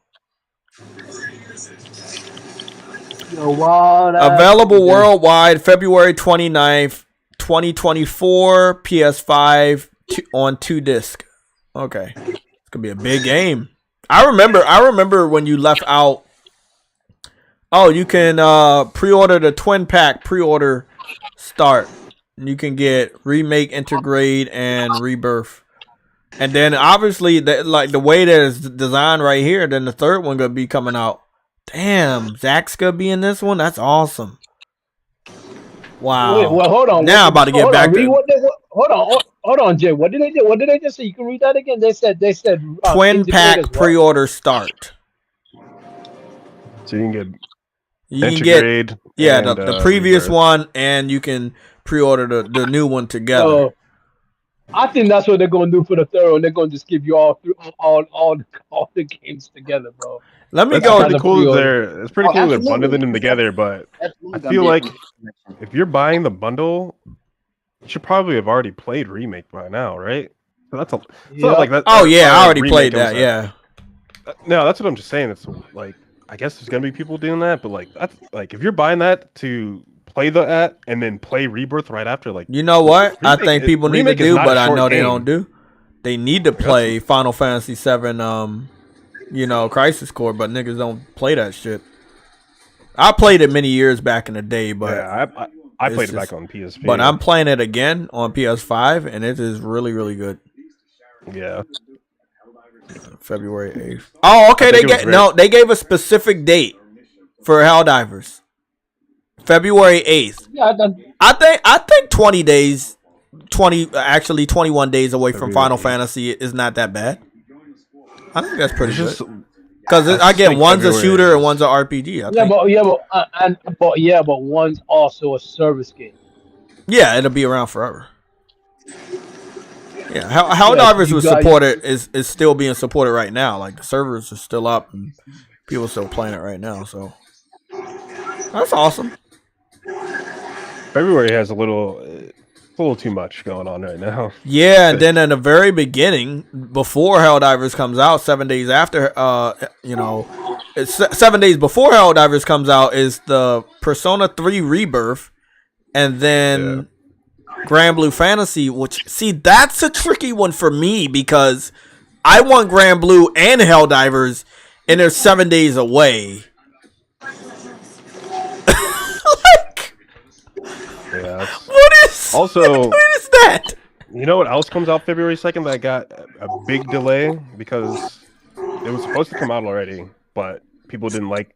Yo, wow, Available worldwide February 29th, 2024. PS5 on 2 disc. Okay, it's gonna be a big game. I remember when you left out. Oh, you can pre-order the twin pack. Pre-order start. You can get Remake, Integrate, and Rebirth. And then obviously, the way that it's designed right here, then the third one gonna be coming out. Damn, Zach's gonna be in this one. That's awesome. Wow. Wait, well, hold on. Now I'm about to get back to. Hold on, Jay. What did they do? What did they just say? You can read that again. They said twin pack pre-order start. So you can get Integrate, the previous one, and you can pre-order the new one together. I think that's what they're gonna do for the third one. They're gonna just give you all the games together, bro. Let me That's go. pretty cool. It's pretty cool they're bundling them together, but I feel like if you're buying the bundle, you should probably have already played Remake by now, right? So that's it's not like that. Oh yeah, I already played that. Yeah. No, that's what I'm just saying. It's like, I guess there's gonna be people doing that, but like that's like if you're buying that to play that and then play Rebirth right after, like, you know what? I think people need to do, but I know they game. don't do. They need to play Final Fantasy VII, Crisis Core, but niggas don't play that shit. I played it many years back in the day, but yeah, I played it back on PSP. But I'm playing it again on PS5, and it is really, really good. Yeah. February 8th. Oh, okay. They gave a specific date for Helldivers. February 8th. Yeah, I think 20 days, 21 days away from Final Fantasy is not that bad. I think that's pretty good. Because again, one's a shooter and one's an RPG. But one's also a service game. Yeah, it'll be around forever. Yeah, Helldivers was supported is still being supported right now. Like the servers are still up and people are still playing it right now. So that's awesome. February has a little too much going on right now. Yeah, and then in the very beginning, before Helldivers comes out, 7 days after, 7 days before Helldivers comes out is the Persona 3 Rebirth, and then Grand Blue Fantasy, which, see, that's a tricky one for me because I want Grand Blue and Helldivers, and they're 7 days away. Yeah. What is that? You know what else comes out February 2nd that got a big delay because it was supposed to come out already, but people didn't like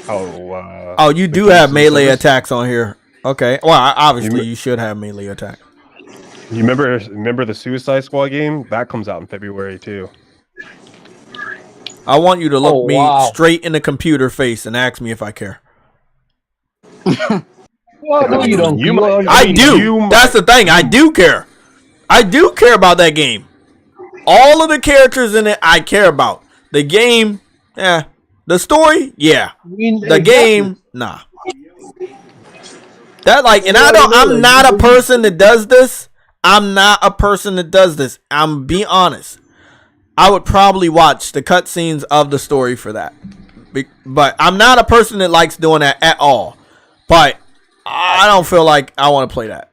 how. You do have melee attacks on here. Okay. Well, obviously you should have melee attack. You remember the Suicide Squad game? That comes out in February too. I want you to look me straight in the computer face and ask me if I care. Well, no, you don't. I do. That's the thing. I do care. I do care about that game. All of the characters in it, I care about. The game, yeah. The story, yeah. The game, nah. That I'm not a person that does this. I'm being honest. I would probably watch the cutscenes of the story for that. But I'm not a person that likes doing that at all. But I don't feel like I want to play that.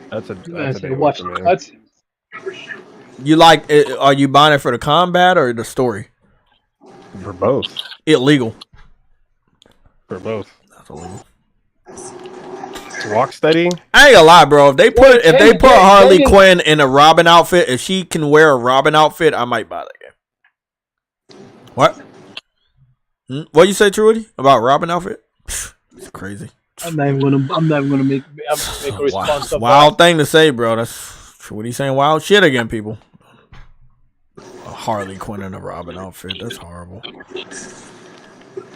That's a big watch one for me. You like it, are you buying it for the combat or the story? For both. Illegal. For both. That's illegal. Rocksteady. I ain't gonna lie, bro. If they put Harley Quinn in a Robin outfit, if she can wear a Robin outfit, I might buy that game. What? What you say, Trudy, about Robin outfit? It's crazy. I'm not even gonna make a response. Wild thing to say, bro. That's what he's saying. Wild shit again, people. A Harley Quinn in a Robin outfit. That's horrible.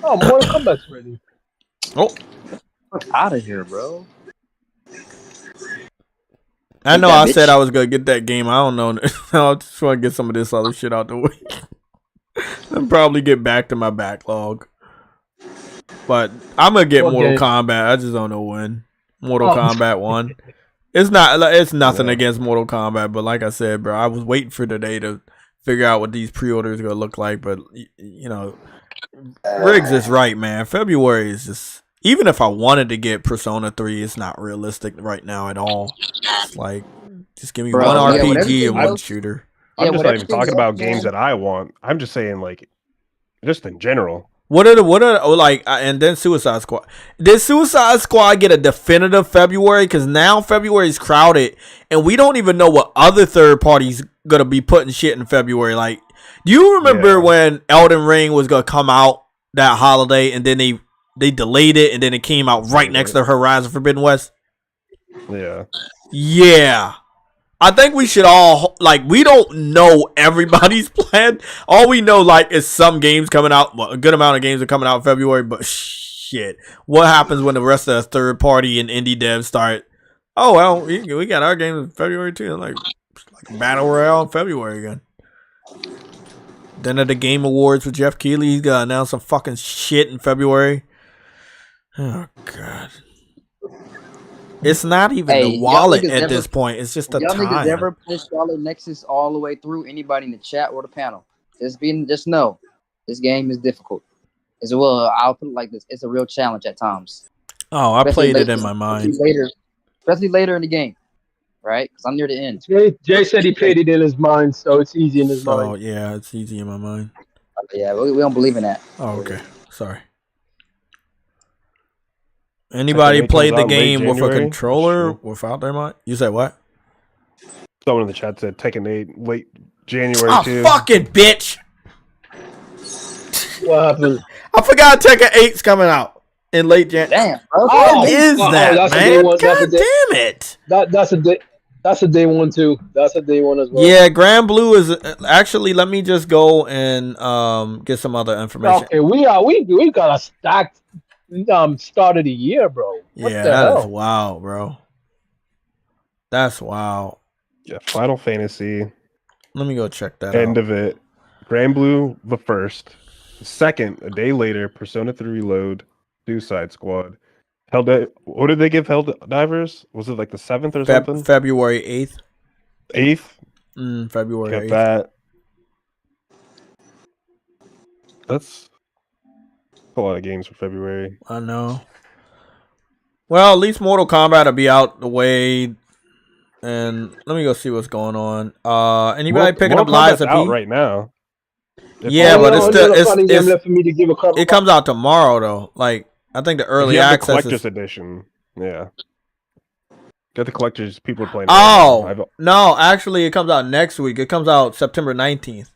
Oh, Mortal Kombat's ready. Oh, fuck out of here, bro. I know that I said bitch. I was gonna get that game. I don't know. I just want to get some of this other shit out the way. And probably get back to my backlog. But I'm gonna get What Mortal game? Kombat. I just don't know when. Mortal Oh. Kombat 1. It's nothing Yeah. against Mortal Kombat, but like I said, bro, I was waiting for today to figure out what these pre-orders are gonna look like. But you know, Riggs is right, man. February is just, even if I wanted to get Persona 3, it's not realistic right now at all. It's like, just give me Bro, one yeah, RPG whatever and one else- shooter. I'm Yeah, just not whatever even talking things about else, games man. that I want. I'm just saying, like, just in general. What are like, and then Suicide Squad. Did Suicide Squad get a definitive February? Because now February is crowded, and we don't even know what other third parties gonna be putting shit in February. Like, do you remember when Elden Ring was gonna come out that holiday, and then they delayed it, and then it came out right next to Horizon Forbidden West? Yeah. Yeah. I think we should all, like, we don't know everybody's plan. All we know, like, is some games coming out. Well, a good amount of games are coming out in February, but shit. What happens when the rest of the third party and indie devs start? Oh, well, we got our games in February too. Like Battle Royale in February again. Then at the Game Awards with Jeff Keighley, he's gonna announce some fucking shit in February. Oh, God. It's not even Hey, the y'all wallet niggas at this point. It's just the Y'all niggas time. ever push Scarlet Nexus all the way through? Anybody in the chat or the panel? Just know, this game is difficult. I'll put it like this: it's a real challenge at times. Oh, I Especially played it later- in my mind. especially later in the game, right? Because I'm near the end. Jay said he played it in his mind, so it's easy in his So, mind. yeah, it's easy in my mind. Yeah, we don't believe in that. Oh, okay. Sorry. Anybody Tekken 8 played comes the out in late game with a January? controller Sure. without their mind? You said what? Someone in the chat said Tekken 8 late January Oh, too. fucking bitch! What happened? I forgot Tekken 8's coming out in late January. Damn, bro. What is that, that's a day man? one. God That's a day. damn it! That's a day one too. That's a day one as well. Yeah, Grand Blue is actually. Let me just go and get some other information. Okay, we got a stacked start of the year, bro. What Yeah, the that is hell? wild, bro. That's wild. Yeah, Final Fantasy. Let me go check that End out. of it. Grand Blue the first. The second, a day later, Persona 3 Reload, Suicide Squad. What did they give Helldivers? Was it like the 7th or something? February 8th. 8th? February Got 8th. that. That's a lot of games for February. I know. Well, at least Mortal Kombat will be out the way. And let me go see what's going on. Anybody picking up Mortal Lies Kombat's of out P? right now. Yeah, but it's still it's left for me to give a couple. it comes out tomorrow though. Like I think the If early you have the access collector's is. edition. Yeah. Get the collectors. People are playing. Oh no! Actually, it comes out next week. It comes out September 19th.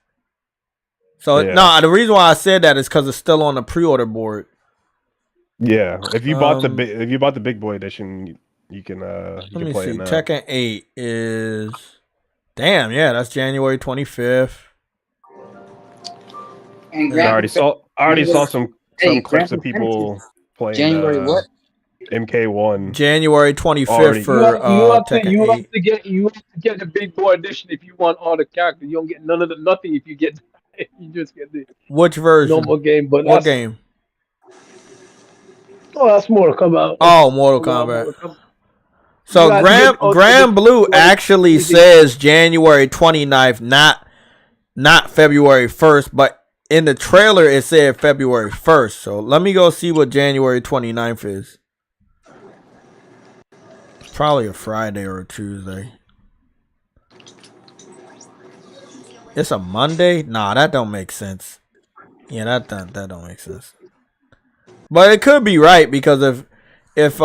So Yeah. no, the reason why I said that is because it's still on the pre-order board. Yeah, if you bought the big boy edition, you can Let can me play see. it now. Tekken 8 is. Damn, yeah, that's January 25th. And I already saw some Hey, clips of Grand people playing January what? MK1. January 25th Already. for You have Tekken 8. to get the big boy edition if you want all the characters. You don't get nothing if you get you just get the Which version? normal game. But What game? Oh, that's more to come out. Oh, Mortal Kombat. So Grand Blue actually says January 29th, not February 1st, but in the trailer it said February 1st. So let me go see what January 29th is. It's probably a Friday or a Tuesday. It's a Monday? Nah, that don't make sense. Yeah, that don't make sense. But it could be right because if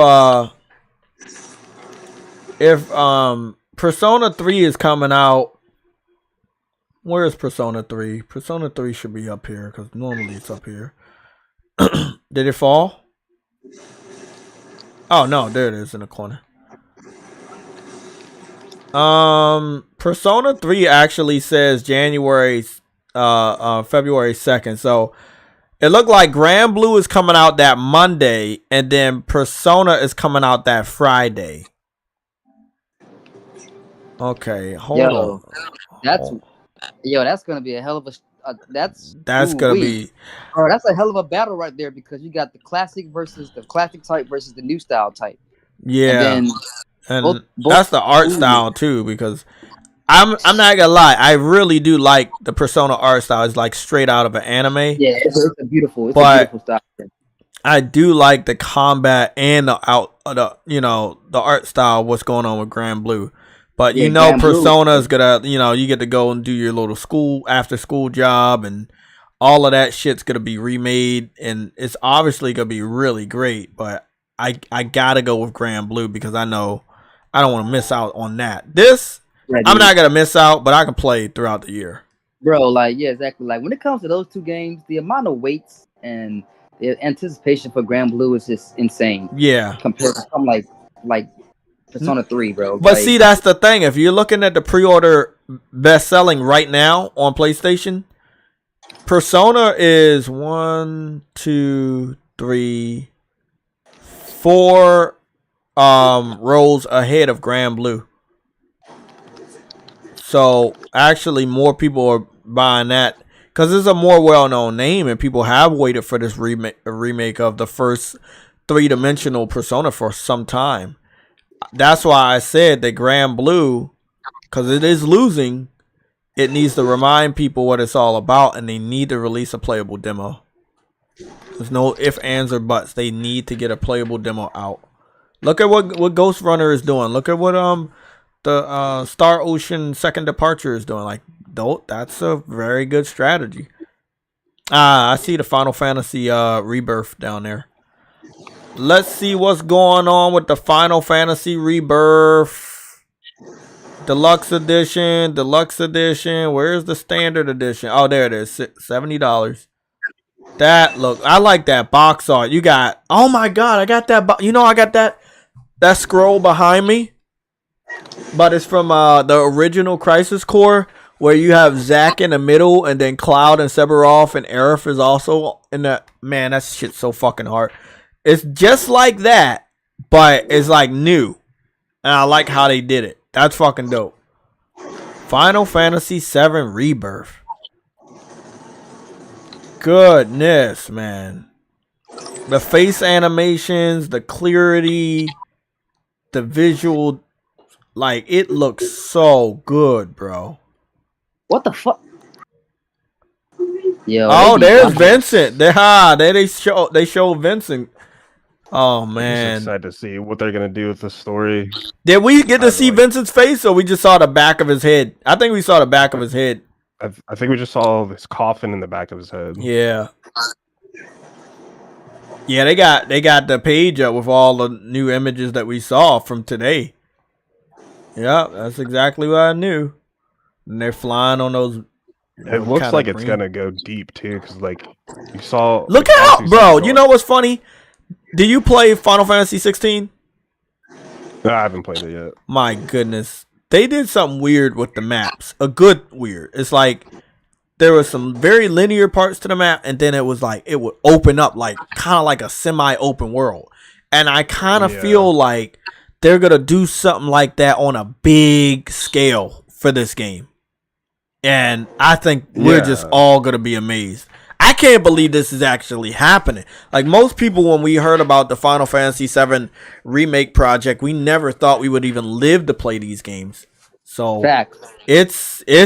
Persona 3 is coming out, where is Persona 3? Persona 3 should be up here because normally it's up here. Did it fall? Oh no, there it is in the corner. Persona 3 actually says February 2nd. So It looked like Grand Blue is coming out that Monday, and then Persona is coming out that Friday. Okay, hold on. That's gonna be a hell of a. That's gonna be. Bro, that's a hell of a battle right there because you got the classic type versus the new style type. Yeah, and both, that's the art style too. Because I'm not gonna lie, I really do like the Persona art style. It's like straight out of an anime. Yeah, it's a beautiful style. I do like the combat and the art style. What's going on with Grand Blue? But Persona is gonna, you get to go and do your little after school job, and all of that shit's gonna be remade, and it's obviously gonna be really great. But I gotta go with Grand Blue because I know I don't want to miss out on that. I'm not gonna miss out, but I can play throughout the year. Bro, exactly. Like when it comes to those two games, the amount of weights and the anticipation for Grand Blue is just insane. Yeah, compared to something like Persona 3, bro. But see, that's the thing. If you're looking at the pre-order best selling right now on PlayStation, Persona is 1, 2, 3, 4 rows ahead of Grand Blue. So actually, more people are buying that because it's a more well-known name, and people have waited for this remake of the first three-dimensional Persona for some time. That's why I said that Grand Blue, because it is losing, it needs to remind people what it's all about, and they need to release a playable demo. There's no ifs, ands, or buts. They need to get a playable demo out. Look at what Ghost Runner is doing. Look at what the Star Ocean Second Departure is doing. That's a very good strategy. I see the Final Fantasy Rebirth down there. Let's see what's going on with the Final Fantasy Rebirth Deluxe Edition. Where's the Standard Edition? Oh, there it is. $70. I like that box art. You got, oh my god, I got that. I got that scroll behind me, but it's from the original Crisis Core, where you have Zack in the middle, and then Cloud and Sephiroth, and Aerith is also in the. Man, that shit's so fucking hard. It's just like that, but it's like new. And I like how they did it. That's fucking dope. Final Fantasy VII Rebirth. Goodness, man. The face animations, the clarity, the visual, it looks so good, bro. What the fuck? Yo, oh, there's Vincent. They show Vincent. Oh man, I'm just excited to see what they're gonna do with the story. Did we get to see Vincent's face, or we just saw the back of his head? I think we saw the back of his head. I think we just saw this coffin in the back of his head. Yeah. Yeah, they got the page up with all the new images that we saw from today. Yeah, that's exactly what I knew. And they're flying on those. It looks like it's gonna go deep too, because you saw. Look out, bro! You know what's funny? Do you play Final Fantasy 16? No, I haven't played it yet. My goodness. They did something weird with the maps. A good weird. It's like there was some very linear parts to the map, and then it was like it would open up kind of like a semi-open world. And I kind of feel like they're going to do something like that on a big scale for this game. And I think we're just all going to be amazed. I can't believe this is actually happening. Like most people, when we heard about the Final Fantasy VII remake project, we never thought we would even live to play these games. So it's a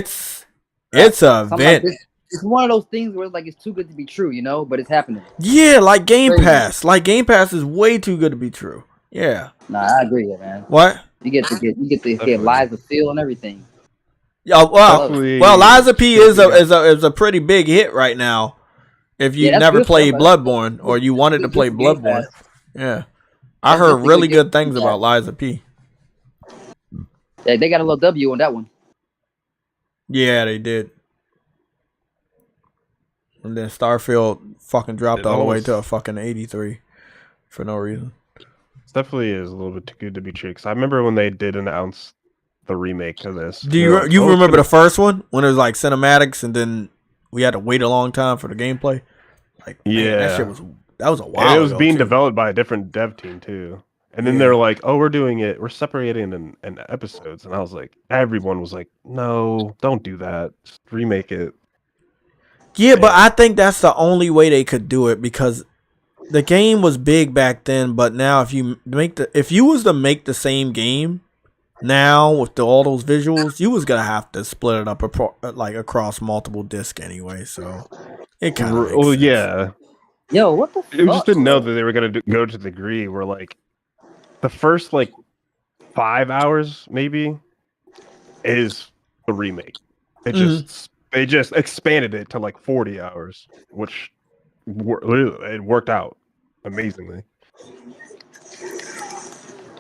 event. It's one of those things where it's too good to be true, but it's happening. Yeah, like Game Pass. Like Game Pass is way too good to be true. Yeah. Nah, I agree, man. What? You get to get Liza Phil and everything. Yeah, well, Liza P is a pretty big hit right now. If you never played Bloodborne or you wanted to play Bloodborne, yeah, I heard really good things about Liza P. Yeah, they got a little W on that one. Yeah, they did. And then Starfield fucking dropped all the way to a fucking 83 for no reason. It definitely is a little bit too good to be true. Because I remember when they did announce the remake of this. Do you remember the first one when it was like cinematics and then we had to wait a long time for the gameplay? Like, man, that shit was a while. And it was ago, being too. developed by a different dev team too. And then they're like, "Oh, we're separating in episodes." And I was like, everyone was like, "No, don't do that. Just remake it." Yeah, but I think that's the only way they could do it because the game was big back then. But now, if you was to make the same game now with all those visuals, you was gonna have to split it up across multiple discs anyway. So it kind of Well, yeah. Yo, what the fuck? I just didn't know that they were gonna go to the degree where like the first like 5 hours maybe is the remake. They just expanded it to like 40 hours, which it worked out amazingly.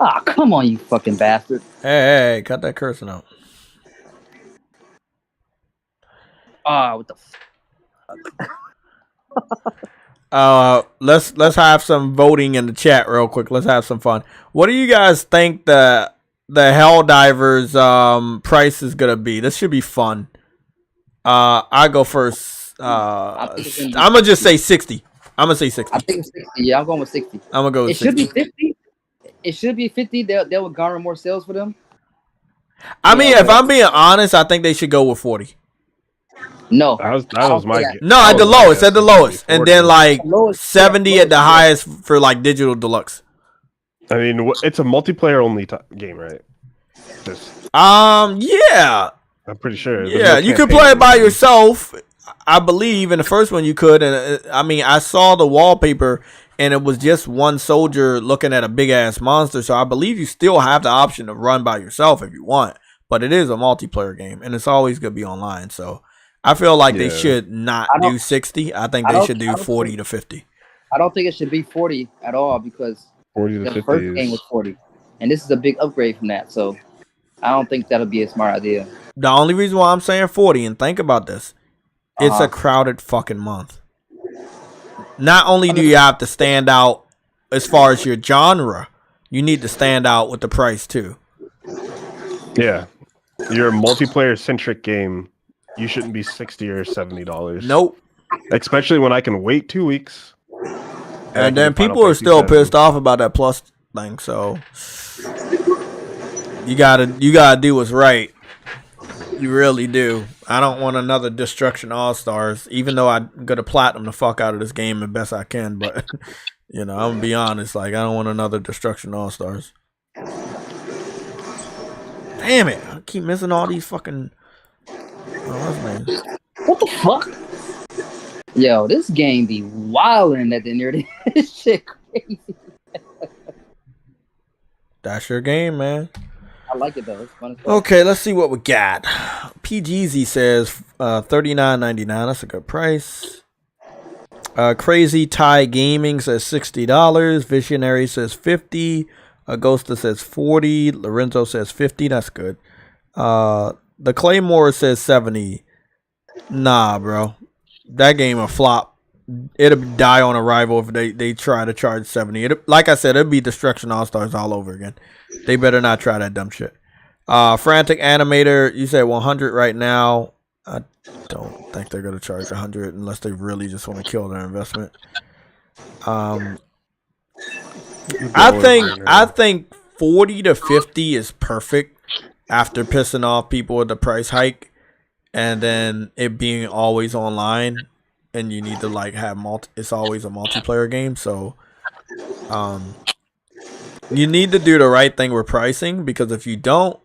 Ah, come on, you fucking bastard! Hey, cut that cursing out. Ah, what the Let's have some voting in the chat real quick. Let's have some fun. What do you guys think the Helldivers price is gonna be? This should be fun. I go first. I'm gonna just say 60. I'm gonna say 60. I think it's 60. Yeah, I'm going with 60. I'm gonna go with 60. It should be 50. It should be 50. That would garner more sales for them. I mean, if I'm being honest, I think they should go with 40. No, that was my guess. No, at the lowest, and then like 70 at the highest for like digital deluxe. I mean, it's a multiplayer only game, right? Yeah. I'm pretty sure. Yeah, you could play it by yourself. I believe in the first one you could, and I mean, I saw the wallpaper, and it was just one soldier looking at a big ass monster. So I believe you still have the option to run by yourself if you want, but it is a multiplayer game, and it's always gonna be online. So I feel like they should not do 60. I think they should do 40 to 50. I don't think it should be 40 at all because 40 to 50 the first game was 40, and this is a big upgrade from that. So I don't think that'll be a smart idea. The only reason why I'm saying 40, and think about this, it's a crowded fucking month. Not only do you have to stand out as far as your genre, you need to stand out with the price too. Yeah, you're a multiplayer centric game. You shouldn't be $60 or $70. Nope. Especially when I can wait 2 weeks. And then people are still pissed off about that plus thing. So you gotta do what's right. You really do. I don't want another Destruction All-Stars, even though I'm gonna platinum the fuck out of this game as best I can. But I'm gonna be honest. Like, I don't want another Destruction All-Stars. Damn it! I keep missing all these fucking. What the fuck? Yo, this game be wildin' at the end of this shit crazy. That's your game, man. I like it though. It's fun as fuck. Okay, let's see what we got. PGZ says $39.99. That's a good price. Crazy Thai Gaming says $60. Visionary says $50. Agosta says $40. Lorenzo says $50. That's good. The Claymore says $70. Nah, bro. That game a flop. It'll die on arrival if they try to charge $70. Like I said, it'll be Destruction All-Stars all over again. They better not try that dumb shit. Frantic Animator, you said 100 right now. I don't think they're gonna charge 100 unless they really just want to kill their investment. I think 40 to 50 is perfect after pissing off people with the price hike, and then it being always online, and you need to like have it's always a multiplayer game. So, you need to do the right thing with pricing, because if you don't,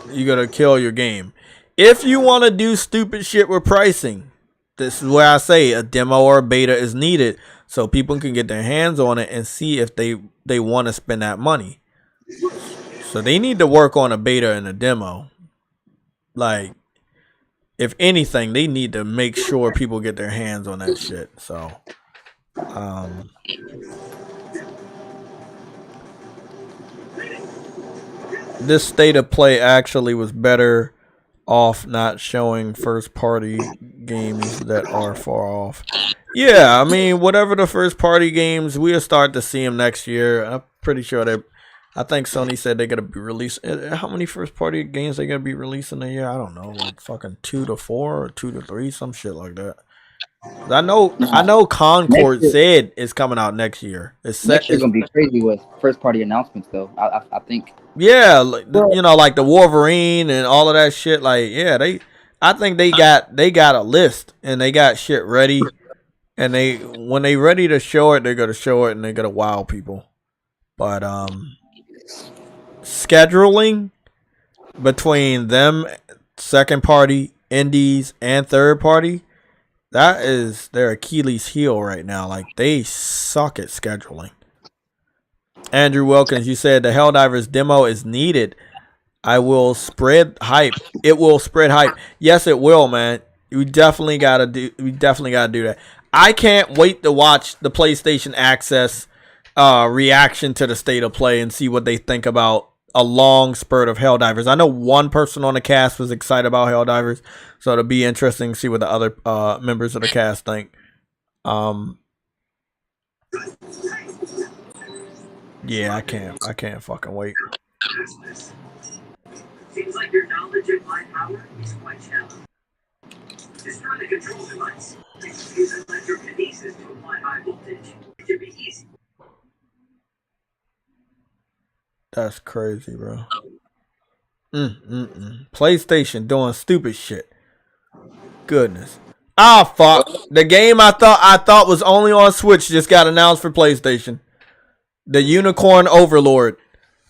you're gonna kill your game. If you want to do stupid shit with pricing, this is where I say a demo or a beta is needed so people can get their hands on it and see if they want to spend that money. So they need to work on a beta and a demo. Like, if anything, they need to make sure people get their hands on that shit. So, this state of play actually was better off not showing first party games that are far off. Yeah, I mean, whatever the first party games, we'll start to see them next year. I'm pretty sure I think Sony said they're gonna be releasing. How many first party games they gonna be releasing a year? I don't know, like fucking 2 to 4 or 2 to 3, some shit like that. I know Concord said it's coming out next year. It's set. Next year's gonna be crazy with first party announcements, though. I think. Yeah, like, you know, like the Wolverine and all of that shit. Like, yeah, I think they got a list and they got shit ready, and when they ready to show it, they're gonna show it and they're gonna wow people. But scheduling between them, second party, indies, and third party, that is their Achilles heel right now. Like, they suck at scheduling. Andrew Wilkins, you said the Helldivers demo is needed. I will spread hype. It will spread hype. Yes, it will, man. We definitely gotta do that. I can't wait to watch the PlayStation Access reaction to the state of play and see what they think about a long spurt of Helldivers. I know one person on the cast was excited about Helldivers, so it'll be interesting to see what the other members of the cast think. Yeah, I can't fucking wait. Seems like your knowledge of my power is quite shallow. Destroy the control device. Use electrokinesis to apply high voltage. It should be easy. That's crazy, bro. PlayStation doing stupid shit. Goodness. Ah, fuck. The game I thought was only on Switch just got announced for PlayStation. The Unicorn Overlord.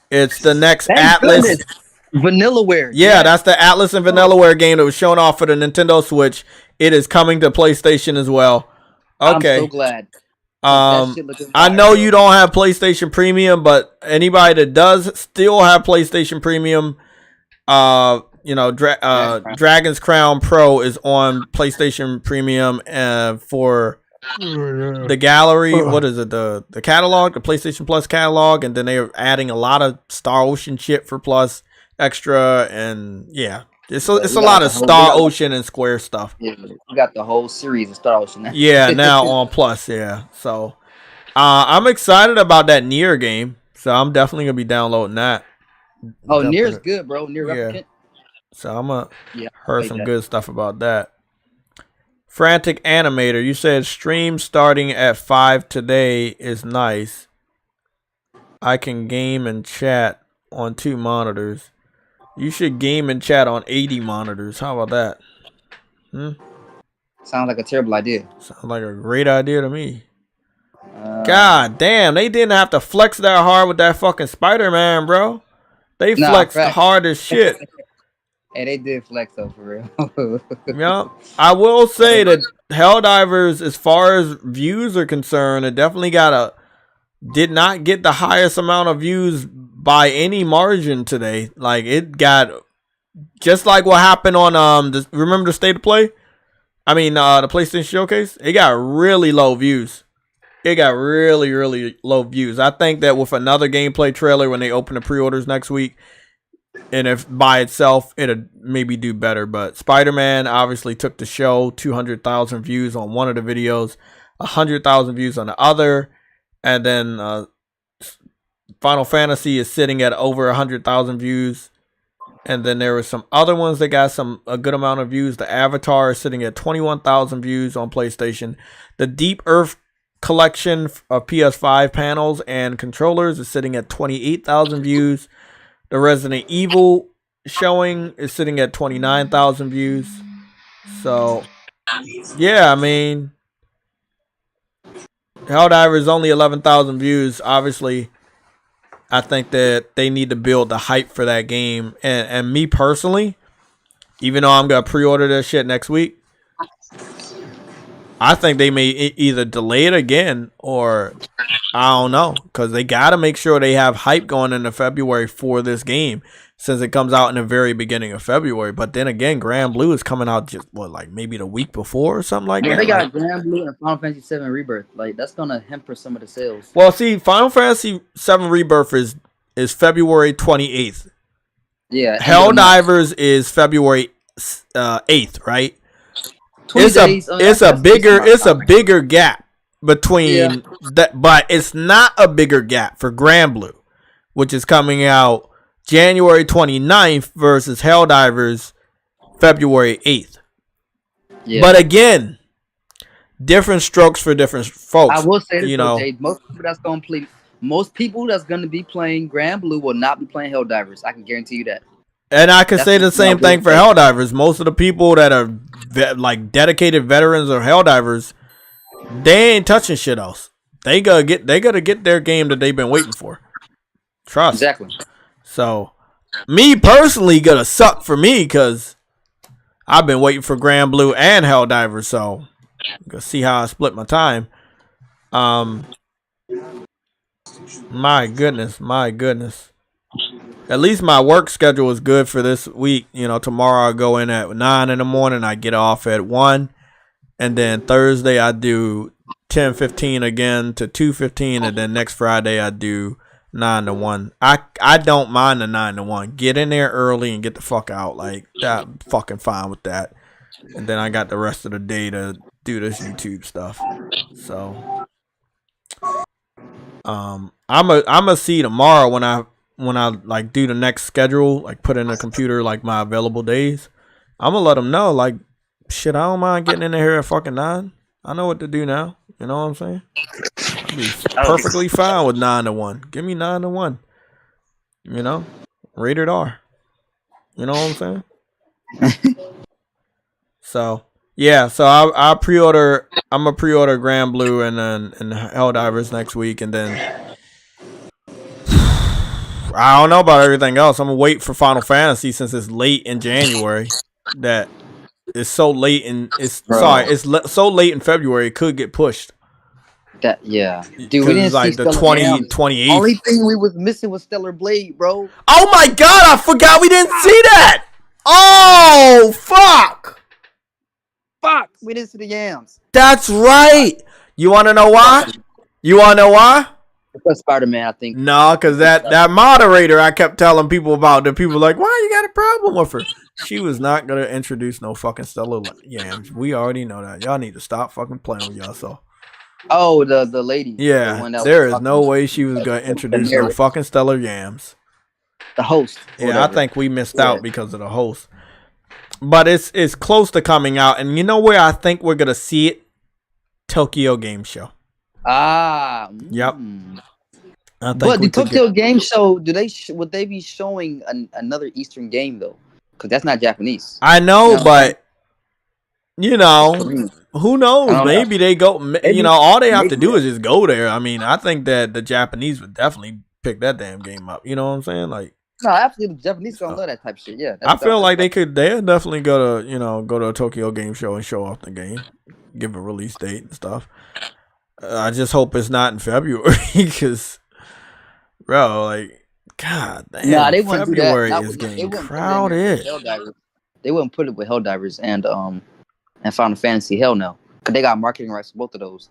It's the next Atlas. Vanillaware. Yeah, that's the Atlas and Vanillaware game that was shown off for the Nintendo Switch. It is coming to PlayStation as well. Okay. I'm so glad. I know you don't have PlayStation Premium, but anybody that does still have PlayStation Premium, Dragon's Crown Pro is on PlayStation Premium for the gallery. What is it? The catalog, the PlayStation Plus catalog, and then they're adding a lot of Star Ocean shit for Plus Extra, and yeah. It's a lot of Star Ocean and Square stuff. Yeah, we got the whole series of Star Ocean now. Yeah, now on Plus, yeah. So I'm excited about that Nier game. So I'm definitely gonna be downloading that. Oh, Nier's good, bro. Nier Replicant. So I'm gonna heard some good stuff about that. Frantic Animator, you said stream starting at 5 today is nice. I can game and chat on 2 monitors. You should game and chat on 80 monitors. How about that? Sounds like a terrible idea. Sounds like a great idea to me. God damn, they didn't have to flex that hard with that fucking Spider-Man, bro. They flexed hard as shit. Hey, they did flex though, for real. Yeah, I will say that Helldivers, as far as views are concerned, it definitely did not get the highest amount of views by any margin today. Like, it got just like what happened on remember the State of Play? I mean the PlayStation Showcase? It got really low views. It got really, really low views. I think that with another gameplay trailer when they open the pre-orders next week, and if by itself it'll maybe do better. But Spider-Man obviously took the show. 200,000 views on one of the videos, 100,000 views on the other, and then Final Fantasy is sitting at over 100,000 views. And then there were some other ones that got a good amount of views. The Avatar is sitting at 21,000 views on PlayStation. The Deep Earth collection of PS5 panels and controllers is sitting at 28,000 views. The Resident Evil showing is sitting at 29,000 views. So, yeah, I mean, Helldivers is only 11,000 views. Obviously, I think that they need to build the hype for that game. And me personally, even though I'm going to pre-order that shit next week, I think they may either delay it again or I don't know. Because they got to make sure they have hype going into February for this game, since it comes out in the very beginning of February. But then again, Grand Blue is coming out just, like maybe the week before or something like that? They got Grand Blue and Final Fantasy VII Rebirth. Like, that's going to hamper some of the sales. Well, see, Final Fantasy VII Rebirth is February 28th. Yeah. Helldivers is February 8th, right? It's a bigger gap between that, but it's not a bigger gap for Grand Blue, which is coming out January 29th versus Helldivers February 8th. Yeah. But again, different strokes for different folks. I will say this, you though, know, Jay. Most people that's gonna be playing Grand Blue will not be playing Helldivers. I can guarantee you that. and I can That's say what the same I will thing for say. Helldivers. Most of the people that are like dedicated veterans of Helldivers, they ain't touching shit else. They gotta get their game that they've been waiting for. Trust. Exactly. So, me personally gonna suck for me because I've been waiting for Grand Blue and Helldivers. So, gonna see how I split my time. My goodness. At least my work schedule is good for this week. You know, tomorrow I go in at 9 in the morning. I get off at 1. And then Thursday I do 10:15 again to 2:15. And then next Friday I do 9 to 1. I don't mind the 9 to 1. Get in there early and get the fuck out. Like, that, I'm fucking fine with that. And then I got the rest of the day to do this YouTube stuff. So, I'm a see tomorrow when I like do the next schedule, like put in the computer like my available days. I'm gonna let them know, like, shit, I don't mind getting in here at fucking 9. I know what to do now. You know what I'm saying? I'll be perfectly fine with 9 to 1. Give me 9 to 1. You know, rated R. You know what I'm saying? So yeah, so I pre-order. I'm gonna pre-order Grand Blue and Helldivers next week, and then I don't know about everything else. I'm gonna wait for Final Fantasy since it's late in January. That it's so late in so late in February. It could get pushed. Dude, we didn't like see the Stellar 28th. Only thing we was missing was Stellar Blade, bro. Oh my god, I forgot we didn't see that. Oh fuck. We didn't see the yams. That's right. You want to know why? Because Spider-Man, I think. No, because that moderator I kept telling people about, the people like, why you got a problem with her? She was not going to introduce no fucking Stellar Yams. We already know that. Y'all need to stop fucking playing with yourself. Oh, the lady. Yeah, the there is no way she was going to introduce no fucking Stellar Yams. The host. Yeah, whatever. I think we missed out because of the host. But it's close to coming out. And you know where I think we're going to see it? Tokyo Game Show. Yep. But the Tokyo Game Show, would they be showing another Eastern game though? Because that's not Japanese. I know, but you know, who knows? Maybe they go. You know, all they have to do is just go there. I mean, I think that the Japanese would definitely pick that damn game up. You know what I'm saying? Like, no, absolutely, the Japanese don't know that type of shit. Yeah, I feel like they'll definitely go to a Tokyo Game Show and show off the game, give a release date and stuff. I just hope it's not in February because, bro, like, god damn, February is getting crowded. They wouldn't put it with Helldivers and Final Fantasy. Hell no, because they got marketing rights for both of those,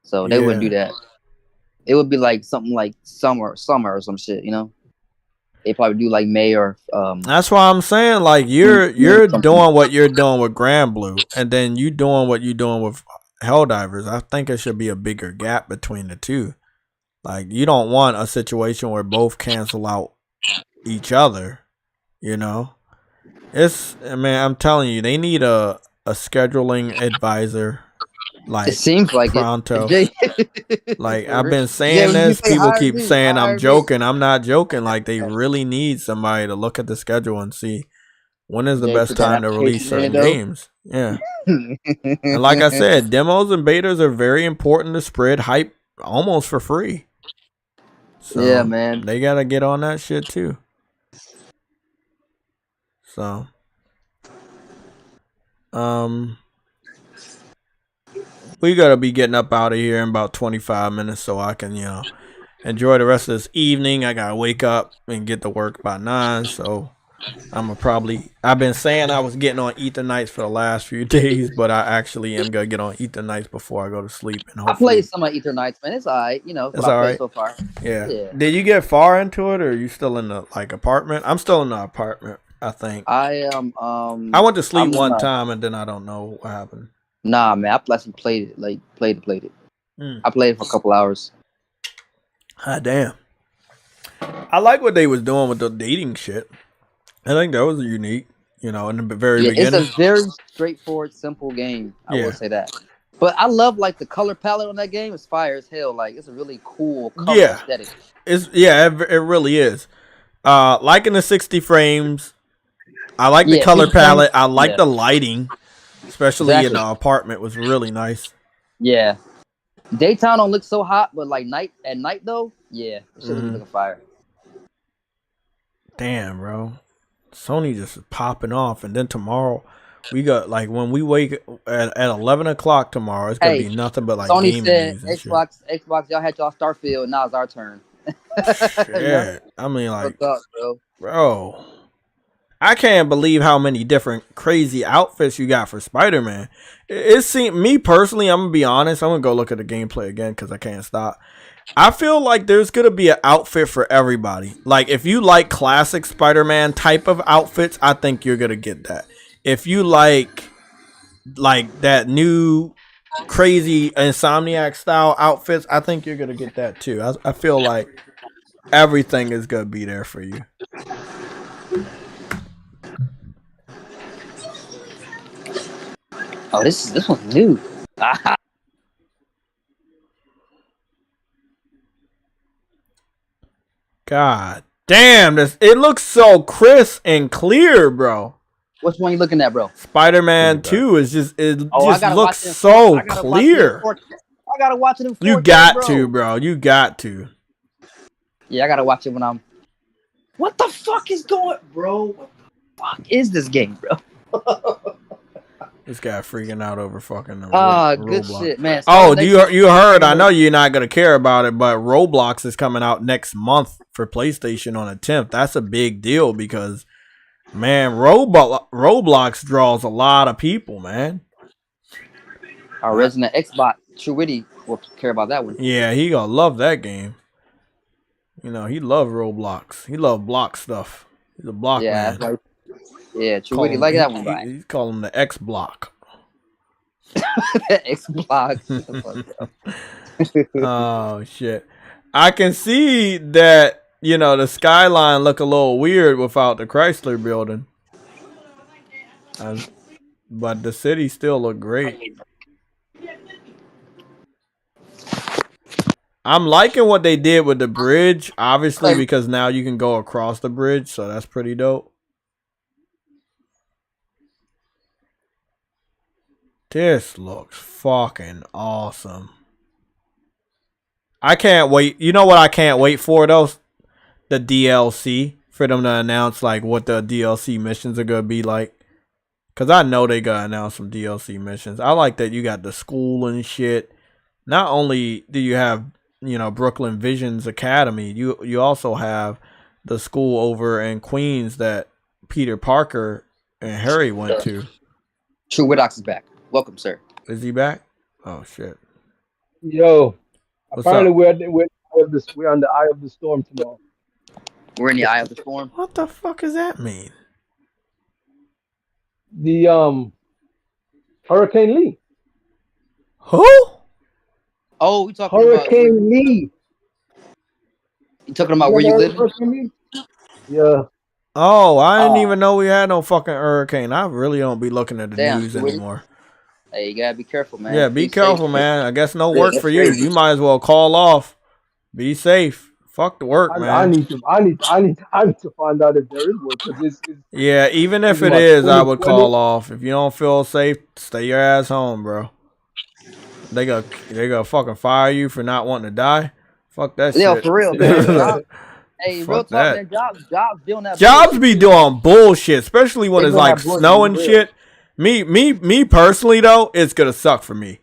so they wouldn't do that. It would be like something like summer or some shit, you know. They probably do like May or. That's why I'm saying, like, you're doing what you're doing with Grand Blue, and then you doing what you're doing with Helldivers. I think it should be a bigger gap between the two. Like, you don't want a situation where both cancel out each other. You know, I'm telling you, they need a scheduling advisor. Like, it seems like pronto. Like, I've been saying this. People keep saying I'm joking. I'm not joking. Like, they really need somebody to look at the schedule and see when is the best time to release certain games. Yeah. And like I said, demos and betas are very important to spread hype almost for free. So yeah, man. They gotta get on that shit too. So we gotta be getting up out of here in about 25 minutes so I can, enjoy the rest of this evening. I gotta wake up and get to work by 9, so I've been saying I was getting on Ether Nights for the last few days, but I actually am gonna get on Ether Nights before I go to sleep. And I played some of Ether Nights, man. It's alright, it's alright so far. Yeah. Did you get far into it, or are you still in the apartment? I'm still in the apartment, I think. I am. I went to sleep one time and then I don't know what happened. Nah, man. I actually played it. Played it. I played it for a couple hours. Ah, damn. I like what they was doing with the dating shit. I think that was unique, in the very beginning. It's a very straightforward, simple game. I will say that. But I love like the color palette on that game. It's fire as hell. Like it's a really cool color aesthetic. It really is. Liking the 60 frames. I like the color palette. I like the lighting, especially in the apartment was really nice. Yeah. Daytime don't look so hot, but like at night though, yeah, it should look like a fire. Damn, bro. Sony just is popping off, and then tomorrow we got like when we wake at 11 o'clock tomorrow, it's gonna be nothing but like Sony gaming said news and Xbox, y'all had y'all Starfield, now it's our turn. Yeah, I mean like, what's up, bro, I can't believe how many different crazy outfits you got for Spider-Man. It seemed, me personally, I'm gonna be honest, I'm gonna go look at the gameplay again because I can't stop. I feel like there's gonna be an outfit for everybody. Like if you like classic Spider-Man type of outfits, I think you're gonna get that. If you like that new crazy Insomniac style outfits, I think you're gonna get that too. I feel like everything is gonna be there for you. Oh, this one's new. God damn, it looks so crisp and clear, bro. Which one you looking at, bro? Spider-Man 2 is just looks so clear. I gotta watch it in 4K, You got to, bro. You got to. Yeah, I gotta watch it when I'm. What the fuck is going, bro? What the fuck is this game, bro? This guy freaking out over fucking good Roblox. shit, man. Oh, you heard? I know you're not gonna care about it, but Roblox is coming out next month for PlayStation on the 10th. That's a big deal because, man, Roblox draws a lot of people, man. Our resident Xbox True Witty will care about that one. Yeah, he gonna love that game. You know, he love Roblox. He love block stuff. He's a block man. Like, yeah, True Witty like that one, right? He call him the X block. X block. Oh shit! I can see that, you know, the skyline look a little weird without the Chrysler building, but the city still look great. I'm liking what they did with the bridge, obviously, because now you can go across the bridge, so that's pretty dope. This looks fucking awesome. I can't wait. You know what I can't wait for, though? The DLC. For them to announce, like, what the DLC missions are going to be like. Because I know they got to announce some DLC missions. I like that you got the school and shit. Not only do you have, you know, Brooklyn Visions Academy, you also have the school over in Queens that Peter Parker and Harry went to. True Widox is back. Welcome, sir. Is he back? Oh shit. Yo, What's apparently up? we're on the eye of the storm tomorrow. We're in the eye of the storm. What the fuck does that mean? The Hurricane Lee. Who? Oh, we talking Hurricane Lee. You talking about where you live? Yeah. Oh, I didn't even know we had no fucking hurricane. I really don't be looking at the news anymore. Hey, you gotta be careful, man. Yeah, be careful, man. I guess no work for you. You might as well call off. Be safe. Fuck the work, man. I need to find out if there is work. Yeah, even if it is, I would call off. If you don't feel safe, stay your ass home, bro. They gonna fucking fire you for not wanting to die. Fuck that shit. Yeah, for real, man. Hey, real talk, man. Jobs doing that. Jobs be doing bullshit, especially when it's like snow and shit. Me personally though, it's gonna suck for me,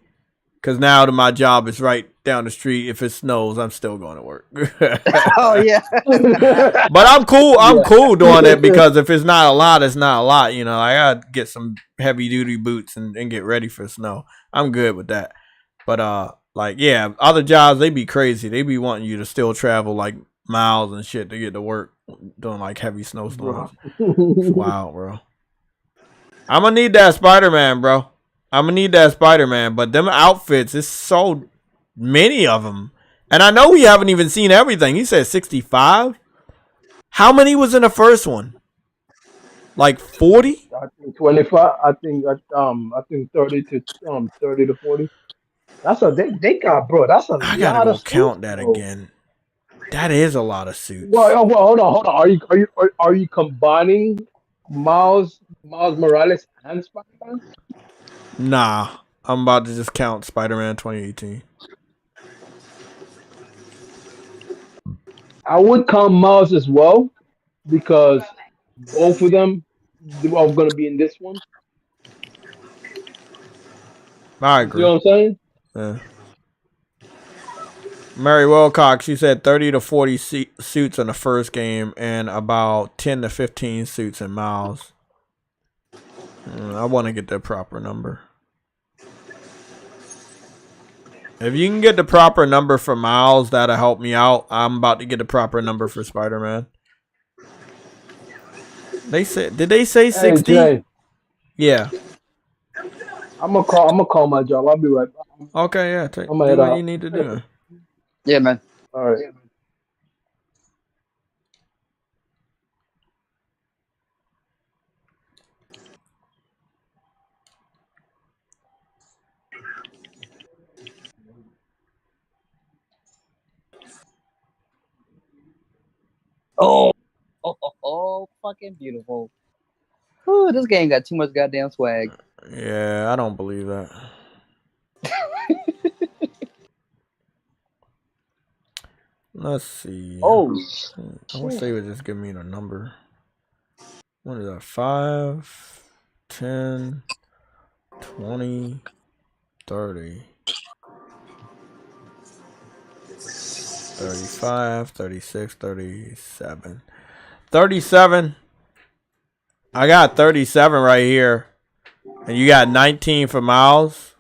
cause now that my job is right down the street. If it snows, I'm still going to work. Oh yeah. But I'm cool. I'm cool doing it because if it's not a lot, it's not a lot. You know, I gotta get some heavy duty boots and get ready for snow. I'm good with that. But like yeah, other jobs they be crazy. They be wanting you to still travel like miles and shit to get to work doing like heavy snowstorms. It's wild, bro. I'm gonna need that Spider-Man, bro. I'm gonna need that Spider-Man. But them outfits, it's so many of them, and I know we haven't even seen everything. He said 65. How many was in the first one? Like 40? I think 25. I think 30 to 40. That's a they got, bro. That's a I gotta lot go of suits, count that bro. again. That is a lot of suits. Well, hold on. Are you combining Miles Morales and Spider-Man? Nah, I'm about to just count Spider-Man 2018. I would count Miles as well because both of them are going to be in this one. I You see what agree. I'm saying? Yeah. Mary Wilcox, she said 30 to 40 suits in the first game and about 10 to 15 suits in Miles. I want to get the proper number. If you can get the proper number for Miles, that'll help me out. I'm about to get the proper number for Spider-Man. They said, did they say 60? Hey, Jay, Yeah. I'm gonna call my job. I'll be right back. Okay, yeah. I'm gonna Do head what out. you need to do. Yeah, man. All right. Oh, fucking beautiful. Ooh, this game got too much goddamn swag. Yeah, I don't believe that. Let's see. Oh, I wish they would just give me the number. What is that? 5, 10, 20, 30, 35, 36, 37. 37. I got 37 right here. And you got 19 for Miles.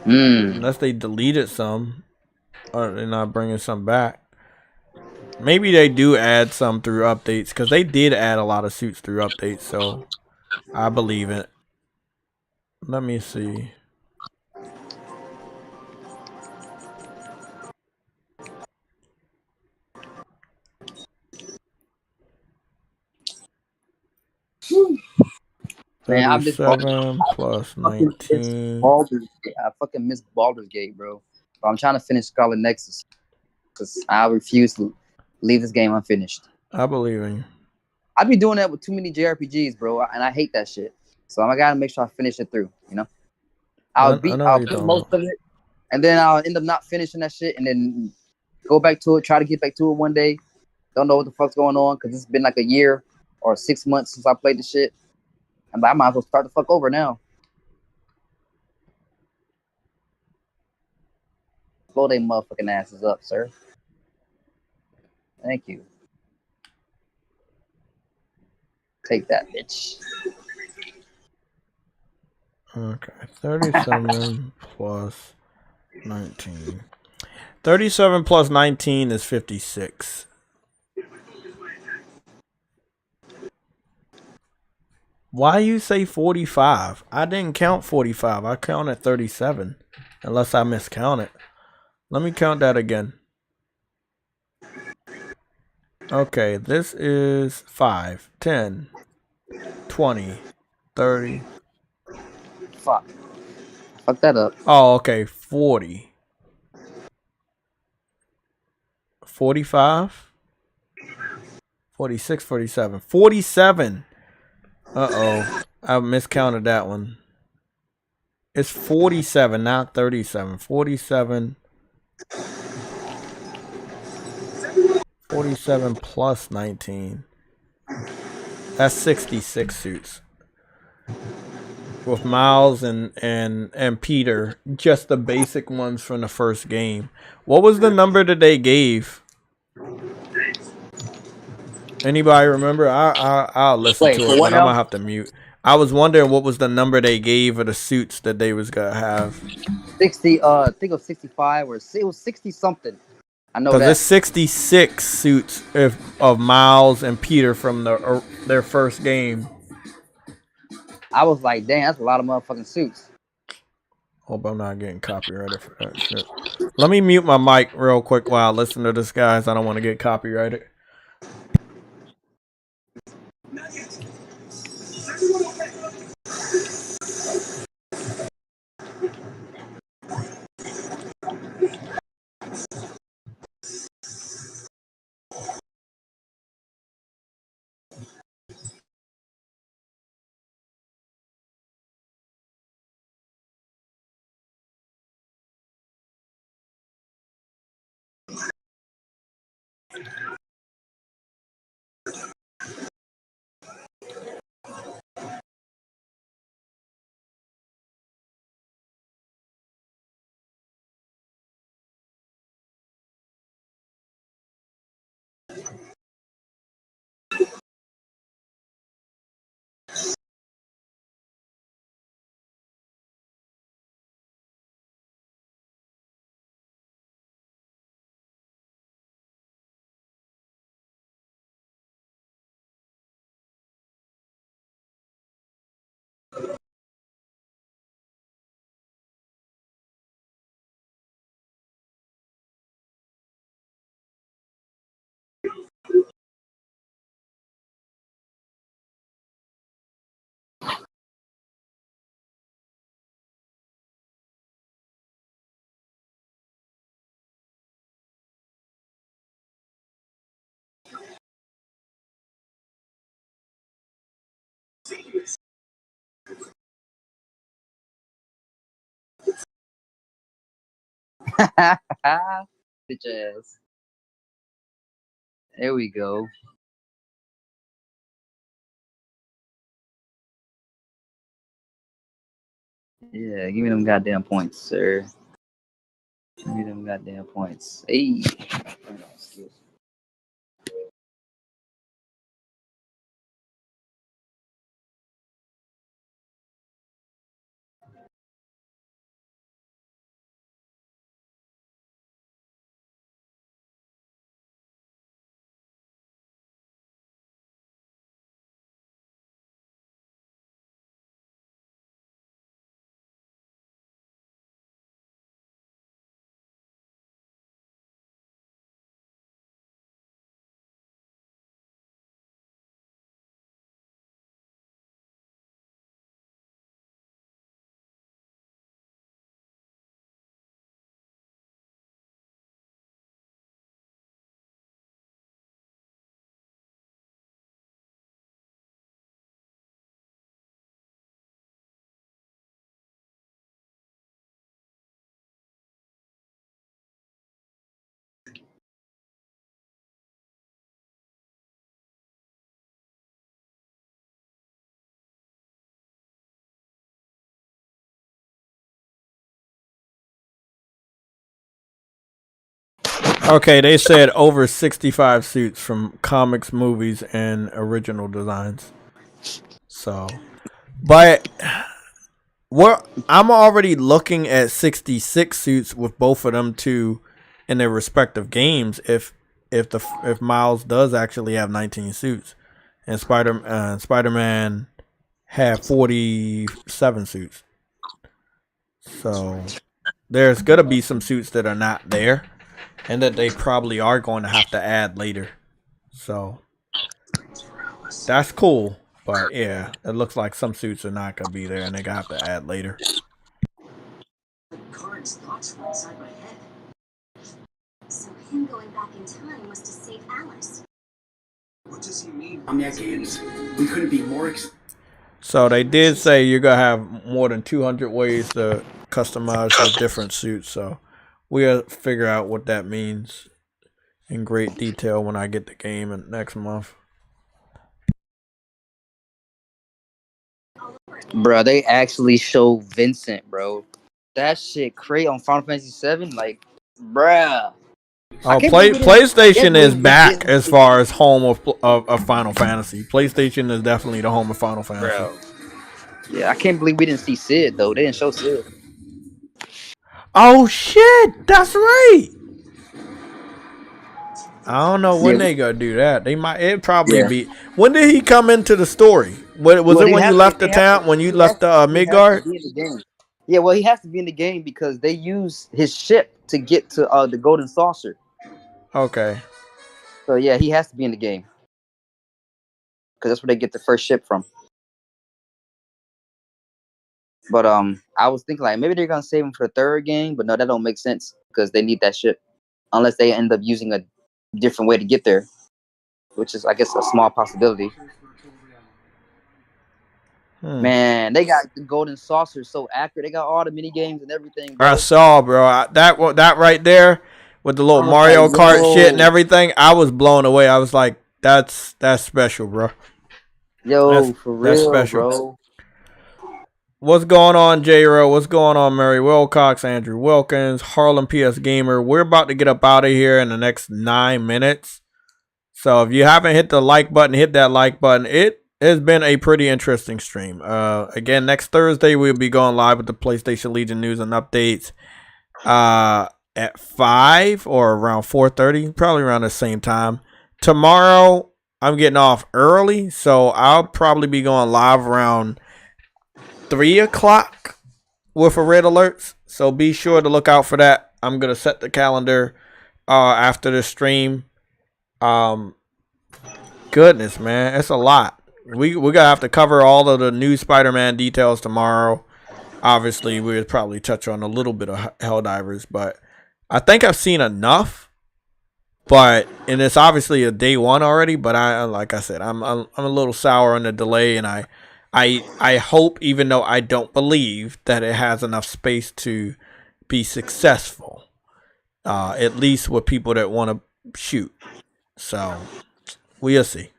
Unless they deleted some. Or they're not bringing some back. Maybe they do add some through updates. Because they did add a lot of suits through updates. So I believe it. Let me see. man, I miss 37 plus 19. I fucking miss Baldur's Gate, bro. But I'm trying to finish Scarlet Nexus because I refuse to leave this game unfinished. I believe in you. I be doing that with too many JRPGs, bro, and I hate that shit. So I gotta make sure I finish it through. You know, I'll beat most of it, and then I'll end up not finishing that shit, and then go back to it, try to get back to it one day. Don't know what the fuck's going on because it's been like a year or 6 months since I played the shit. And I might as well start the fuck over now. Blow they motherfucking asses up, sir. Thank you. Take that, bitch. Okay, 37 plus 19. 37 plus 19 is 56. Why you say 45? I didn't count 45. I counted 37. Unless I miscounted. Let me count that again. Okay, this is 5, 10, 20, 30. Fuck. Fuck that up. Oh, okay, 40. 45? 46, 47. 47. Uh-oh. I miscounted that one. It's 47, not 37. 47. 47 plus 19. That's 66 suits. With Miles and Peter. Just the basic ones from the first game. What was the number that they gave? Anybody remember? I'll listen to it, but I'm gonna have to mute. I was wondering what was the number they gave of the suits that they was gonna have. 60. I think it was 65 or it was 60 something. I know that. Because there's 66 suits of Miles and Peter from their first game. I was like, damn, that's a lot of motherfucking suits. Hope I'm not getting copyrighted for that shit. Let me mute my mic real quick while I listen to this, guys. I don't want to get copyrighted. Bitch ass. There we go. Yeah, give me them goddamn points, sir. Give me them goddamn points. Hey. Okay, they said over 65 suits from comics, movies, and original designs. So, but I'm already looking at 66 suits with both of them two in their respective games. If Miles does actually have 19 suits, and Spider-Man have 47 suits, so there's gonna be some suits that are not there, and that they probably are going to have to add later. So that's cool. But yeah, it looks like some suits are not going to be there and they're going to have to add later. The guard's thoughts were inside my head. So him going back in time was to save Alice. What does he mean? Games. We couldn't be more. So they did say you're going to have more than 200 ways to customize the different suits. So we'll figure out what that means in great detail when I get the game next month. Bro, they actually show Vincent, bro. That shit crazy on Final Fantasy VII, like, bruh. Oh, PlayStation is back as far as home of Final Fantasy. PlayStation is definitely the home of Final Fantasy. Bro. Yeah, I can't believe we didn't see Sid though. They didn't show Sid. Oh shit, that's right. I don't know when they gonna do that. They might. It probably be. When did he come into the story? Was it when you left the town? When you left Midgard? Yeah, well, he has to be in the game because they use his ship to get to the Golden Saucer. Okay. So yeah, he has to be in the game because that's where they get the first ship from. But I was thinking like maybe they're gonna save him for the third game, but no, that don't make sense because they need that ship unless they end up using a different way to get there, which is I guess a small possibility. Man, they got the Golden Saucer so accurate. They got all the mini games and everything. Bro. I saw, bro. That right there with the little Mario Kart shit and everything. I was blown away. I was like, that's special, bro. Yo, for real, that's special, bro. What's going on, J-Ro? What's going on, Mary Wilcox, Andrew Wilkins, Harlem PS Gamer? We're about to get up out of here in the next 9 minutes. So if you haven't hit the like button, hit that like button. It has been a pretty interesting stream. Again, next Thursday, we'll be going live with the PlayStation Legion news and updates at 5 or around 4:30, probably around the same time. Tomorrow, I'm getting off early, so I'll probably be going live around 3 o'clock with a red alerts. So be sure to look out for that. I'm going to set the calendar after the stream. Goodness, man, it's a lot. We're going to have to cover all of the new Spider-Man details tomorrow. Obviously, we'll probably touch on a little bit of Helldivers, but I think I've seen enough. And it's obviously a day one already, but like I said, I'm a little sour on the delay, and I hope, even though I don't believe that it has enough space to be successful. at least with people that want to shoot. So we'll see.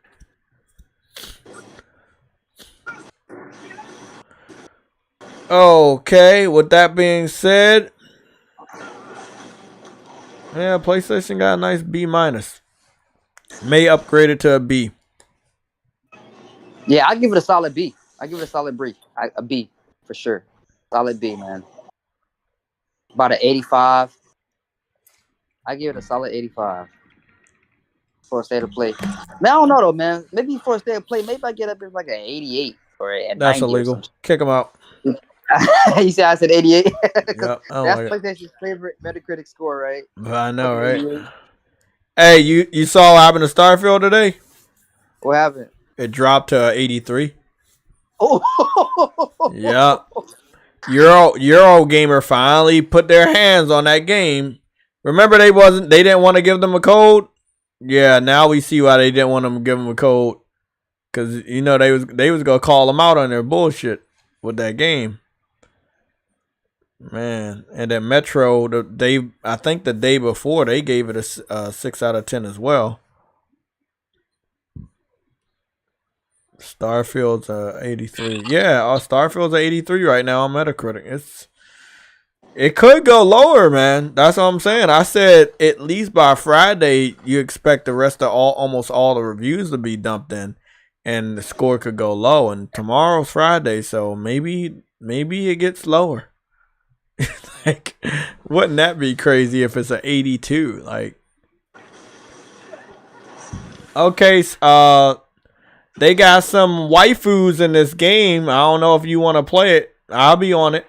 Okay, with that being said, yeah, PlayStation got a nice B minus. May upgrade it to a B. Yeah, I give it a solid B. I give it a solid B. A B for sure. Solid B, man. About an 85. I give it a solid 85 for a state of play. Man, I don't know though, man. Maybe for a state of play, maybe I get up in like an 88 or a 90. That's illegal. Kick him out. You said I said 88. Yep, That's PlayStation's favorite Metacritic score, right? I know, right? Hey, you saw what happened to Starfield today? What happened? It dropped to 83. Oh, yeah. Eurogamer finally put their hands on that game. Remember they didn't want to give them a code? Yeah, now we see why they didn't want them to give them a code. Cause you know they was gonna call them out on their bullshit with that game. Man, and then Metro, I think the day before they gave it a 6 out of 10 as well. Starfield's 83. Yeah, Starfield's 83 right now on Metacritic. It could go lower, man. That's what I'm saying. I said at least by Friday you expect the rest of almost all the reviews to be dumped in, and the score could go low. And tomorrow's Friday, so maybe it gets lower. Like, wouldn't that be crazy if it's an 82? Like, okay, they got some waifus in this game. I don't know if you want to play it. I'll be on it.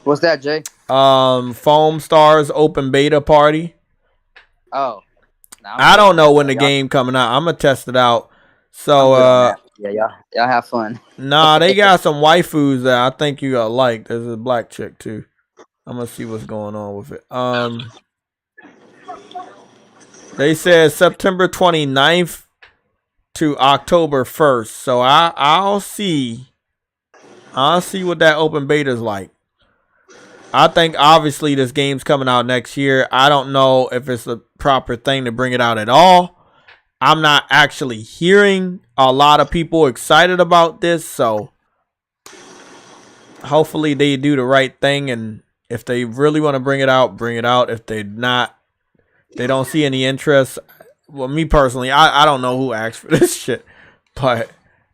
What's that, Jay? Foam Stars open beta party. Oh. I don't know when the game coming out. I'm gonna test it out. So yeah, y'all have fun. Nah, they got some waifus that I think you gonna like. There's a black chick too. I'm gonna see what's going on with it. They said September 29th to October 1st. So I'll see what that open beta is like. I think obviously this game's coming out next year. I don't know if it's the proper thing to bring it out at all. I'm not actually hearing a lot of people excited about this, so hopefully they do the right thing, and if they really want to bring it out, bring it out. If they don't see any interest. Well, me personally, I don't know who asked for this shit, but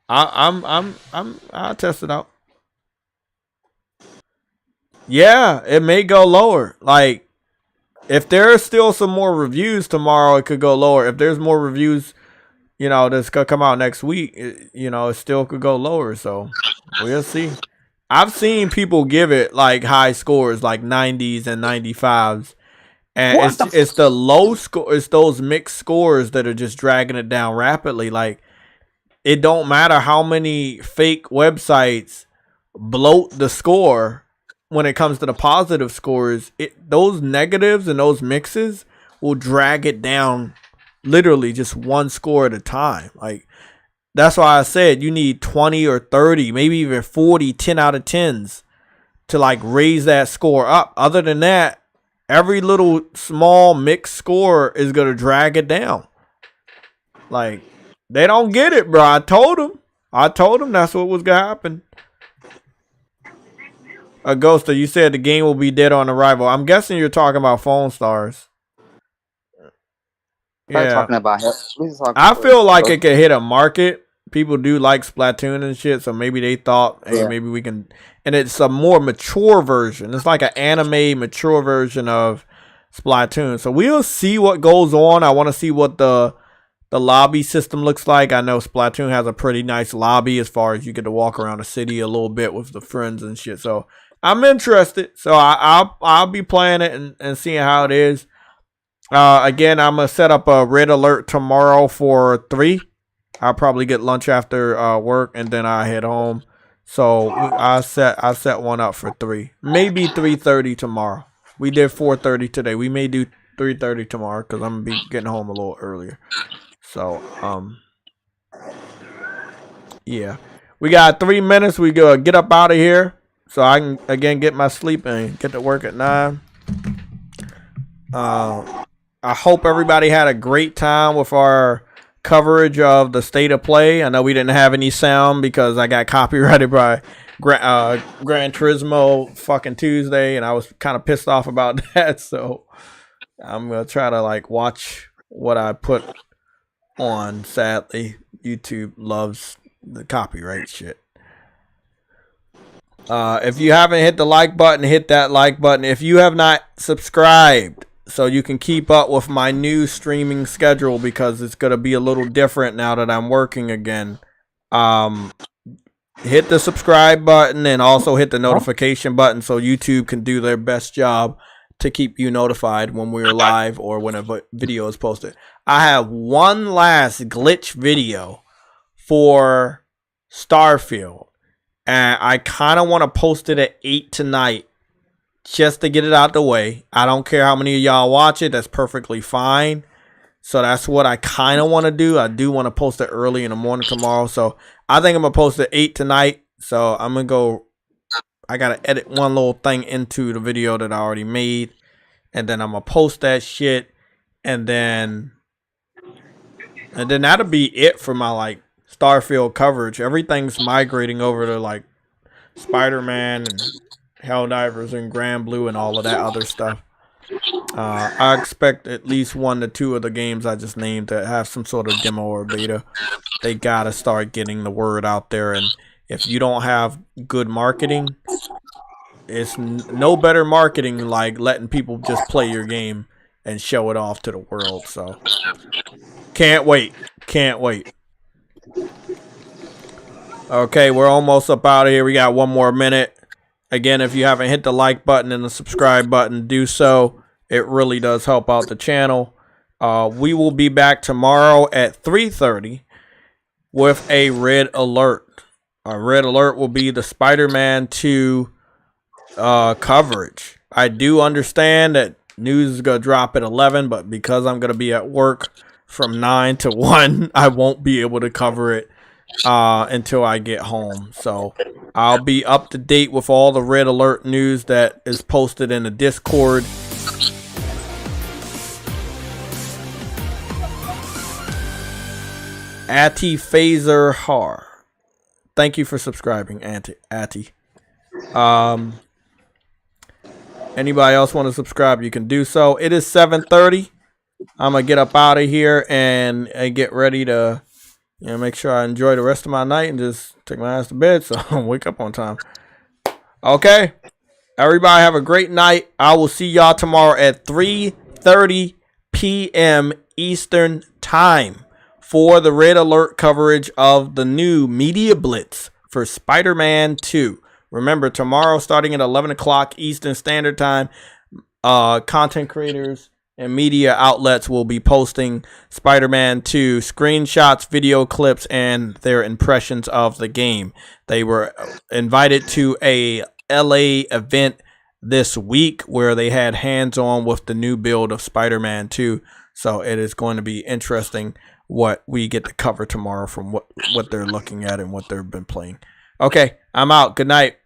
I'll test it out. Yeah, it may go lower. Like, if there's still some more reviews tomorrow, it could go lower. If there's more reviews, that's gonna come out next week, it still could go lower. So we'll see. I've seen people give it like high scores, like 90s and 95s. And it's the low score. It's those mixed scores that are just dragging it down rapidly. Like, it don't matter how many fake websites bloat the score. When it comes to the positive scores, those negatives and those mixes will drag it down literally just one score at a time. Like, that's why I said you need 20 or 30, maybe even 40, 10 out of 10s to like raise that score up. Other than that, every little small mixed score is going to drag it down. Like, they don't get it, bro. I told them that's what was going to happen. Ghoster, you said the game will be dead on arrival. I'm guessing you're talking about Foam Stars. Yeah. I feel like it could hit a market. People do like Splatoon and shit, so maybe they thought, hey, maybe we can. And it's a more mature version. It's like an anime mature version of Splatoon. So we'll see what goes on. I want to see what the lobby system looks like. I know Splatoon has a pretty nice lobby as far as you get to walk around the city a little bit with the friends and shit. So I'm interested. So I'll be playing it and seeing how it is. Again, I'm gonna set up a red alert tomorrow for 3. I'll probably get lunch after work and then I head home. So I set one up for 3, maybe 3:30 tomorrow. We did 4:30 today. We may do 3:30 tomorrow because I'm gonna be getting home a little earlier. So yeah, we got 3 minutes. We go get up out of here so I can again get my sleep and get to work at 9. I hope everybody had a great time with our coverage of the state of play. I know we didn't have any sound because I got copyrighted by Gran Turismo fucking Tuesday, and I was kind of pissed off about that. So I'm gonna try to like watch what I put on. Sadly, YouTube loves the copyright shit. If you haven't hit the like button, hit that like button. If you have not subscribed, so you can keep up with my new streaming schedule, because it's going to be a little different now that I'm working again. Hit the subscribe button and also hit the notification button so YouTube can do their best job to keep you notified when we're live or when a video is posted. I have one last glitch video for Starfield, and I kind of want to post it at 8 tonight just to get it out the way. I don't care how many of y'all watch it. That's perfectly fine. So that's what I kind of want to do. I do want to post it early in the morning tomorrow. So I think I'm going to post it 8 tonight. So I'm going to go. I got to edit one little thing into the video that I already made. And then I'm going to post that shit. And then that'll be it for my like Starfield coverage. Everything's migrating over to like Spider-Man and Helldivers and Grand Blue and all of that other stuff. I expect at least 1 to 2 of the games I just named to have some sort of demo or beta. They gotta start getting the word out there, and if you don't have good marketing, it's no better marketing like letting people just play your game and show it off to the world. So can't wait. Okay, we're almost up out of here. We got 1 more minute. Again, if you haven't hit the like button and the subscribe button, do so. It really does help out the channel. We will be back tomorrow at 3:30 with a red alert. A red alert will be the Spider-Man 2 coverage. I do understand that news is going to drop at 11, but because I'm going to be at work from 9 to 1, I won't be able to cover it until I get home. So I'll be up to date with all the red alert news that is posted in the Discord. Atty Phaser Har, thank you for subscribing, Atty. Anybody else want to subscribe, you can do so. It is 7:30. I'm gonna get up out of here and get ready to make sure I enjoy the rest of my night and just take my ass to bed so I don't wake up on time. Okay, everybody have a great night. I will see y'all tomorrow at 3:30 p.m. Eastern time for the red alert coverage of the new media blitz for Spider-Man 2. Remember, tomorrow starting at 11 o'clock Eastern Standard Time, content creators and media outlets will be posting Spider-Man 2 screenshots, video clips, and their impressions of the game. They were invited to a LA event this week where they had hands-on with the new build of Spider-Man 2. So it is going to be interesting what we get to cover tomorrow from what they're looking at and what they've been playing. Okay, I'm out. Good night.